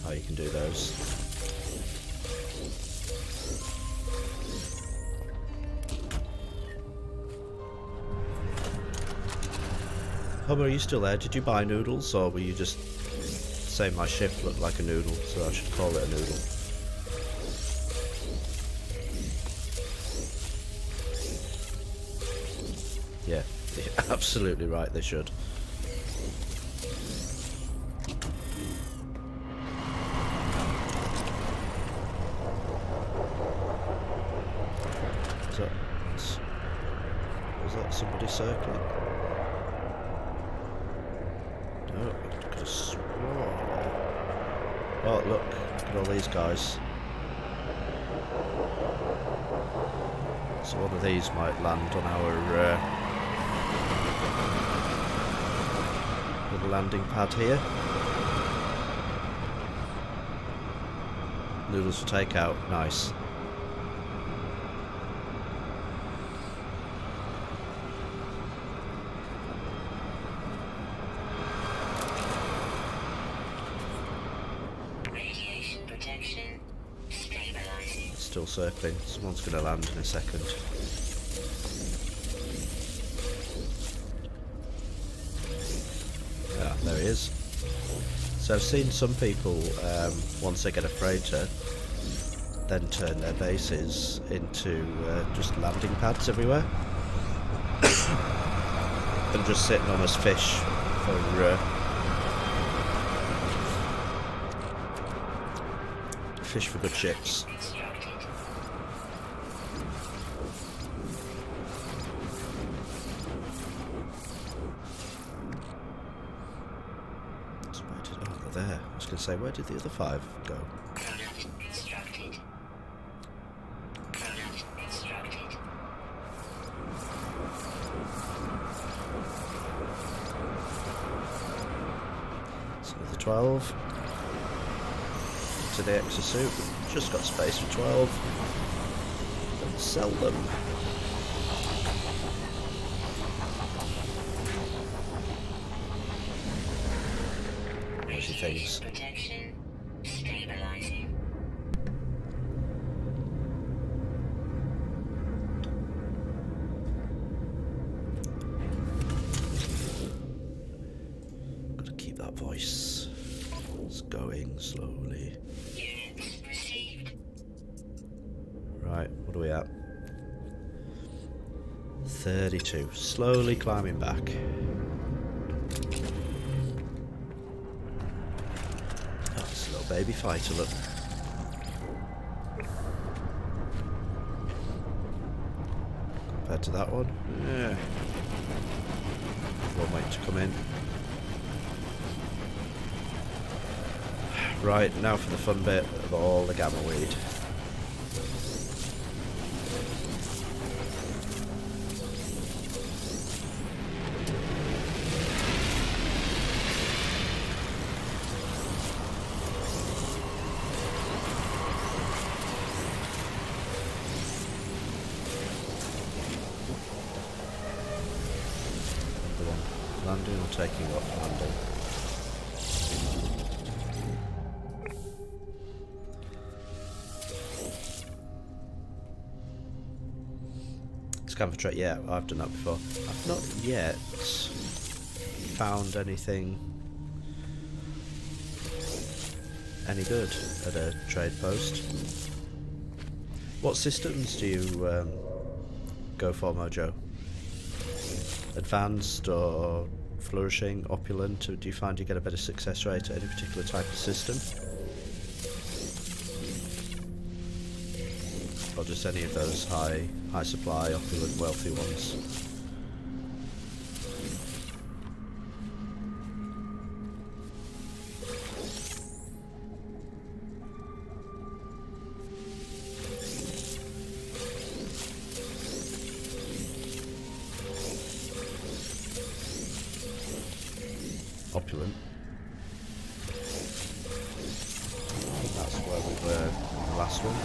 Speaker 1: how you can do those. Homer, are you still there? Did you buy noodles, or were you just saying my ship looked like a noodle, so I should call it a noodle? Yeah, you're absolutely right, they should. somebody circling? No, I could have sworn. Oh, look at all these guys. So one of these might land on our little landing pad here. Noodles for takeout, nice.
Speaker 2: Radiation protection. Stabilizing.
Speaker 1: Still circling. Someone's going to land in a second. Ah, there he is. So I've seen some people, once they get a freighter, then turn their bases into just landing pads everywhere. And just sitting on as fish for fish for good ships.
Speaker 2: Constructed.
Speaker 1: So where did, oh, they're there. I was going to say, where did the other 5 go?
Speaker 2: Product constructed. Product constructed.
Speaker 1: So the 12. To the exosuit. We've just got space for 12. Let's sell them. Noisy things.
Speaker 2: Protection. Stabilizing.
Speaker 1: Gotta keep that voice. It's going slowly.
Speaker 2: Units received.
Speaker 1: Right, what are we at? 32. Slowly climbing back. Oh, it's a little baby fighter, look. Compared to that one, yeah. One waiting to come in. Right, now for the fun bit of all the gamma weed. The one landing or taking off landing? Scan for trade, yeah, I've done that before. I've not yet found anything any good at a trade post. What systems do you go for, Mojo? Advanced or flourishing, opulent? Or do you find you get a better success rate at any particular type of system? Or just any of those high supply, opulent, wealthy ones? Opulent. I think that's where we were in the last one.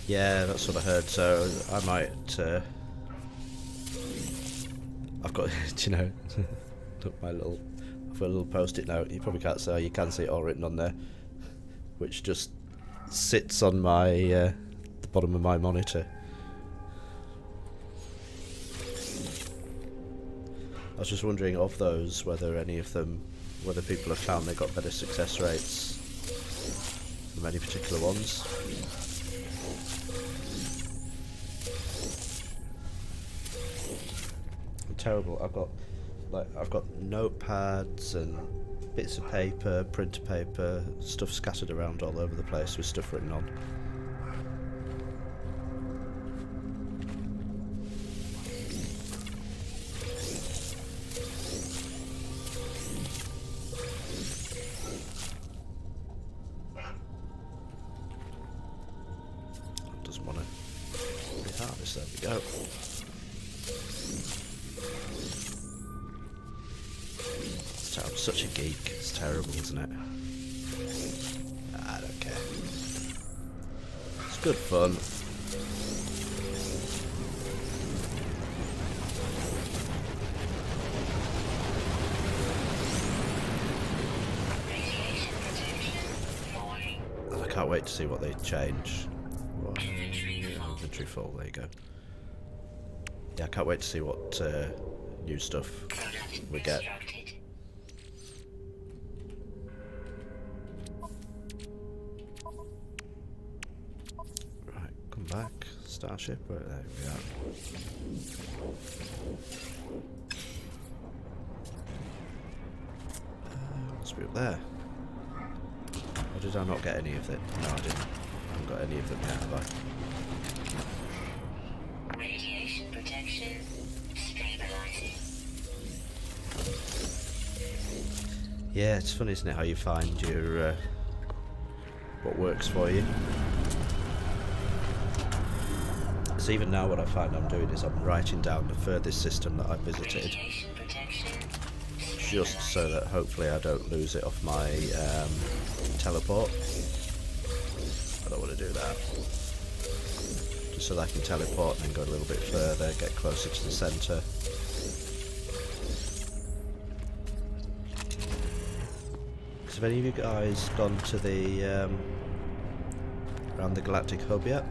Speaker 1: Yeah, that's what I heard. So I might. I've got, do you know, look, I've got a little post-it note. You probably can't say, you can see it all written on there, which just sits on my the bottom of my monitor. I was just wondering of those whether any of them, whether people have found they got better success rates from any particular ones. terrible. I've got notepads and bits of paper, printer paper, stuff scattered around all over the place with stuff written on. Doesn't want to reharvest. There we go. I'm such a geek. It's terrible, isn't it? I don't care. It's good fun. And I can't wait to see what they change. What? Inventory fall, there you go. Yeah, I can't wait to see what new stuff we get. Back, starship, right there we are. Must be up there. Or did I not get any of it? No, I didn't. I haven't got any of them yet, have
Speaker 2: I? Radiation protection stabilizing.
Speaker 1: Yeah, it's funny, isn't it, how you find your what works for you. So even now what I find I'm doing is I'm writing down the furthest system that I've visited, just so that hopefully I don't lose it off my teleport. I don't want to do that. Just so that I can teleport and then go a little bit further, get closer to the centre. Have any of you guys gone to the around the Galactic Hub yet?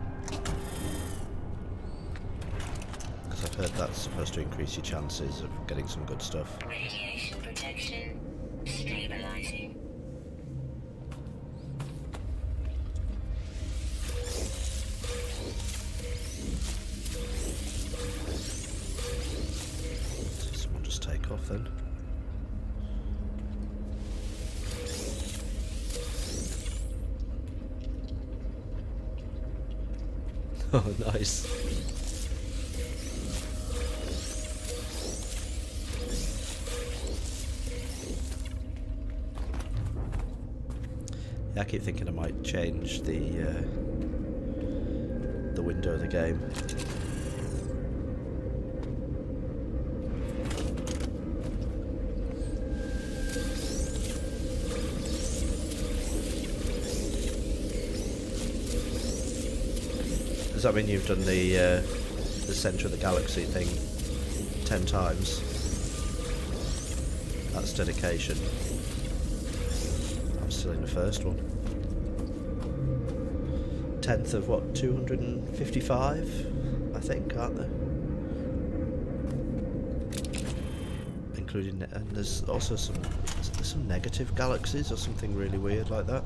Speaker 1: I've heard that's supposed to increase your chances of getting some good stuff.
Speaker 2: Radiation protection stabilizing.
Speaker 1: So someone just take off then. Oh, nice. Yeah, I keep thinking I might change the window of the game. Does that mean you've done the centre of the galaxy thing 10 times? That's dedication. I'm still in the first one. 10th of what, 255? I think, aren't there? Including, and there's also some negative galaxies or something really weird like that.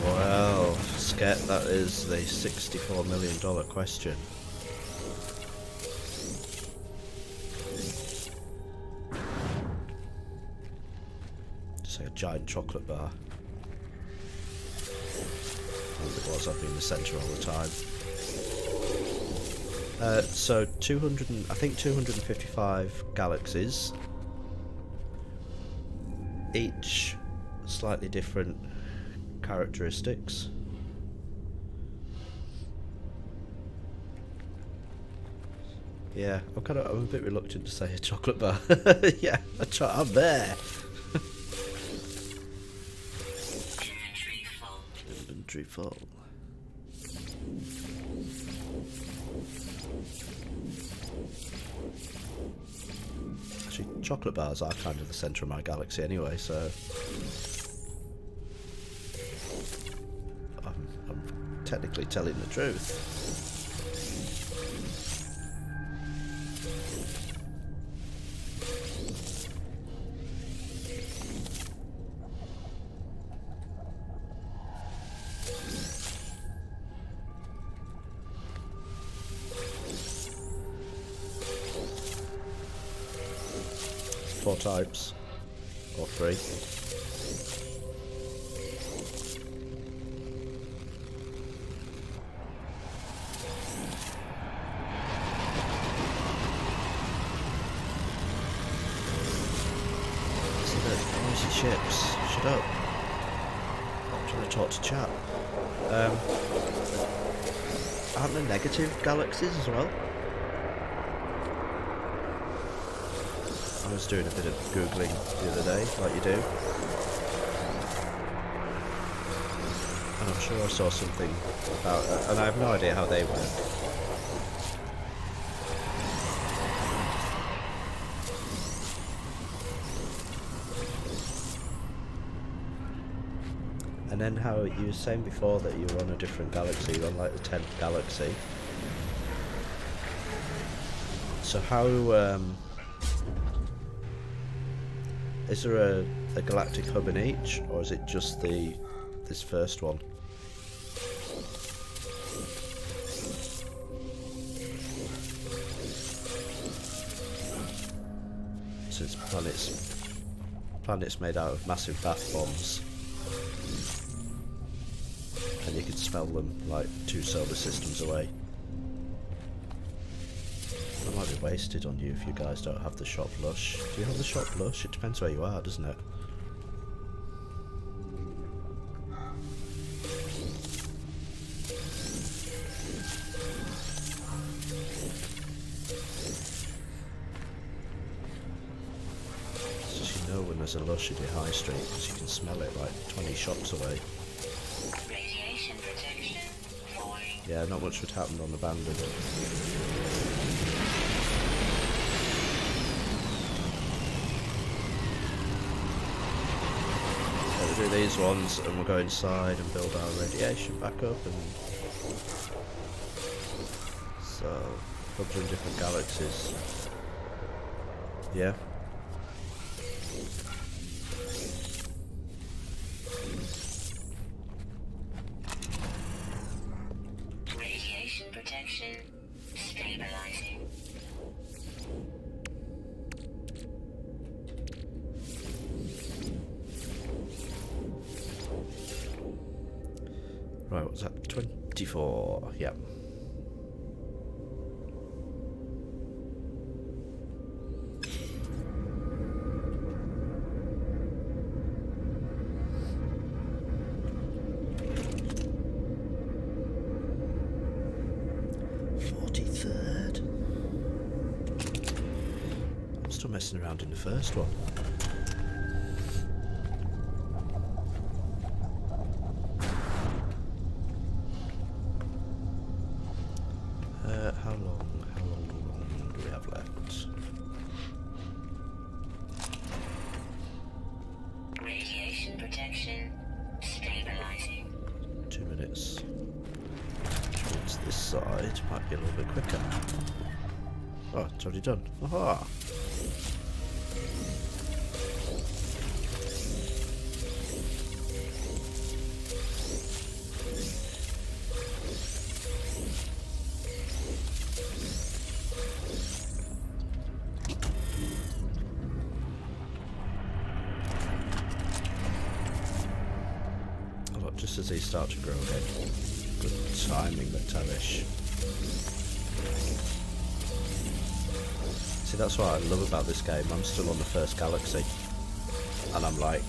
Speaker 1: Well, Sket, that is the $64 million question. Just like a giant chocolate bar. As it was, I've been in the centre all the time. So 255 galaxies, each slightly different characteristics. Yeah, I'm a bit reluctant to say a chocolate bar. Yeah, I'm there. Inventory full. Actually, chocolate bars are kind of the centre of my galaxy anyway, so I'm technically telling the truth. 4 types. Or 3. Noisy ships. Shut up. I'm trying to talk to chat. Aren't there negative galaxies as well? I was doing a bit of googling the other day, like you do. And I'm sure I saw something about that, and I have no idea how they work. And then how you were saying before that you were on a different galaxy, you're on like the 10th galaxy. So how, is there a galactic hub in each, or is it just this first one? So it's planets made out of massive bath bombs. And you can smell them like 2 solar systems away. That might be wasted on you if you guys don't have the shop lush. Do you have the shop lush? It depends where you are, doesn't it? So you know when there's a lush in your high street because you can smell it like 20 shops away. Yeah, not much would happen on abandoned. So we'll do these ones and we'll go inside and build our radiation back up, and so hubs in different galaxies. Yeah.
Speaker 2: Protection stabilizing.
Speaker 1: Right, what's that? 24. Yep. Messing around in the first one. How long do we have left?
Speaker 2: Radiation protection stabilizing.
Speaker 1: 2 minutes. Towards this side might be a little bit quicker. Oh, it's already done. Aha! Just as they start to grow again. Good timing, McTavish. See, that's what I love about this game. I'm still on the first galaxy. And I'm like,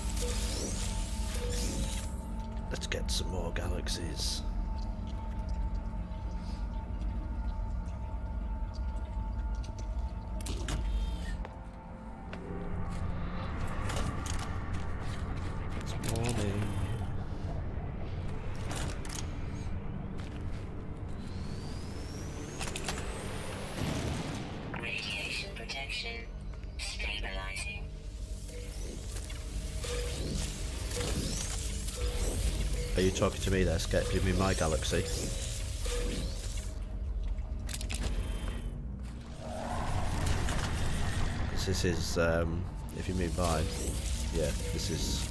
Speaker 1: let's get some more galaxies. It's morning.
Speaker 2: Stabilizing.
Speaker 1: Are you talking to me there, Sket? Give me my galaxy. This is, if you mean mine, yeah, this is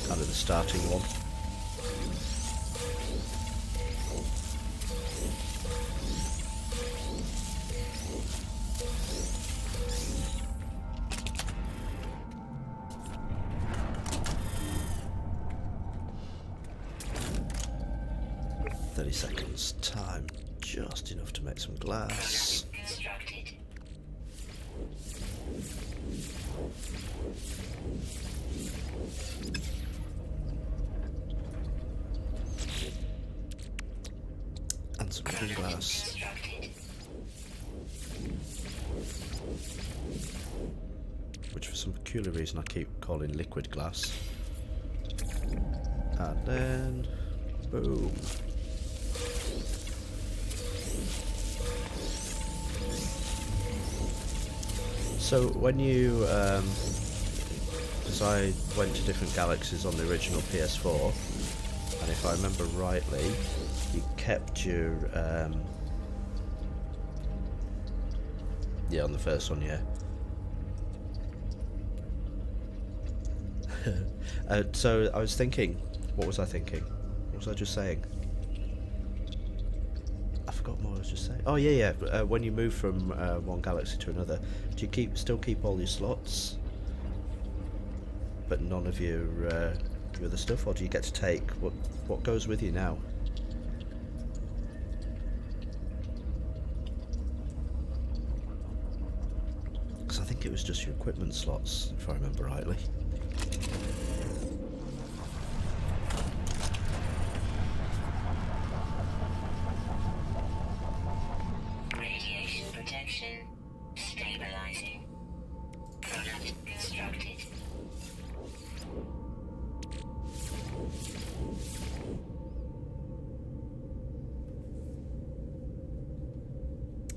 Speaker 1: kind of the starting one. 30 seconds time, just enough to make some glass.
Speaker 2: Constructed.
Speaker 1: And some green glass.
Speaker 2: Constructed.
Speaker 1: Which for some peculiar reason I keep calling liquid glass. And then, boom. So when you, because I went to different galaxies on the original PS4, and if I remember rightly, you kept your, yeah, on the first one, yeah. So I was thinking, what was I thinking? What was I just saying? I forgot what I was just saying. Oh yeah. When you move from one galaxy to another, do you still keep all your slots, but none of your other stuff, or do you get to take what goes with you now? Because I think it was just your equipment slots, if I remember rightly.
Speaker 2: Radiation protection. Stabilizing. Product constructed.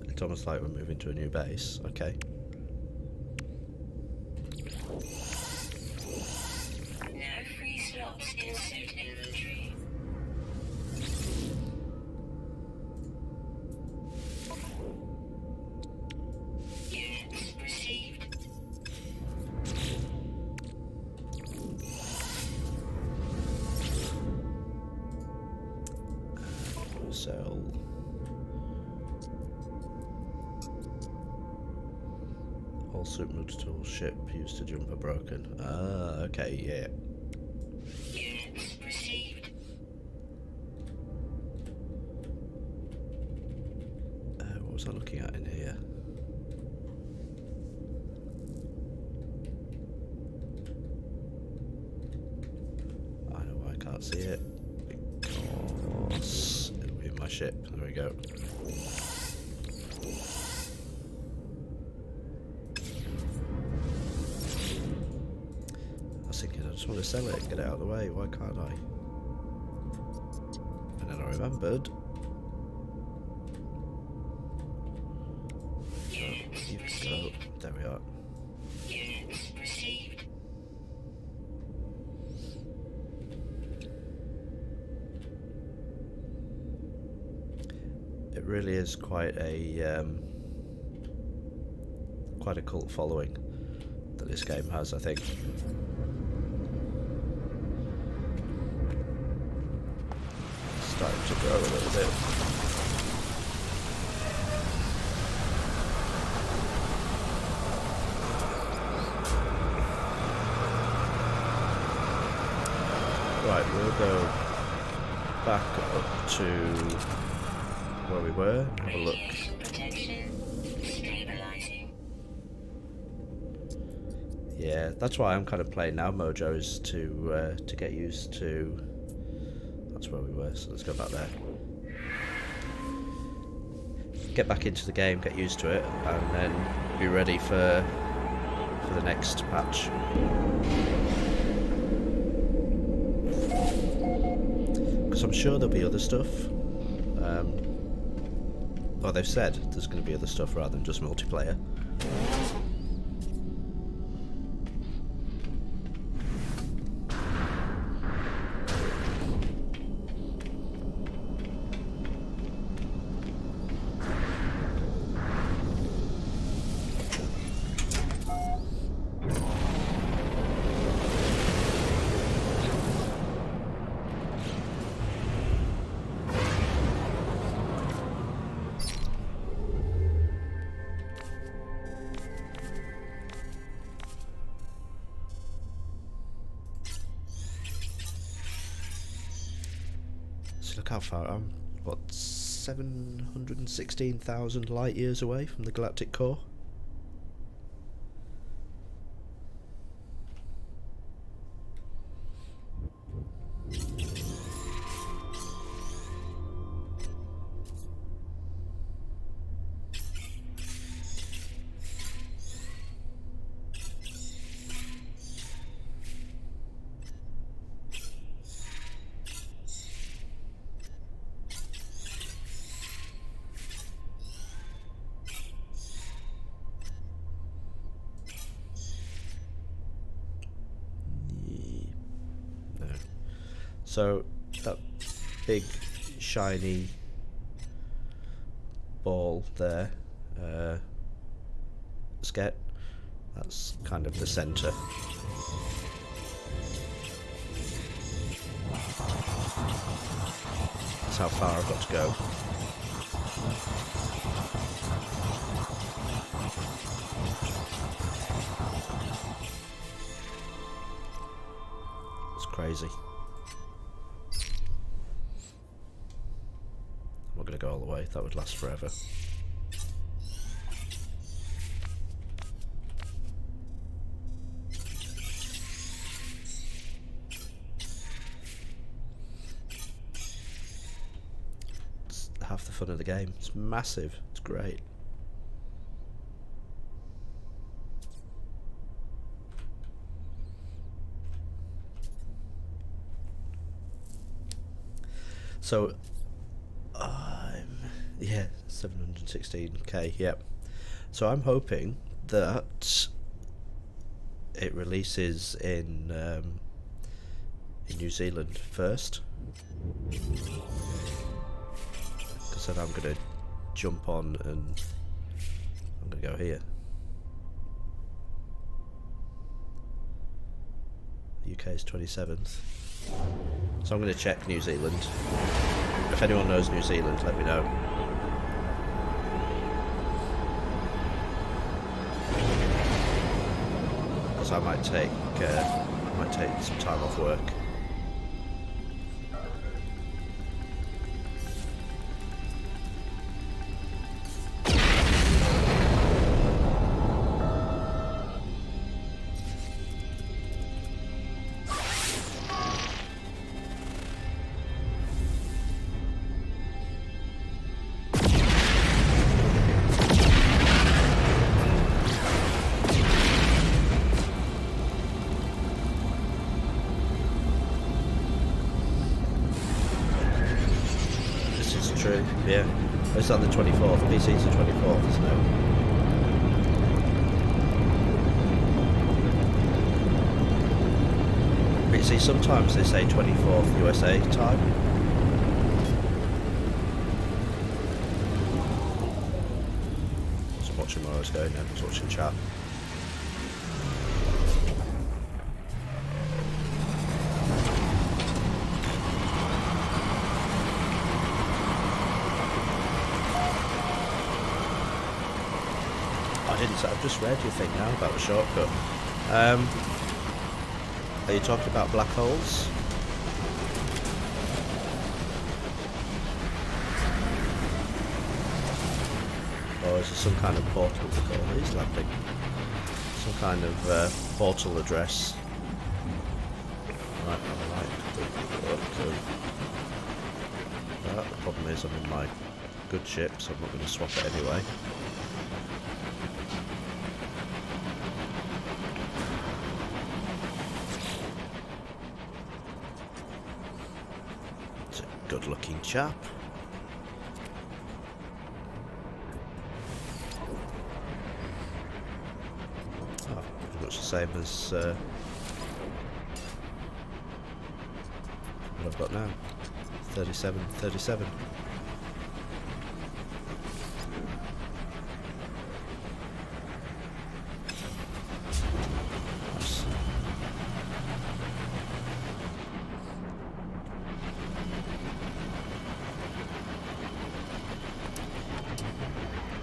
Speaker 1: It's almost like we're moving to a new base. Okay.
Speaker 2: No free slots in suit inventory. Units received.
Speaker 1: Sell. All supermutable ship used to jump are broken. Ah, okay, yeah.
Speaker 2: Units received.
Speaker 1: What was I looking at in here? I know why I can't see it. Because it'll be in my ship. There we go. I was thinking I just want to sell it and get it out of the way. Why can't I? And then I remembered.
Speaker 2: Units
Speaker 1: You can go.
Speaker 2: received.
Speaker 1: There we are.
Speaker 2: Units received.
Speaker 1: It really is quite a cult following that this game has, I think. Starting to grow a little bit. Right, we'll go back up to where we were, have a look.
Speaker 2: Radiation protection. Stabilizing.
Speaker 1: Yeah, that's why I'm kind of playing now, Mojo, is to get used to. That's where we were, so let's go back there. Get back into the game, get used to it, and then be ready for the next patch. Because I'm sure there'll be other stuff. Well, they've said there's going to be other stuff rather than just multiplayer. So look how far I'm what, 716,000 light years away from the galactic core. So that big shiny ball there, Sket, that's kind of the centre. That's how far I've got to go. It's crazy. I'm not going to go all the way, that would last forever. It's half the fun of the game. It's massive, it's great. So yeah, 716k, yep. So I'm hoping that it releases in New Zealand first, because then I'm going to jump on and I'm going to go here. UK is 27th. So I'm going to check New Zealand. If anyone knows New Zealand, let me know. Because I might take some time off work. True, yeah. It's on the 24th. PC's the 24th, isn't it? But you see, sometimes they say 24th USA time. I wasn't watching where I was going then, I was watching chat. I've just read your thing now about the shortcut. Are you talking about black holes? Or is it some kind of portal to call these landing? Some kind of portal address. Right, the problem is I'm in my good ship, so I'm not going to swap it anyway. Good looking chap. Oh, pretty much the same as what I've got now. 37.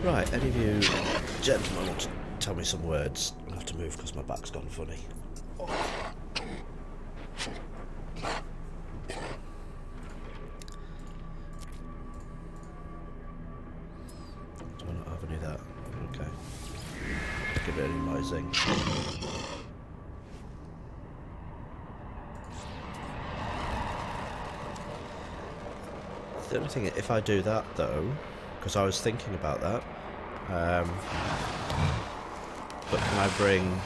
Speaker 1: Right, any of you gentlemen want to tell me some words? I'll have to move because my back's gone funny. confusing. The only thing, if I do that though, because I was thinking about that, but can I bring...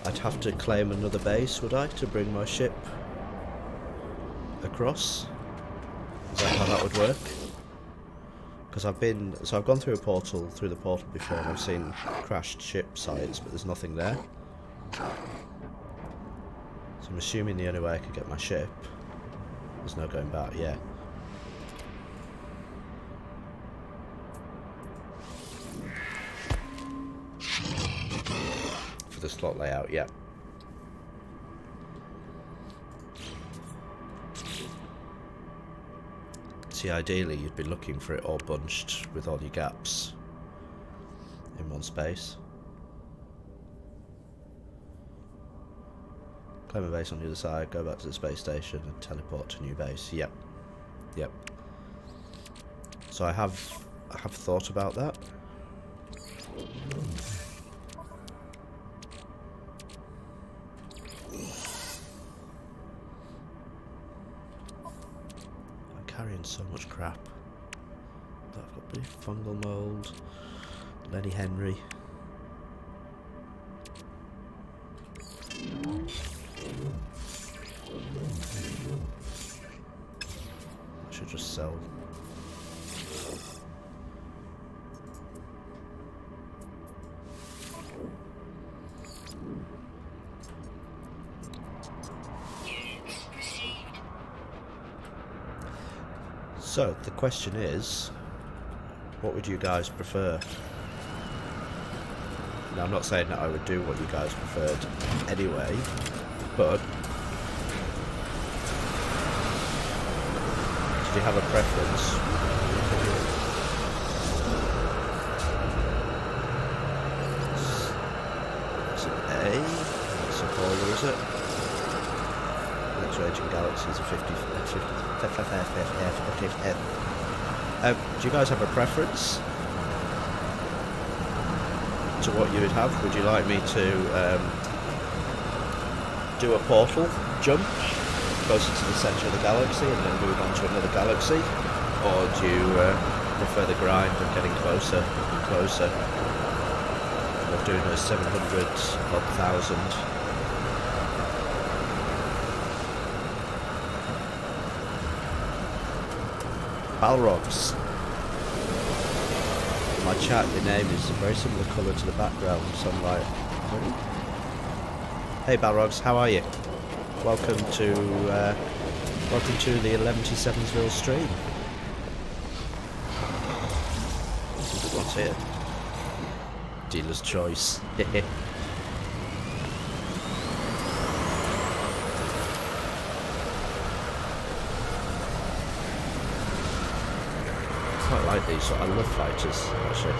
Speaker 1: I'd have to claim another base, would I, to bring my ship across? Is that how that would work? Because I've gone through the portal before, and I've seen crashed ship sites, but there's nothing there. So I'm assuming the only way I could get my ship, there's no going back, yeah. For the slot layout, yeah. See, ideally you'd be looking for it all bunched with all your gaps in one space. Claim a base on the other side, go back to the space station and teleport to new base. Yep. Yep. So I have thought about that. Carrying so much crap. I've got bloody fungal mold, Lenny Henry. I should just sell. So, the question is, what would you guys prefer? Now, I'm not saying that I would do what you guys preferred anyway, but did you have a preference? It's an A, it's a polar, is it? Next raging galaxies are 50. Do you guys have a preference to what you would have? Would you like me to do a portal jump closer to the centre of the galaxy and then move on to another galaxy? Or do you prefer the grind of getting closer and closer? Of doing those 700 odd thousand? Balrogs. In my chat, your name is a very similar colour to the background, so I'm like, hey Balrogs, how are you? Welcome to the 11-7'sville stream. What's here? Dealer's choice. I like these. I love fighters. Actually, if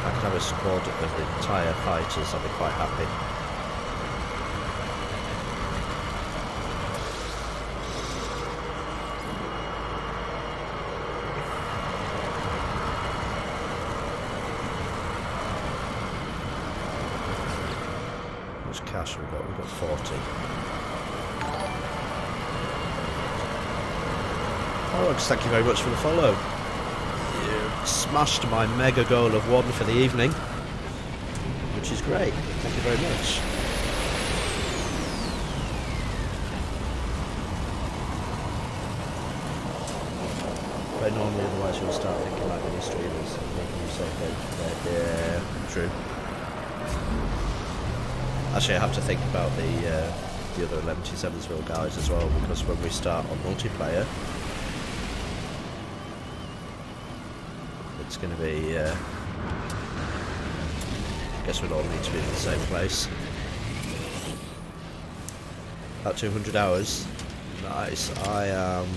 Speaker 1: I could have a squad of entire fighters, I'd be quite happy. How much cash have we got? We've got 40. Alex, thank you very much for the follow. You smashed my mega goal of 1 for the evening, which is great. Thank you very much. Very normally, otherwise you'll start thinking like mini streamers and making yourself yeah, true. Actually, I have to think about the other 11-7'sville guys as well, because when we start on multiplayer, it's going to be, I guess we'd all need to be in the same place. About 200 hours. Nice. I am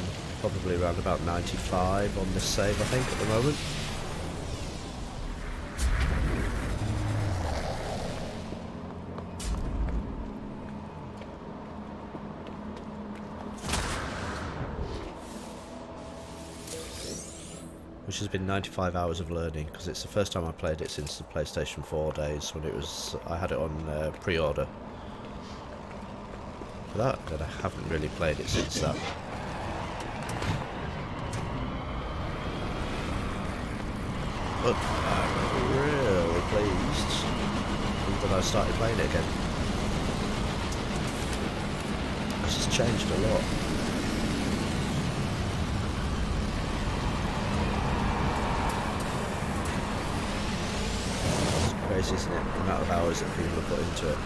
Speaker 1: probably around about 95 on this save, I think, at the moment. which has been 95 hours of learning, because it's the first time I played it since the PlayStation 4 days, when it was, I had it on pre-order for that, and I haven't really played it since that. But I'm really pleased that I started playing it again. It's just changed a lot. It's crazy, isn't it? The amount of hours that people have put into it.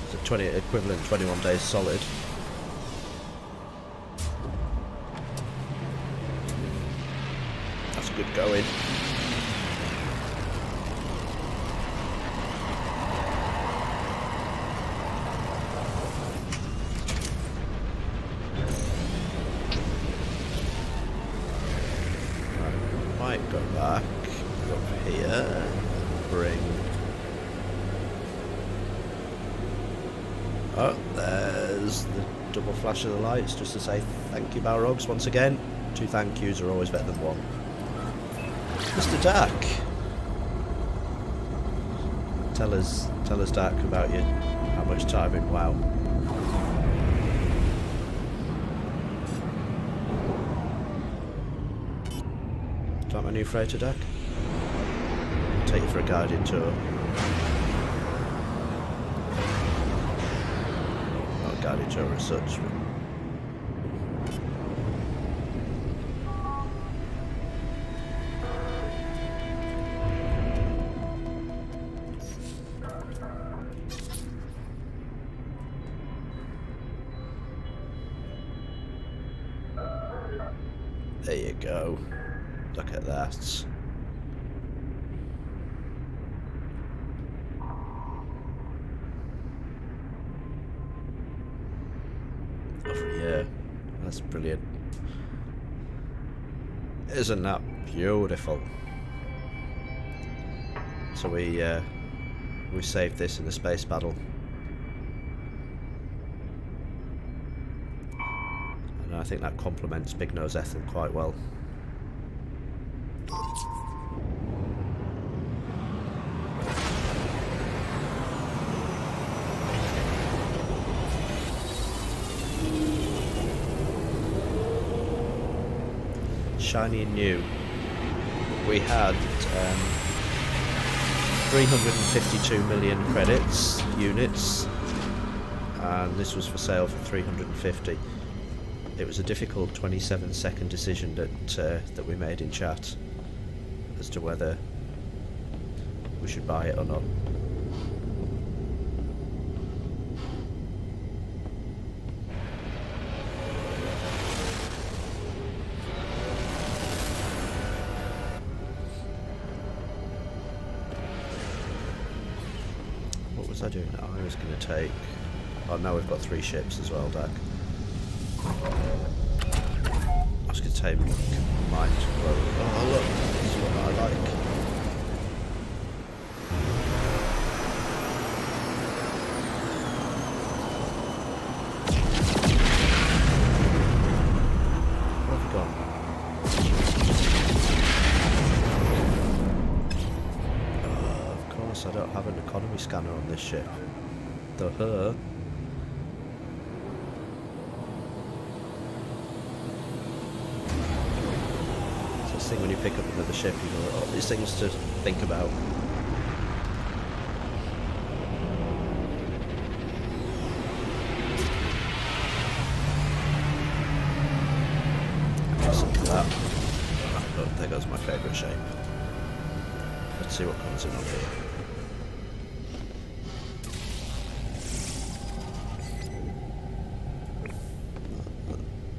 Speaker 1: It's a 20 equivalent 21 days solid. That's good going. Might go back up here, bring... Oh, there's the double flash of the lights, just to say thank you, Balrogs, once again. 2 thank yous are always better than 1. Mr. Dak, tell us, Dak, about you. How much time in WoW? Do you like my new freighter, Dak? I'll take you for a guided tour. Not a guided tour as such, but... There you go. Look at that. Oh yeah, that's brilliant. Isn't that beautiful? So we saved this in the space battle. And I think that complements Big Nose Ethel quite well. Shiny and new. We had 352 million credits, units, and this was for sale for 350. It was a difficult 27-second decision that we made in chat as to whether we should buy it or not. What was I doing? I was going to take... Oh, now we've got 3 ships as well, Dak. I was going to take mine to grow. Oh look, this is what I like. Where have you gone? Of course I don't have an economy scanner on this ship. Duh. Thing when you pick up another ship, you know, all these things to think about. Something like that. Oh, there goes my favourite shape. Let's see what comes in on here.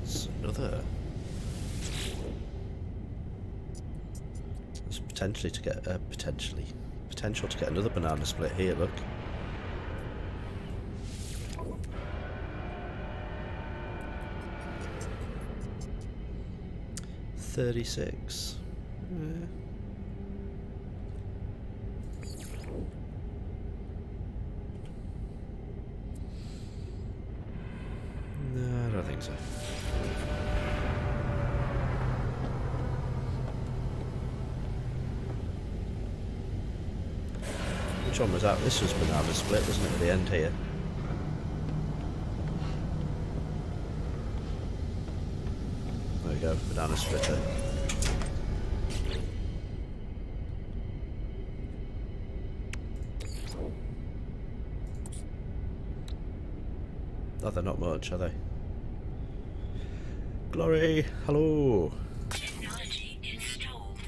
Speaker 1: That's another. Potentially to get potential to get another banana split here. Look, 36. Which one was that? This was banana split, wasn't it, at the end here? There we go, banana splitter. Oh, they're not much, are they? Glory, hello.
Speaker 2: Technology installed.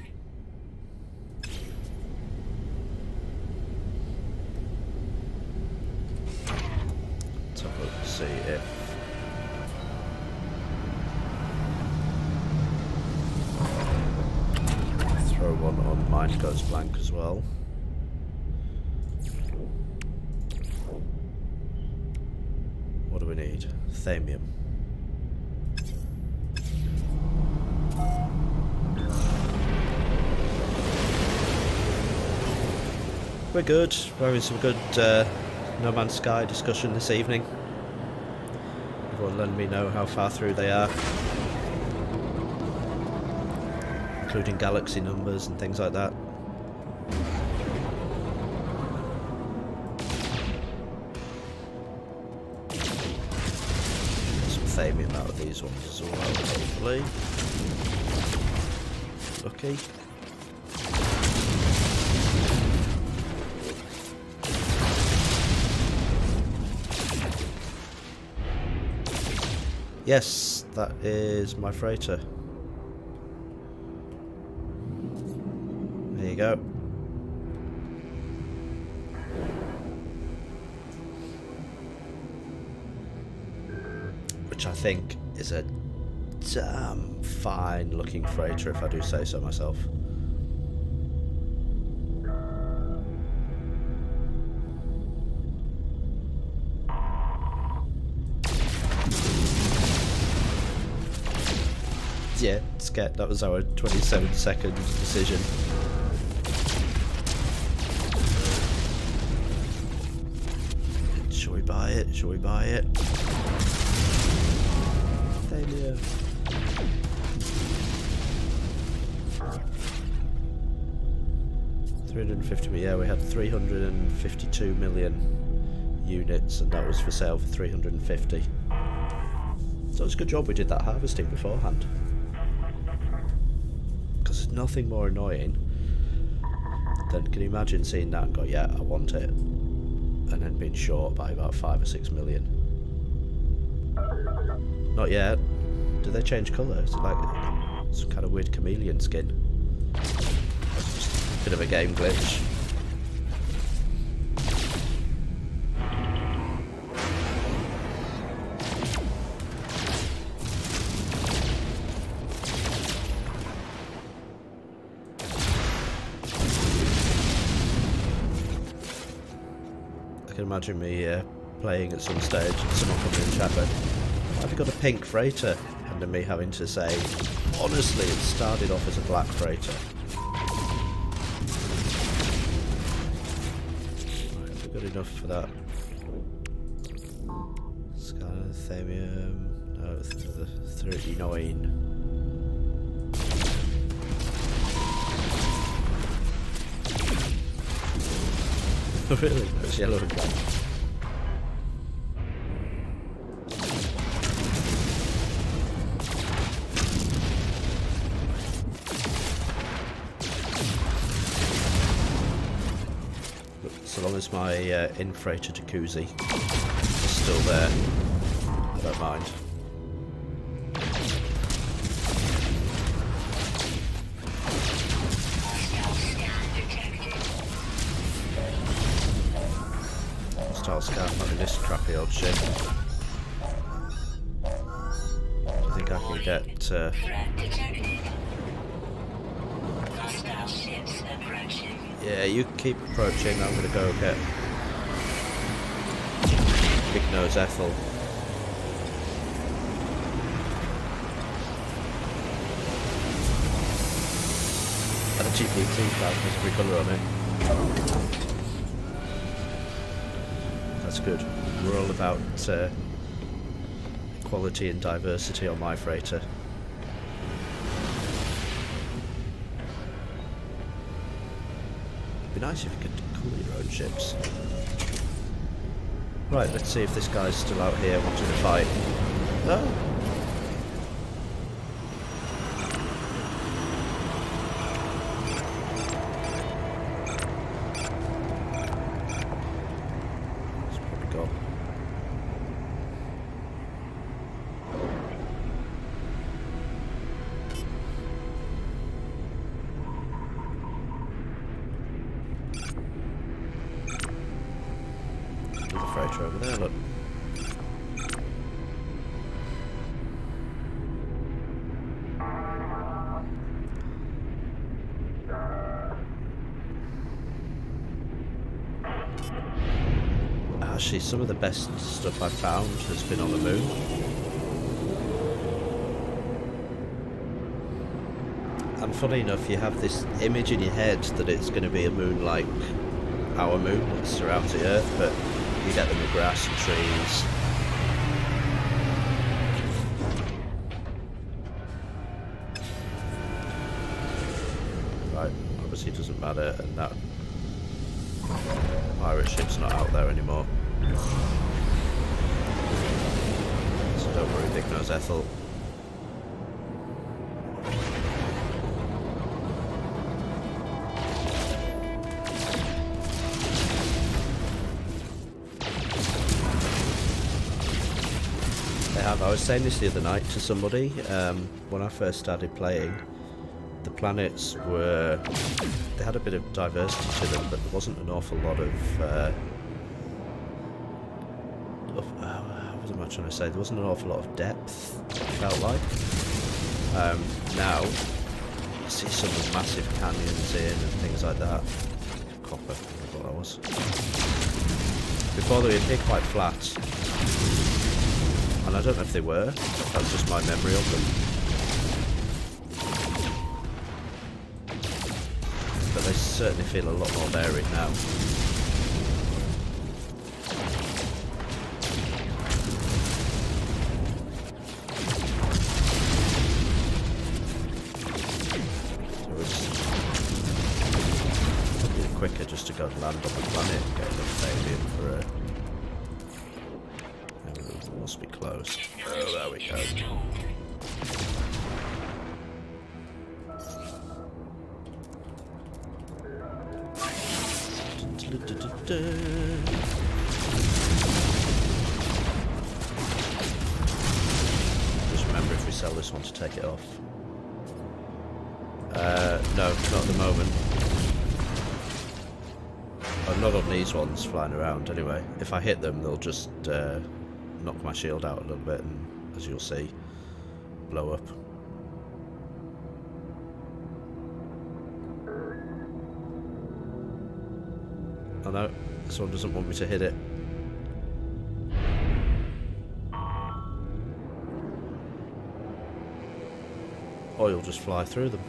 Speaker 1: Let's have a look to see if throw one on mine goes blank as well. What do we need? Thamium. We're good. We're having some good No Man's Sky discussion this evening. Everyone letting me know how far through they are, including galaxy numbers and things like that. Some thamium out of these ones as well, hopefully. Lucky. Yes, that is my freighter. There you go. Which I think is a damn fine looking freighter, if I do say so myself. Yeah, scat. That was our 27-second decision. Shall we buy it? Shall we buy it? Failure. $350 yeah, we had 352 million units, and that was for sale for 350. So it's a good job we did that harvesting beforehand. Because there's nothing more annoying than, can you imagine seeing that and go, yeah, I want it, and then being short by about 5 or 6 million. Not yet. Do they change colour? Is it like some kind of weird chameleon skin? That's just a bit of a game glitch. I can imagine me playing at some stage and someone coming in chat going, "Why have you got a pink freighter?" And then me having to say, honestly, it started off as a black freighter. Right, have we got enough for that? Scanner, thamium, no, the 39. Really? That's yellow and black. But so long as my in-freighter jacuzzi is still there, I don't mind. Scarf having this crappy old ship. Do you think I can get
Speaker 2: Threat detected. Hostile ships approaching.
Speaker 1: Yeah, you keep approaching, I'm gonna go get Big Nose Ethel. And a GPT flag has every colour on it. That's good. We're all about equality and diversity on my freighter. It'd be nice if you could Cool your own ships. Right, let's see if this guy's still out here wanting to fight. Oh! He's probably gone. There's a freighter over there, look. Actually, some of the best stuff I've found has been on the moon. And funny enough, you have this image in your head that it's going to be a moon like our moon that surrounds the Earth, but you get them with grass and trees. Right, obviously it doesn't matter, and that pirate ship's not out there anymore. So don't worry, Big Nose Ethel. I was saying this the other night to somebody, when I first started playing, the planets were, they had a bit of diversity to them, but there wasn't an awful lot of, what am I trying to say, there wasn't an awful lot of depth, it felt like. Now, you see some of the massive canyons in and things like that. Copper, I thought that was. Before they appeared quite flat. And I don't know if they were, that was just my memory of them. But they certainly feel a lot more varied now. So it's probably quicker just to go and land on the planet and get enough alien for a... must be close. Oh, there we go. Just remember if we sell this one to take it off. No, not at the moment. Oh, not on these ones flying around anyway. If I hit them, they'll just knock my shield out a little bit and, as you'll see, blow up. Oh no, this one doesn't want me to hit it. Or you'll just fly through them.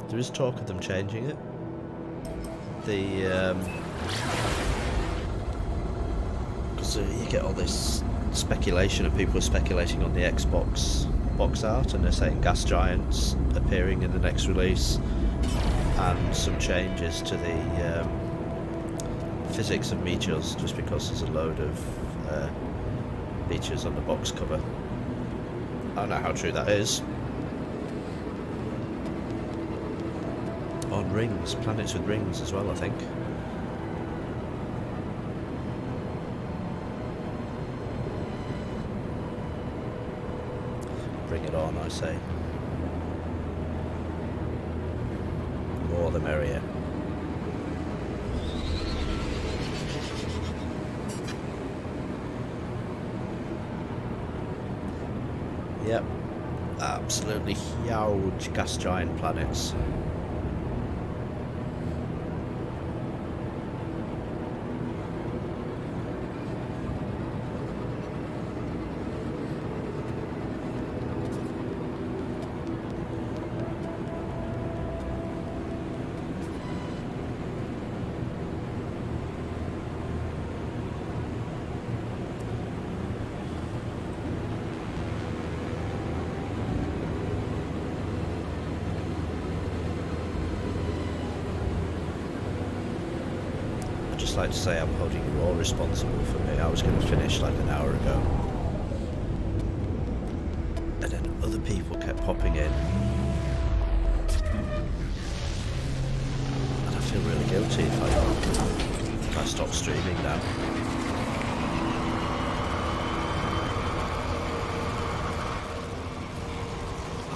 Speaker 1: There is talk of them changing it. Because you get all this speculation, and people are speculating on the Xbox box art, and they're saying gas giants appearing in the next release, and some changes to the physics of meteors, just because there's a load of meteors on the box cover. I don't know how true that is. On rings, planets with rings as well, I think. Bring it on, I say. More the merrier. Yep, absolutely huge gas giant planets. like to say I'm holding you all responsible for me. I was going to finish like an hour ago. And then other people kept popping in. And I feel really guilty if I stop streaming now.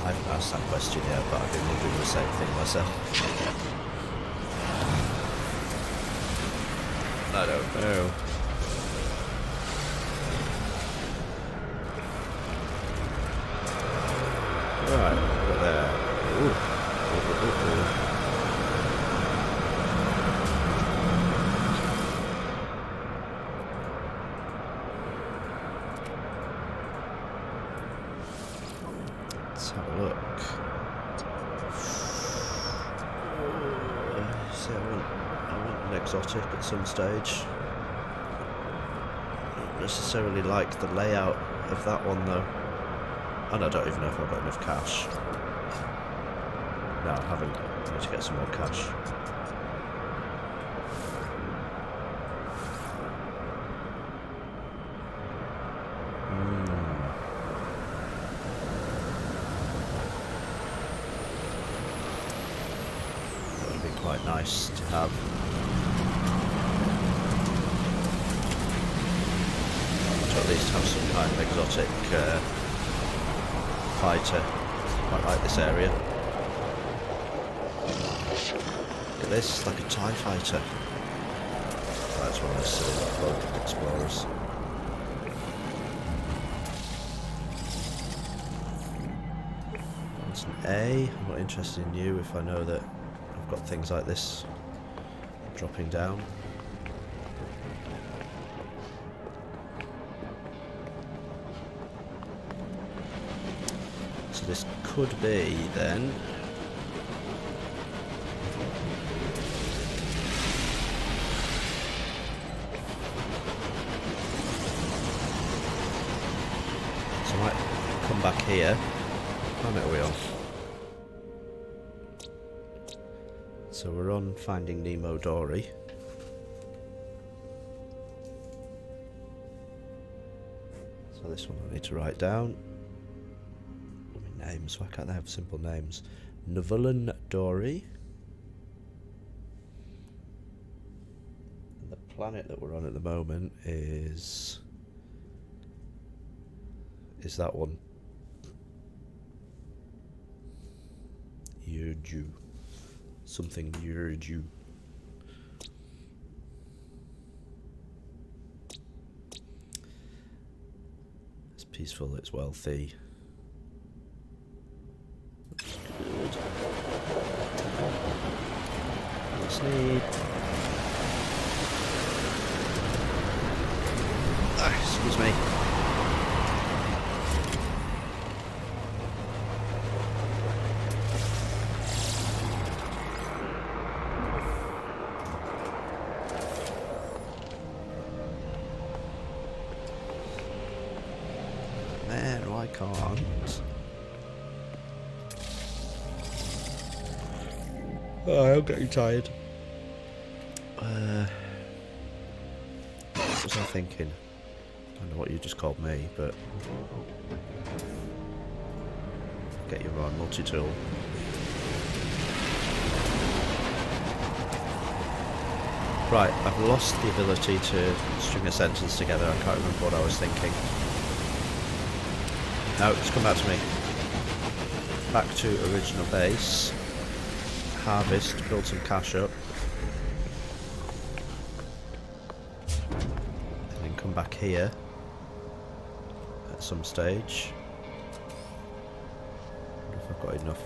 Speaker 1: I haven't asked that question yet, but I've been wondering the same thing myself. I don't know. Right, over there. Ooh. Ooh. Let's have a look. See, I want an exotic at some stage. I don't necessarily like the layout of that one though. And I don't even know if I've got enough cash. No, I haven't. I need to get some more cash. That would be quite nice to have. To at least have some kind of exotic fighter. Quite like this area. Look at this, like a TIE fighter. That's one of those silly cloaked explorers. That's an A. I'm not interested in you if I know that I've got things like this dropping down. So this could be then. So I might come back here. What planet are we on? So we're on Finding Nemo Dory. So this one I need to write down. Names, why can't they have simple names? Novulan Dory. And the planet that we're on at the moment is that one. Yurju. Something Yurju. It's peaceful, it's wealthy. Good. Sleep. Excuse me. Man, I can't. Oh, I'm getting tired. What was I thinking? I don't know what you just called me, but get your own multi-tool. Right, I've lost the ability to string a sentence together. I can't remember what I was thinking. No, just come back to me. Back to original base. Harvest, build some cash up. And then come back here at some stage. I wonder if I've got enough.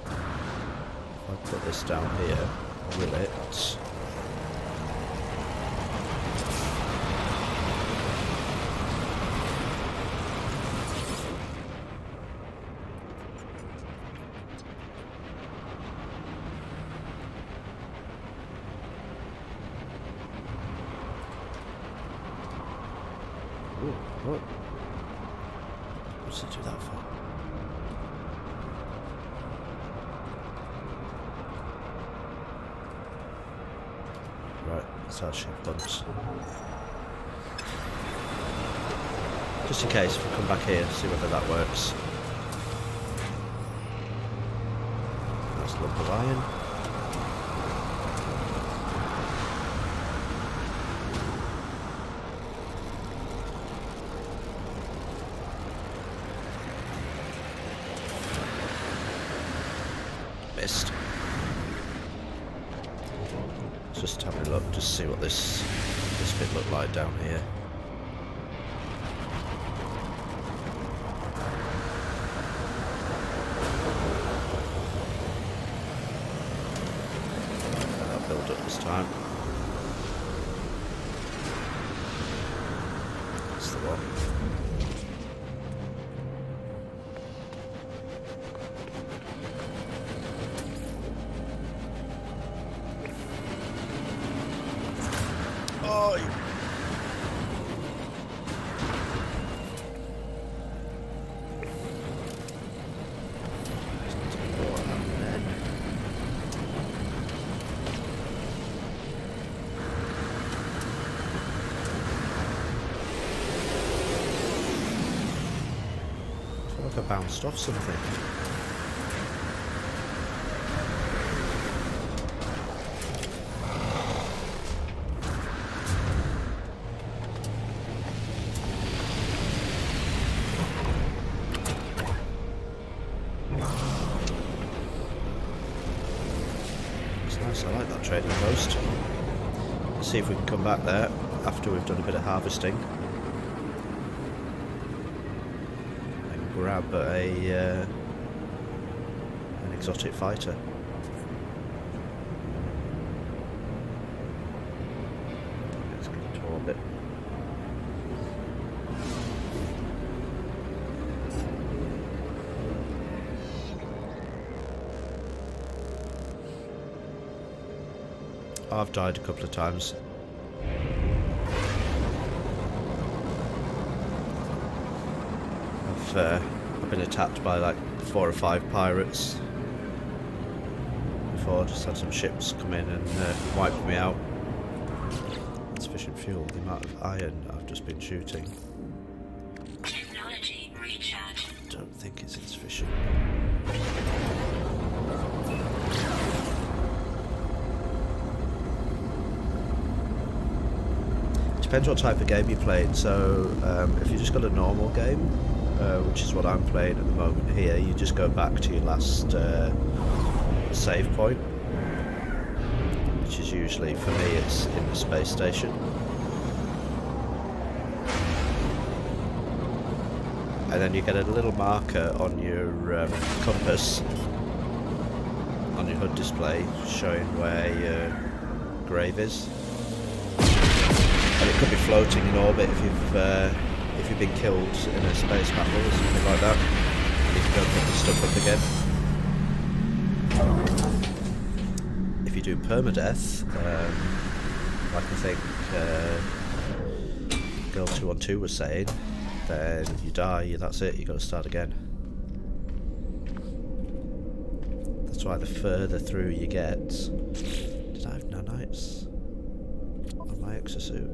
Speaker 1: If I put this down here, will it? Ooh. What? What does it do that for? Right, that's our ship bunts. Just in case, if we come back here, see whether that works. Nice lump of iron. Missed. Just having a look, just see what this bit looked like down here. That'll build up this time. That's the one. Oh, I feel like I bounced off something. Nice, I like that trading post. Let's see if we can come back there after we've done a bit of harvesting and grab an exotic fighter. Let's get into orbit. I've died a couple of times. I've been attacked by like 4 or 5 pirates before. Just had some ships come in and wiped me out. Insufficient fuel. The amount of iron I've just been shooting.
Speaker 2: Technology recharge.
Speaker 1: Don't think it's insufficient. Depends what type of game you're playing. So if you just got a normal game, which is what I'm playing at the moment here, you just go back to your last save point, which is usually, for me, it's in the space station. And then you get a little marker on your compass on your HUD display showing where your grave is. And it could be floating in orbit if you've been killed in a space battle or something like that. And you can go pick the stuff up again. If you do permadeath, like I think Girl 212 was saying, then you die, that's it, you got to start again. That's why the further through you get... Did I have nanites on my exosuit?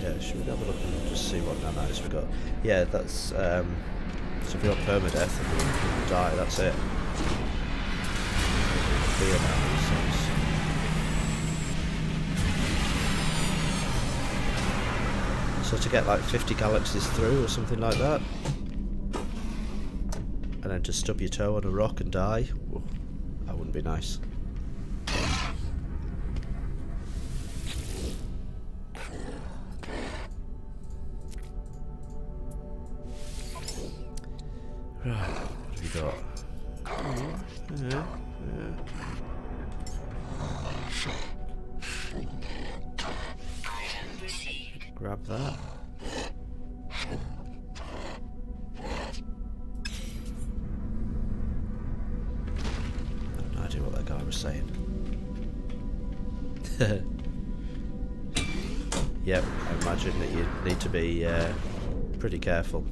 Speaker 1: Yeah, should we have a look and just see what nanites we got? Yeah, that's so if you're on permadeath and you die, that's it. Fear nanites. So to get like 50 galaxies through or something like that, and then to stub your toe on a rock and die, whoa, that wouldn't be nice. Right, what have you got? Grab that. No idea what that guy was saying. yep, I imagine that you need to be pretty careful.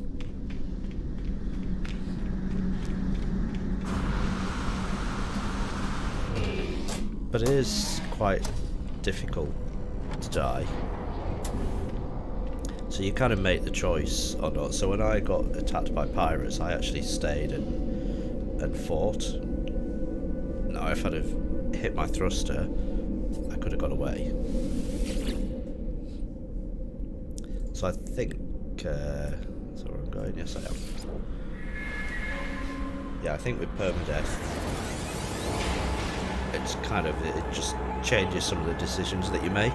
Speaker 1: But it is quite difficult to die. So you kind of make the choice or not. So when I got attacked by pirates, I actually stayed and fought. Now if I'd have hit my thruster, I could have got away. So I think... that's where I'm going? Yes, I am. Yeah, I think with permadeath, it's kind of... it just changes some of the decisions that you make.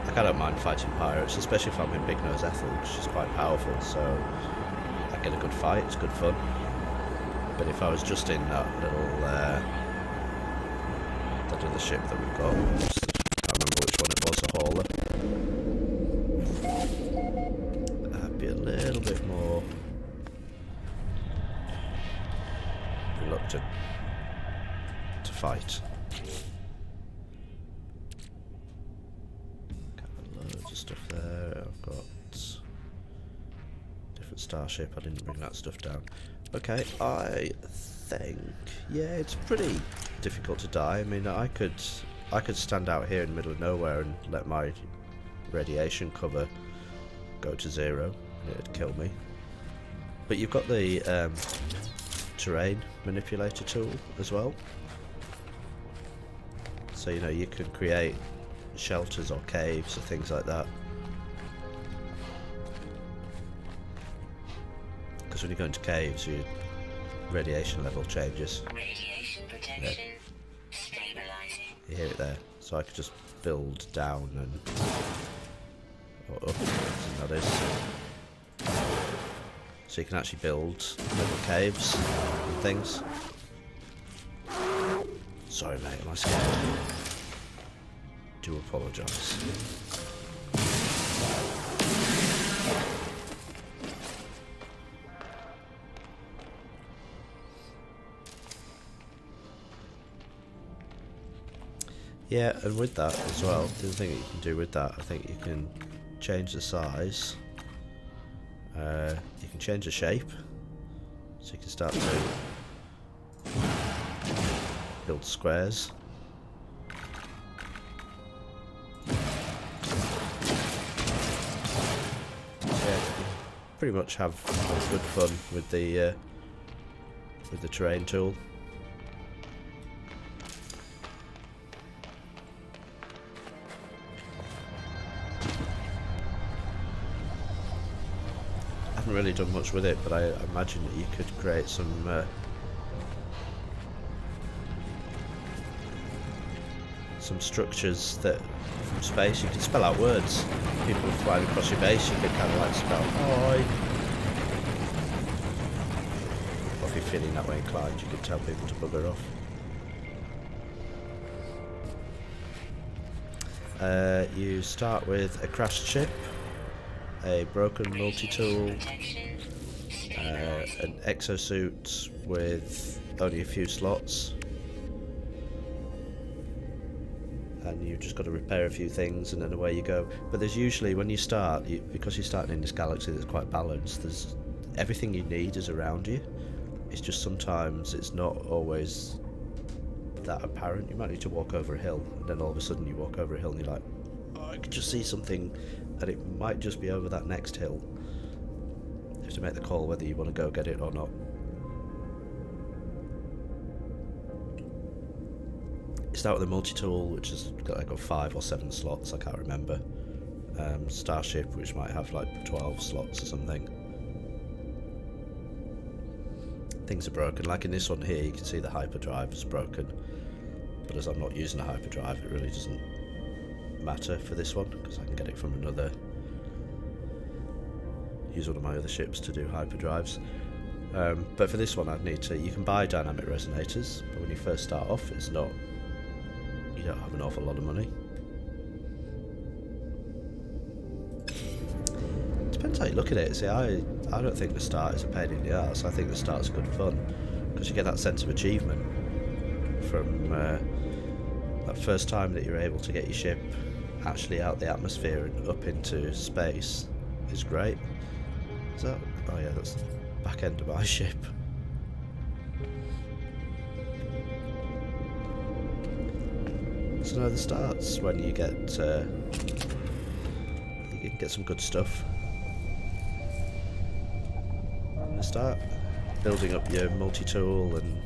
Speaker 1: Like, I don't mind fighting pirates, especially if I'm in Big Nose Ethel, which is quite powerful, so I get a good fight, it's good fun. But if I was just in that little... that other ship that we've got, I can't remember which one it was, the hauler, I'd be a little bit more reluctant to fight. Got loads of stuff there. I've got different starship. I didn't bring that stuff down. Okay, I think, yeah, it's pretty difficult to die. I mean, I could stand out here in the middle of nowhere and let my radiation cover go to 0 and it'd kill me. But you've got the terrain manipulator tool as well. So, you know, you can create shelters or caves or things like that. Because when you go into caves, your radiation level changes.
Speaker 2: Radiation protection. Stabilizing.
Speaker 1: You hear it there. So I could just build down and... or up, and that is. So you can actually build little caves and things. Sorry mate, am I scared? Do apologise. Yeah, and with that as well, the other thing that you can do with that, I think you can change the size. You can change the shape, so you can start to build squares. So yeah, you pretty much have good fun with the terrain tool. I haven't really done much with it, but I imagine that you could create some structures that from space you can spell out words. People flying across your base, you could kind of like spell "Oi." Or if you're feeling that way inclined, you could tell people to bugger off. You start with a crashed ship, a broken multi-tool, an exosuit with only a few slots, and you've just got to repair a few things and then away you go. But there's usually, when you start, because you're starting in this galaxy that's quite balanced, there's everything you need is around you. It's just sometimes it's not always that apparent. You might need to walk over a hill, and then all of a sudden you walk over a hill and you're like, oh, I could just see something, and it might just be over that next hill. You have to make the call whether you want to go get it or not. You start with a multi-tool, which has got like 5 or 7 slots, I can't remember. Starship, which might have like 12 slots or something. Things are broken, like in this one here you can see the hyperdrive is broken, but as I'm not using a hyperdrive, it really doesn't matter for this one, because I can get it from another, use one of my other ships to do hyperdrives. But for this one I'd need to, you can buy dynamic resonators, but when you first start off it's not, you don't have an awful lot of money. Depends how you look at it. See, I don't think the start is a pain in the arse. I think the start's good fun, because you get that sense of achievement from That first time that you're able to get your ship actually out the atmosphere and up into space is great. Is that? Oh yeah, that's the back end of my ship. So no, the starts when you get you can get some good stuff. You start building up your multi-tool and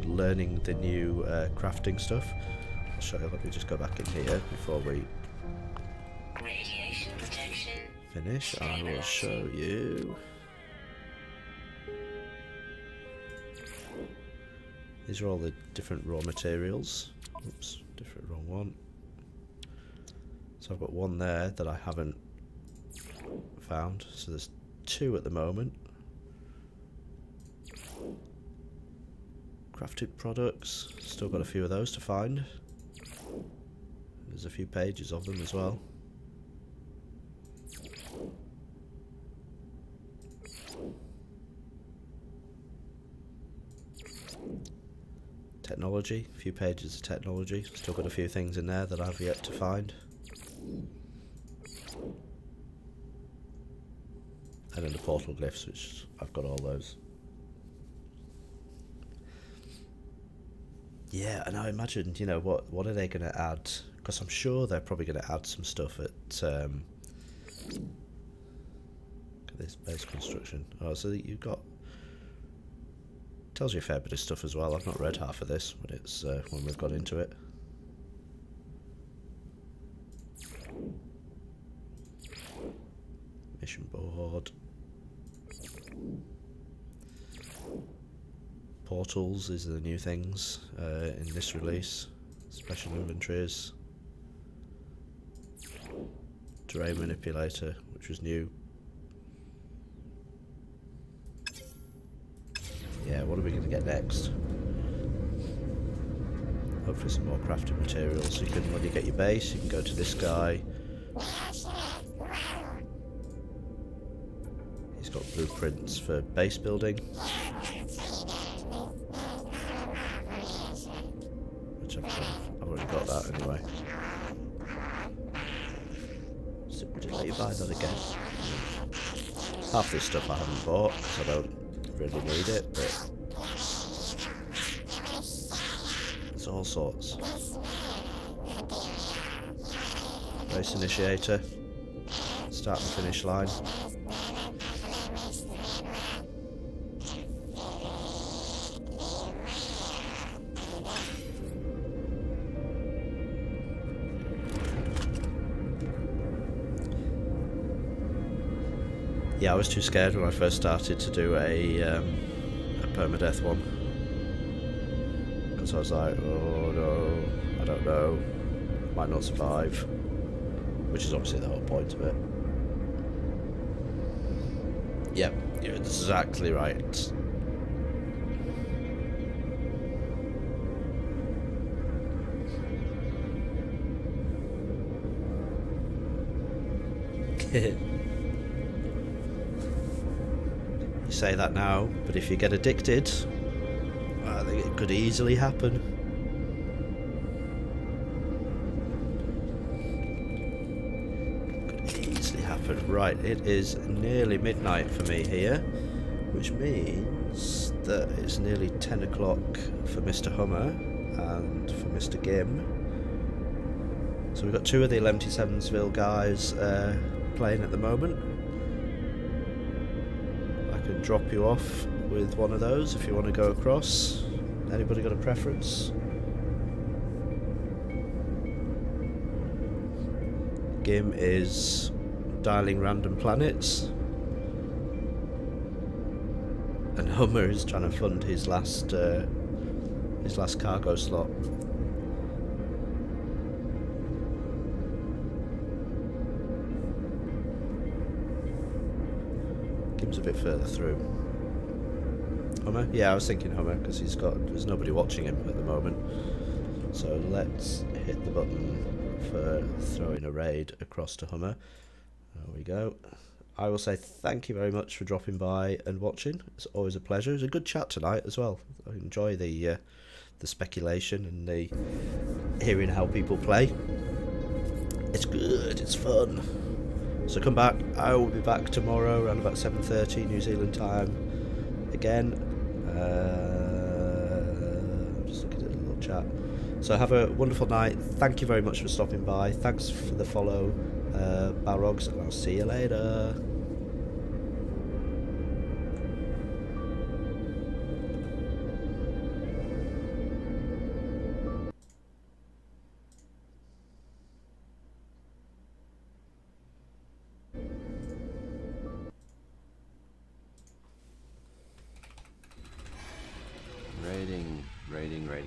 Speaker 1: learning the new crafting stuff. I'll show you. Let me just go back in here before we
Speaker 2: Radiation protection.
Speaker 1: finish. I will show you. These are all the different raw materials. Oops, wrong one. So I've got one there that I haven't found. So there's 2 at the moment. Crafted products, still got a few of those to find. There's a few pages of them as well. Technology, a few pages of technology, still got a few things in there that I've yet to find. And then the portal glyphs, which I've got all those. Yeah, and I imagine, you know, what are they going to add? Because I'm sure they're probably going to add some stuff at this base construction. Oh, so you've got, tells you a fair bit of stuff as well. I've not read half of this when it's when we've got into it. Mission board. Portals, these are the new things in this release. Special inventories. Terrain manipulator, which was new. Yeah, what are we going to get next? Hopefully some more crafting materials. So you can, when you get your base, you can go to this guy. He's got blueprints for base building. Which I've already got that anyway. So would it let you buy that again? Half this stuff I haven't bought because I don't really need it, but there's all sorts. Race initiator, start and finish line. Yeah, I was too scared when I first started to do a permadeath one, because I was like, oh no, I don't know, might not survive, which is obviously the whole point of it. Yep, you're exactly right. You say that now, but if you get addicted, I think it could easily happen. Could easily happen. Right, it is nearly midnight for me here, which means that it's nearly 10 o'clock for Mr. Hummer and for Mr. Gim. So we've got 2 of the Lemty-Sevensville guys playing at the moment. I can drop you off with one of those if you want to go across. Anybody got a preference? Gim is dialing random planets, and Hummer is trying to fund his last cargo slot. Gim's a bit further through. Hummer? Yeah, I was thinking Hummer because there's nobody watching him at the moment. So let's hit the button for throwing a raid across to Hummer. There we go. I will say thank you very much for dropping by and watching. It's always a pleasure. It was a good chat tonight as well. I enjoy the the speculation and the hearing how people play. It's good, it's fun. So come back. I will be back tomorrow around about 7:30 New Zealand time again. I'm just looking at a little chat. So have a wonderful night. Thank you very much for stopping by. Thanks for the follow, Balrogs, and I'll see you later.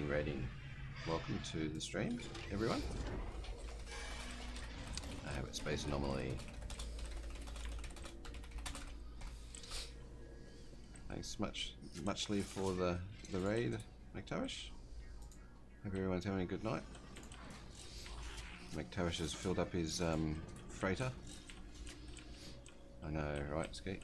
Speaker 3: Rating. Welcome to the stream, everyone. I have a space anomaly. Thanks muchly for the raid, McTavish. Hope everyone's having a good night. McTavish has filled up his freighter. I know, right, Skeet?